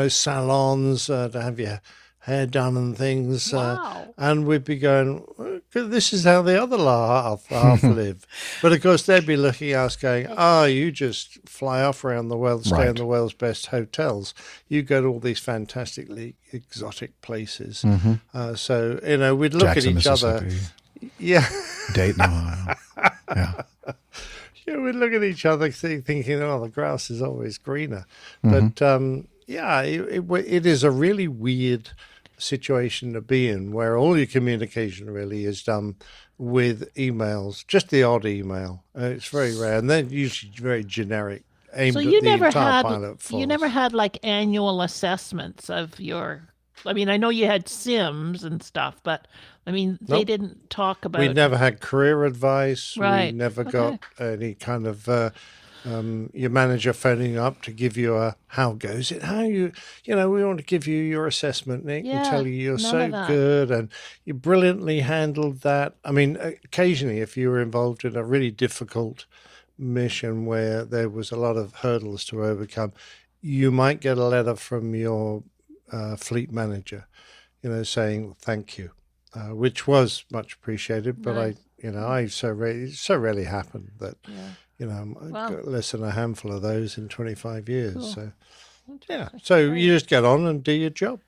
salons to have your hair done and things. Wow. And we'd be going, this is how the other half live. But of course, they'd be looking at us going, you just fly off around the world, stay in the world's best hotels. You go to all these fantastically exotic places. Mm-hmm. We'd look Jackson, at each other. Yeah. Dayton, Ohio. Yeah. We'd look at each other thinking, the grass is always greener. Mm-hmm. But it is a really weird situation to be in, where all your communication really is done with emails, just the odd email. It's very rare, and they're usually very generic, aimed at the entire pilot force. You never had like annual assessments of your. I mean, I know you had sims and stuff, but I mean, they didn't talk about. We never had career advice. Right. We never got any kind of your manager phoning up to give you a how goes it, how we want to give you your assessment, Nick, and tell you you're so good and you brilliantly handled that. I mean, occasionally, if you were involved in a really difficult mission where there was a lot of hurdles to overcome, you might get a letter from your fleet manager, saying thank you, which was much appreciated. But I so rarely happened that less than a handful of those in 25 years. Cool. So you just get on and do your job.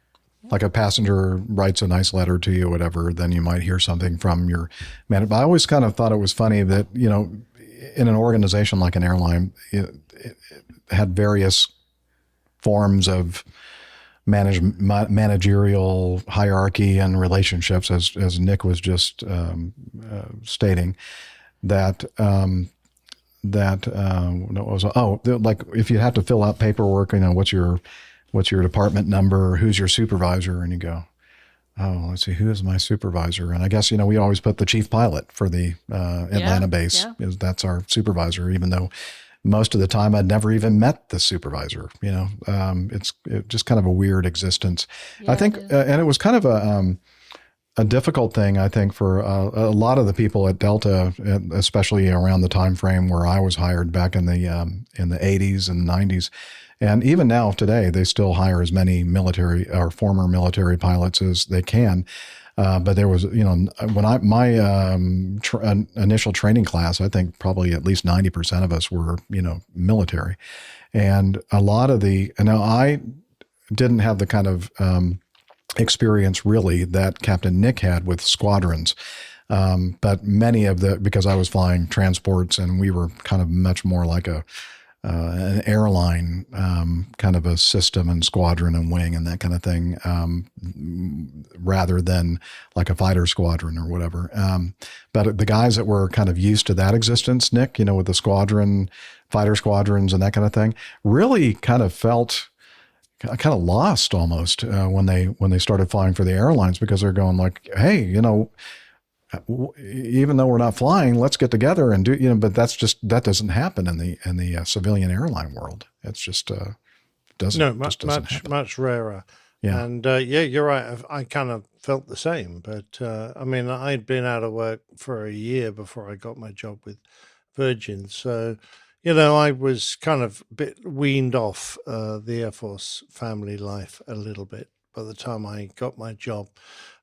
Like a passenger writes a nice letter to you, whatever, then you might hear something from your manager. But I always kind of thought it was funny that in an organization like an airline, it had various forms of managerial hierarchy and relationships, as Nick was just stating, like if you have to fill out paperwork, what's your department number, who's your supervisor, and you go, let's see, who is my supervisor? And I guess we always put the chief pilot for the Atlanta base, that's our supervisor, even though most of the time I'd never even met the supervisor. It's just kind of a weird existence. I think, and it was kind of a difficult thing, I think, for a lot of the people at Delta, especially around the time frame where I was hired back in the 80s and 90s. And even now, today, they still hire as many military or former military pilots as they can. But there was, when my initial training class, I think probably at least 90% of us were, military. And a lot of now I didn't have the kind of experience really that Captain Nick had with squadrons. But many of because I was flying transports and we were kind of much more like a an airline kind of a system and squadron and wing and that kind of thing, rather than like a fighter squadron or whatever. But the guys that were kind of used to that existence, Nick, with the squadron, fighter squadrons and that kind of thing, really kind of felt kind of lost almost when they started flying for the airlines, because they're going like, hey, even though we're not flying, let's get together and do, but that doesn't happen in the civilian airline world. It's just, doesn't happen. Much rarer. Yeah. And you're right. I kind of felt the same, but I'd been out of work for a year before I got my job with Virgin. So, I was kind of a bit weaned off the Air Force family life a little bit by the time I got my job.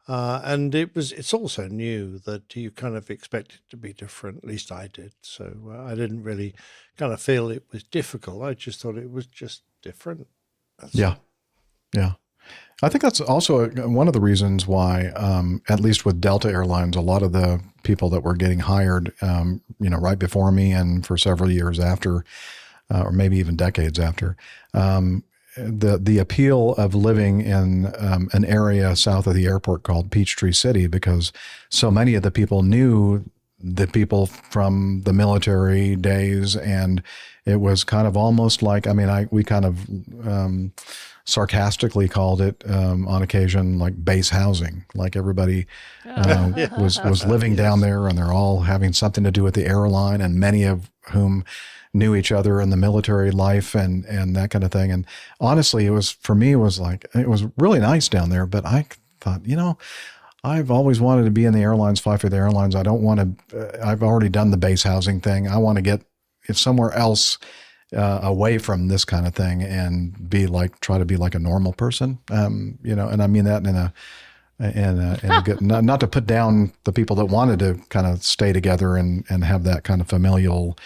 And it's also new that you kind of expect it to be different. At least I did. So I didn't really kind of feel it was difficult. I just thought it was just different. Yeah. I think that's also one of the reasons why, at least with Delta Airlines, a lot of the people that were getting hired, right before me and for several years after, or maybe even decades after, the appeal of living in an area south of the airport called Peachtree City, because so many of the people knew the people from the military days, and it was kind of almost like, we kind of sarcastically called it on occasion like base housing, like everybody was living down there, and they're all having something to do with the airline, and many of whom knew each other in the military life and that kind of thing. And honestly, it was really nice down there, but I thought, I've always wanted to be in the airlines, fly for the airlines. I don't want to, I've already done the base housing thing. I want to get somewhere else away from this kind of thing and try to be like a normal person. And I mean that in a good, not to put down the people that wanted to kind of stay together and have that kind of familial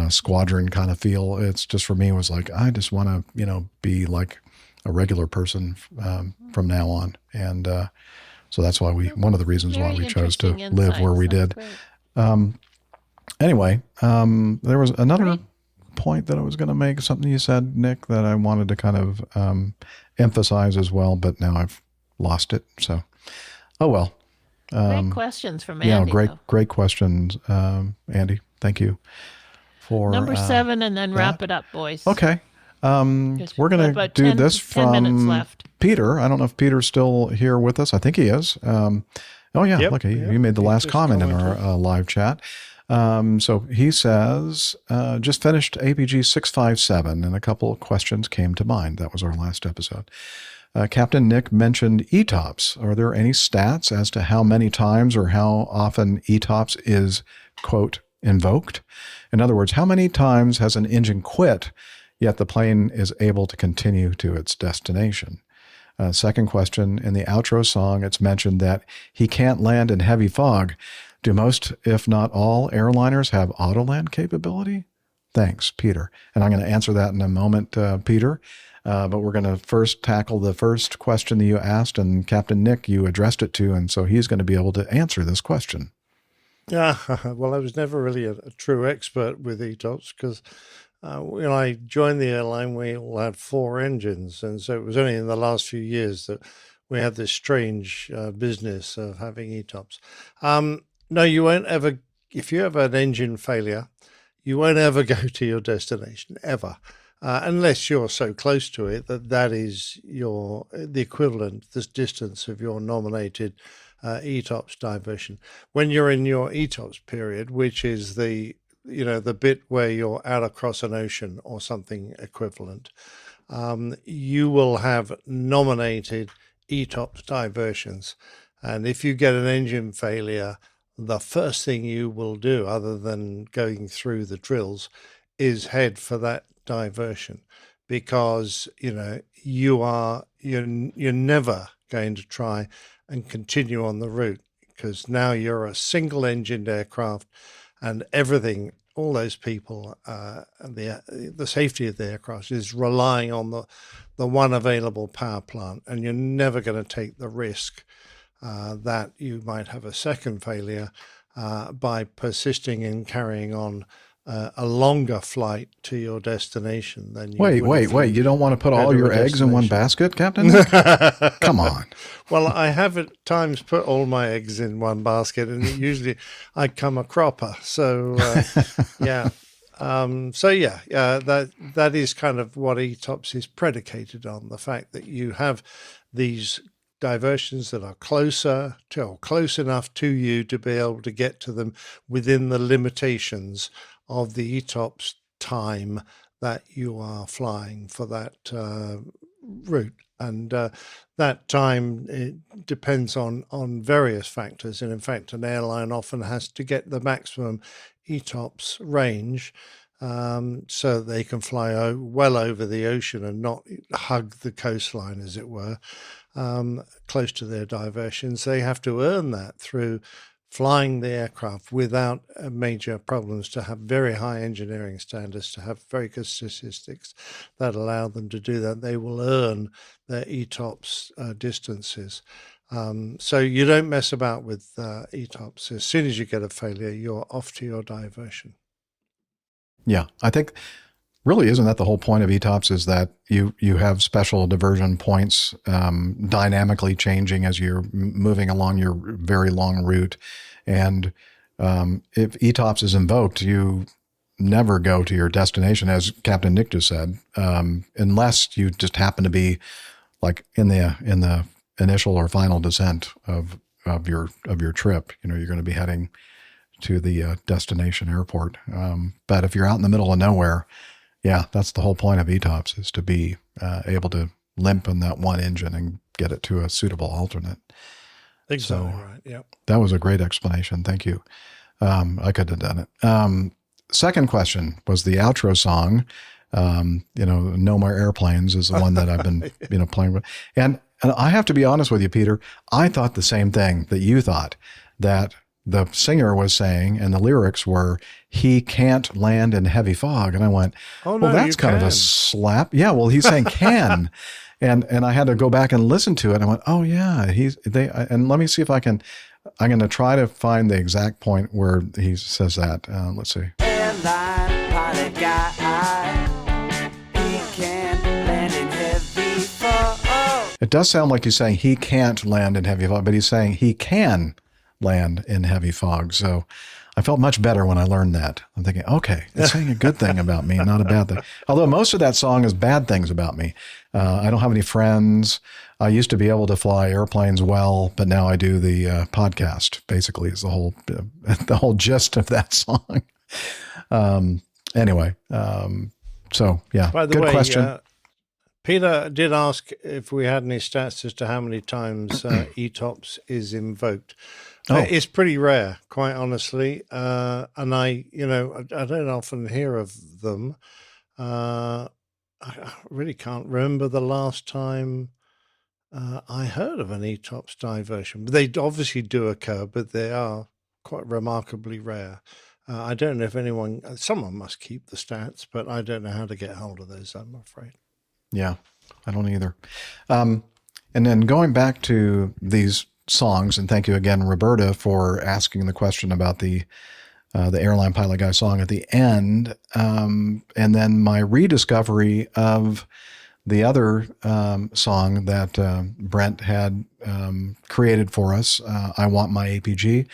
squadron kind of feel. It's just, for me, it was like, I just want to, be like a regular person from now on. And so that's why one of the reasons why we chose to live where we did. Anyway, there was another point that I was going to make, something you said, Nick, that I wanted to kind of emphasize as well, but now I've lost it. So, oh well. Great questions from Andy. Yeah, great questions, Andy. Thank you. For number 7, and then wrap it up, boys. Okay. We're going to do this from 10 minutes left. Peter. I don't know if Peter's still here with us. I think he is. Oh yeah, yep, look, he made the last comment in our live chat. So he says, just finished APG 657, and a couple of questions came to mind. That was our last episode. Captain Nick mentioned ETOPS. Are there any stats as to how many times or how often ETOPS is, quote, invoked? In other words, how many times has an engine quit, yet the plane is able to continue to its destination? Second question, in the outro song, it's mentioned that he can't land in heavy fog. Do most, if not all, airliners have auto-land capability? Thanks, Peter. And I'm going to answer that in a moment, Peter. But we're going to first tackle the first question that you asked, and Captain Nick, you addressed it to, and so he's going to be able to answer this question. Yeah, well, I was never really a true expert with ETOPS because when I joined the airline, we all had 4 engines. And so it was only in the last few years that we had this strange business of having ETOPS. No, you won't ever, if you have an engine failure, you won't ever go to your destination, ever. Unless you're so close to it that is the equivalent, this distance of your nominated ETOPS diversion. When you're in your ETOPS period, which is the bit where you're out across an ocean or something equivalent, you will have nominated ETOPS diversions. And if you get an engine failure, the first thing you will do, other than going through the drills, is head for that diversion, because you're never going to try and continue on the route, because now you're a single engined aircraft, and everything, all those people, the safety of the aircraft is relying on the one available power plant, and you're never going to take the risk that you might have a second failure by persisting in carrying on a longer flight to your destination than you Wait. You don't want to put all your eggs in one basket, Captain? Come on. Well, I have at times put all my eggs in one basket, and usually I come a cropper. So, yeah. That is kind of what ETOPS is predicated on, the fact that you have these diversions that are close enough to you to be able to get to them within the limitations of the ETOPS time that you are flying for that route. And that time, it depends on various factors. And in fact, an airline often has to get the maximum ETOPS range so they can fly well over the ocean and not hug the coastline, as it were, close to their diversions. They have to earn that through flying the aircraft without major problems, to have very high engineering standards, to have very good statistics that allow them to do that. They will earn their ETOPS distances. So you don't mess about with ETOPS. As soon as you get a failure, you're off to your diversion. Yeah, I think really isn't that the whole point of ETOPS, is that you have special diversion points dynamically changing as you're moving along your very long route. And if ETOPS is invoked, you never go to your destination, as Captain Nick just said, unless you just happen to be like in the initial or final descent of your trip. You know, you're going to be heading to the destination airport. But if you're out in the middle of nowhere, yeah, that's the whole point of ETOPS, is to be able to limp in that one engine and get it to a suitable alternate. Exactly right. Yeah. That was a great explanation. Thank you. I could have done it. Second question was the outro song. No More Airplanes is the one that I've been, playing with. And I have to be honest with you, Peter, I thought the same thing that you thought, that the singer was saying, and the lyrics were, "He can't land in heavy fog." And I went, oh, no, well, that's kind of a slap. Yeah. Well, he's saying can. And I had to go back and listen to it. And I went, oh yeah, and let me see if I'm going to try to find the exact point where he says that. Let's see. Airline pilot guy, he can't land in heavy fog. It does sound like he's saying he can't land in heavy fog, but he's saying he can land in heavy fog. So I felt much better when I learned that. I'm thinking, okay, it's saying a good thing about me, not a bad thing. Although most of that song is bad things about me. I don't have any friends. I used to be able to fly airplanes well, but now I do the podcast, basically, is the whole gist of that song. Anyway, so yeah, by the good way, question. Peter did ask if we had any stats as to how many times ETOPS is invoked. It's pretty rare, quite honestly. And I don't often hear of them. I really can't remember the last time I heard of an ETOPS diversion. They obviously do occur, but they are quite remarkably rare. I don't know if someone must keep the stats, but I don't know how to get hold of those, I'm afraid. Yeah, I don't either. And then going back to these songs, and thank you again, Roberta, for asking the question about the Airline Pilot Guy song at the end. And then my rediscovery of the other song that Brent had created for us, I Want My APG.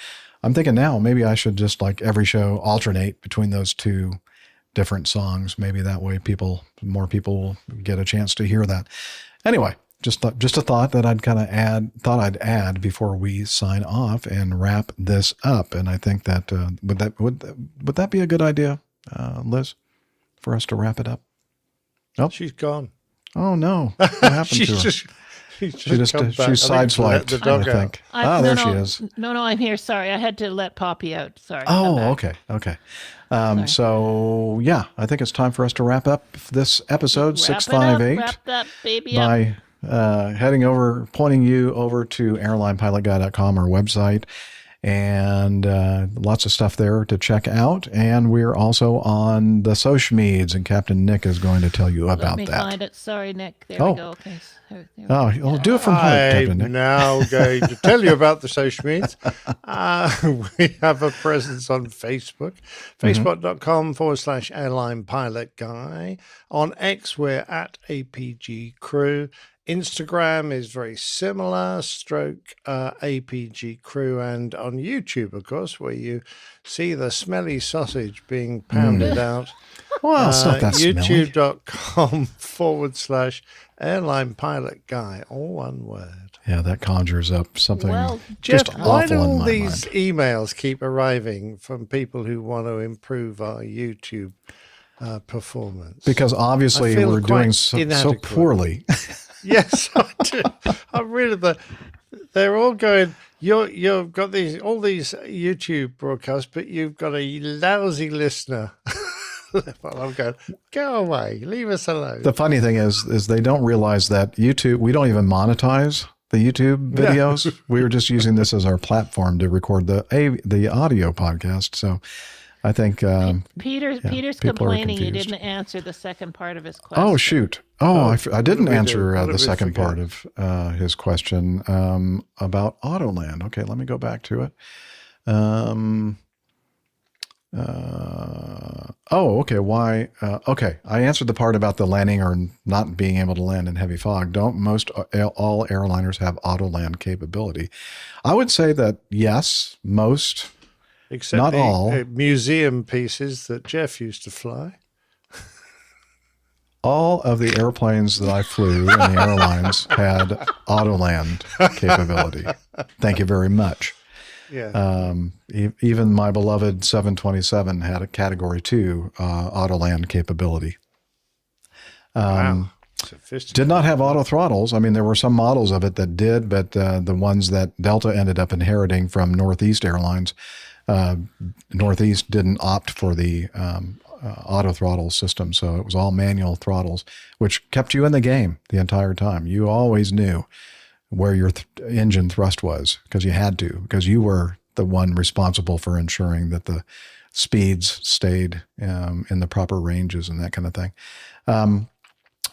I'm thinking now maybe I should just, like every show, alternate between those two different songs. Maybe that way more people will get a chance to hear that. Anyway, just a thought that I'd add before we sign off and wrap this up. And I think that would that be a good idea, Liz, for us to wrap it up? Oh, she's gone. Oh no! What happened to her? She sideswiped, I think. She is. No, I'm here. Sorry, I had to let Poppy out. Sorry. Oh, okay. So yeah, I think it's time for us to wrap up this episode 658. Wrap that baby up by pointing you over to airlinepilotguy.com, our website, And lots of stuff there to check out. And we're also on the social medias, and Captain Nick is going to tell you about Let me that. find it. Sorry, Nick. There we go. Okay. I'll do it from home, Captain Nick. I'm now going to tell you about the social medias. We have a presence on Facebook, facebook.com/Airline Pilot Guy. On X, we're at APG Crew. Instagram is very similar, /APG Crew, and on YouTube, of course, where you see the smelly sausage being pounded out. Well, it's not that smelly. YouTube.com/Airline Pilot Guy, all one word. Yeah, that conjures up something Jeff, just why do awful in all my these mind. emails keep arriving from people who want to improve our YouTube performance? Because obviously I feel we're quite doing so inadequate. poorly. Yes, I do. I really, they're all going. You've got all these YouTube broadcasts, but you've got a lousy listener. Well, I'm going, go away, leave us alone. The funny thing is they don't realize that YouTube, we don't even monetize the YouTube videos. We were just using this as our platform to record the audio podcast. So I think Peter's people are complaining you confused. didn't answer the second part of his question. Oh, shoot. I didn't answer What did the we second forget? part of his question about Autoland. Okay, let me go back to it. Okay. Why? Okay, I answered the part about the landing or not being able to land in heavy fog. Don't all airliners have Autoland capability? I would say that yes, most, Except not the all. museum pieces that Jeff used to fly. All of the airplanes that I flew in the airlines had Autoland capability. Thank you very much. Yeah. Even my beloved 727 had a Category 2 Autoland capability. Wow. Did not have auto throttles. I mean, there were some models of it that did, but the ones that Delta ended up inheriting from Northeast Airlines, Northeast didn't opt for the auto throttle system, so it was all manual throttles, which kept you in the game the entire time. You always knew where your engine thrust was because you had to, because you were the one responsible for ensuring that the speeds stayed in the proper ranges and that kind of thing. And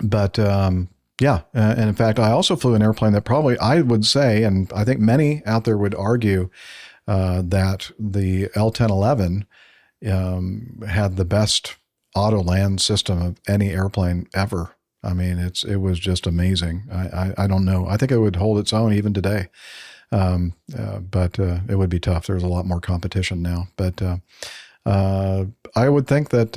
in fact, I also flew an airplane that probably, I would say, and I think many out there would argue that the L-1011 had the best auto land system of any airplane ever. I mean, it was just amazing. I don't know. I think it would hold its own even today. But it would be tough. There's a lot more competition now. But I would think that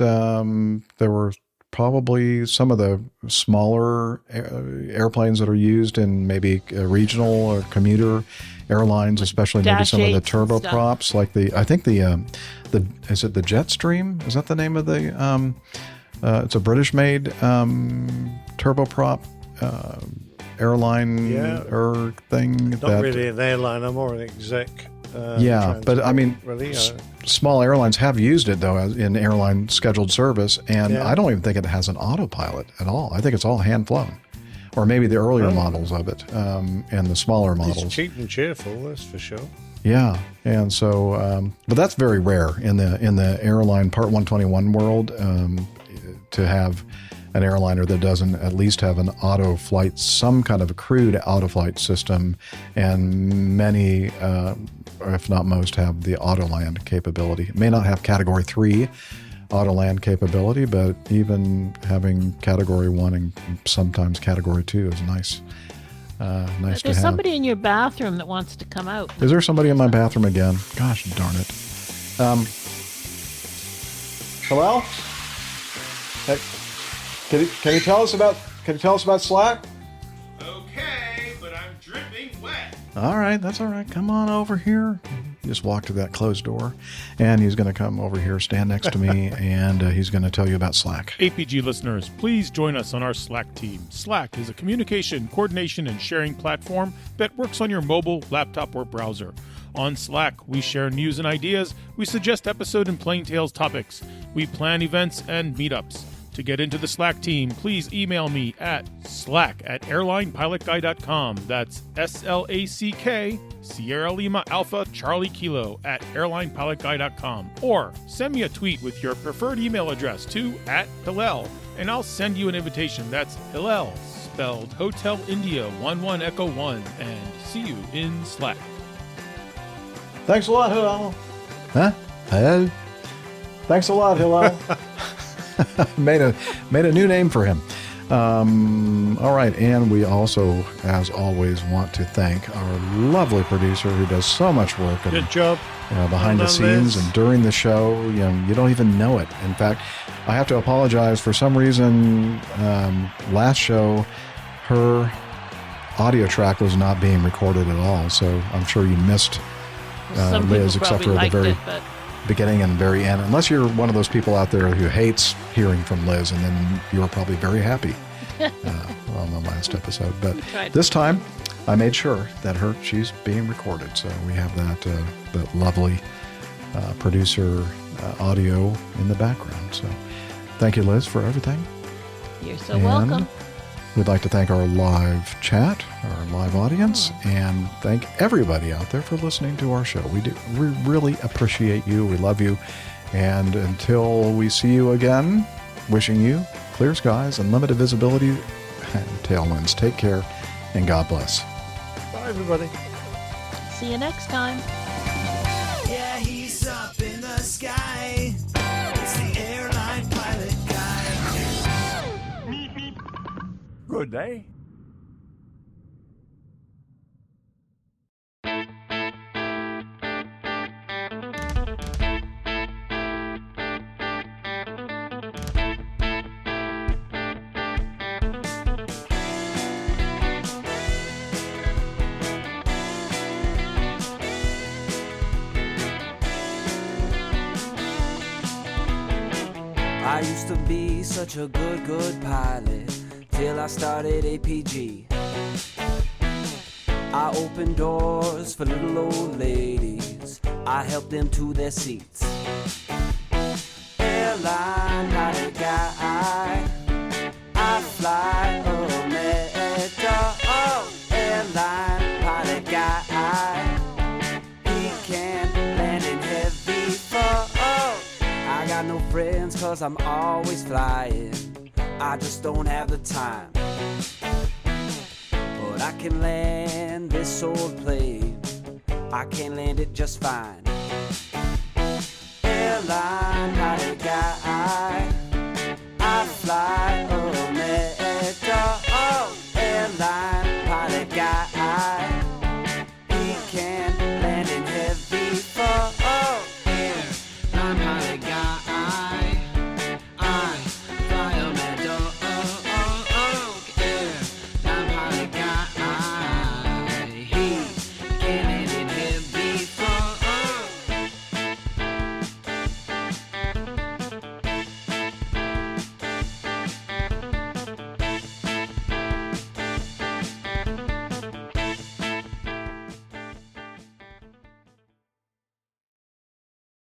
there were probably some of the smaller airplanes that are used in maybe regional or commuter airlines, especially maybe some of the turboprops, like is it the Jetstream? Is that the name of the? It's a British-made turboprop airline thing. Not really an airline. I'm more an exec. But I mean, really, small airlines have used it though in airline scheduled service, and I don't even think it has an autopilot at all. I think it's all hand flown, or maybe the earlier models of it and the smaller models. It's cheap and cheerful, that's for sure. Yeah, and so, but that's very rare in the airline Part 121 world to have an airliner that doesn't at least have an auto flight, some kind of a crewed auto flight system, and many, if not most, have the Autoland capability. It may not have Category 3 Autoland capability, but even having Category 1 and sometimes Category 2 is nice. Nice to have. There's somebody in your bathroom that wants to come out. Is there somebody in my bathroom again? Gosh darn it. Hello? Hey, can you tell us about Slack? Okay, but I'm dripping wet. All right, that's all right. Come on over here. Just walk to that closed door, and he's going to come over here, stand next to me, and he's going to tell you about Slack. APG listeners, please join us on our Slack team. Slack is a communication, coordination, and sharing platform that works on your mobile, laptop, or browser. On Slack, we share news and ideas, we suggest episode and Plain Tales topics, we plan events and meetups. To get into the Slack team, please email me at Slack at airlinepilotguy.com. That's SLACK, Sierra Lima Alpha Charlie Kilo at airlinepilotguy.com. Or send me a tweet with your preferred email address to @Hillel, and I'll send you an invitation. That's Hillel, spelled Hotel India 11 Echo 1, and see you in Slack. Thanks a lot, Hillel. Huh? Hello? Thanks a lot, Hillel. made a new name for him. All right, and we also, as always, want to thank our lovely producer who does so much work. Good job. Behind the scenes and during the show. You don't even know it. In fact, I have to apologize. For some reason, last show, her audio track was not being recorded at all. So I'm sure you missed Liz, except for the very beginning and very end. Unless you're one of those people out there who hates hearing from Liz, and then you were probably very happy on the last episode. But this time, I made sure that she's being recorded. So we have that lovely producer audio in the background. So thank you, Liz, for everything. You're so welcome. We'd like to thank our live chat, our live audience, and thank everybody out there for listening to our show. We really appreciate you. We love you. And until we see you again, wishing you clear skies and limited visibility and tailwinds. Take care, and God bless. Bye, everybody. See you next time. Yeah, he's up in the sky. It's the airline pilot guy. Good day. I used to be such a good pilot till I started APG. I opened doors for little old ladies. I helped them to their seats. Airline pilot guy, I fly America. Oh, airline pilot guy, he can land in heavy fog. I got no friends 'cause I'm always flying. I just don't have the time. But I can land this old plane. I can land it just fine. Airline pilot guy, I fly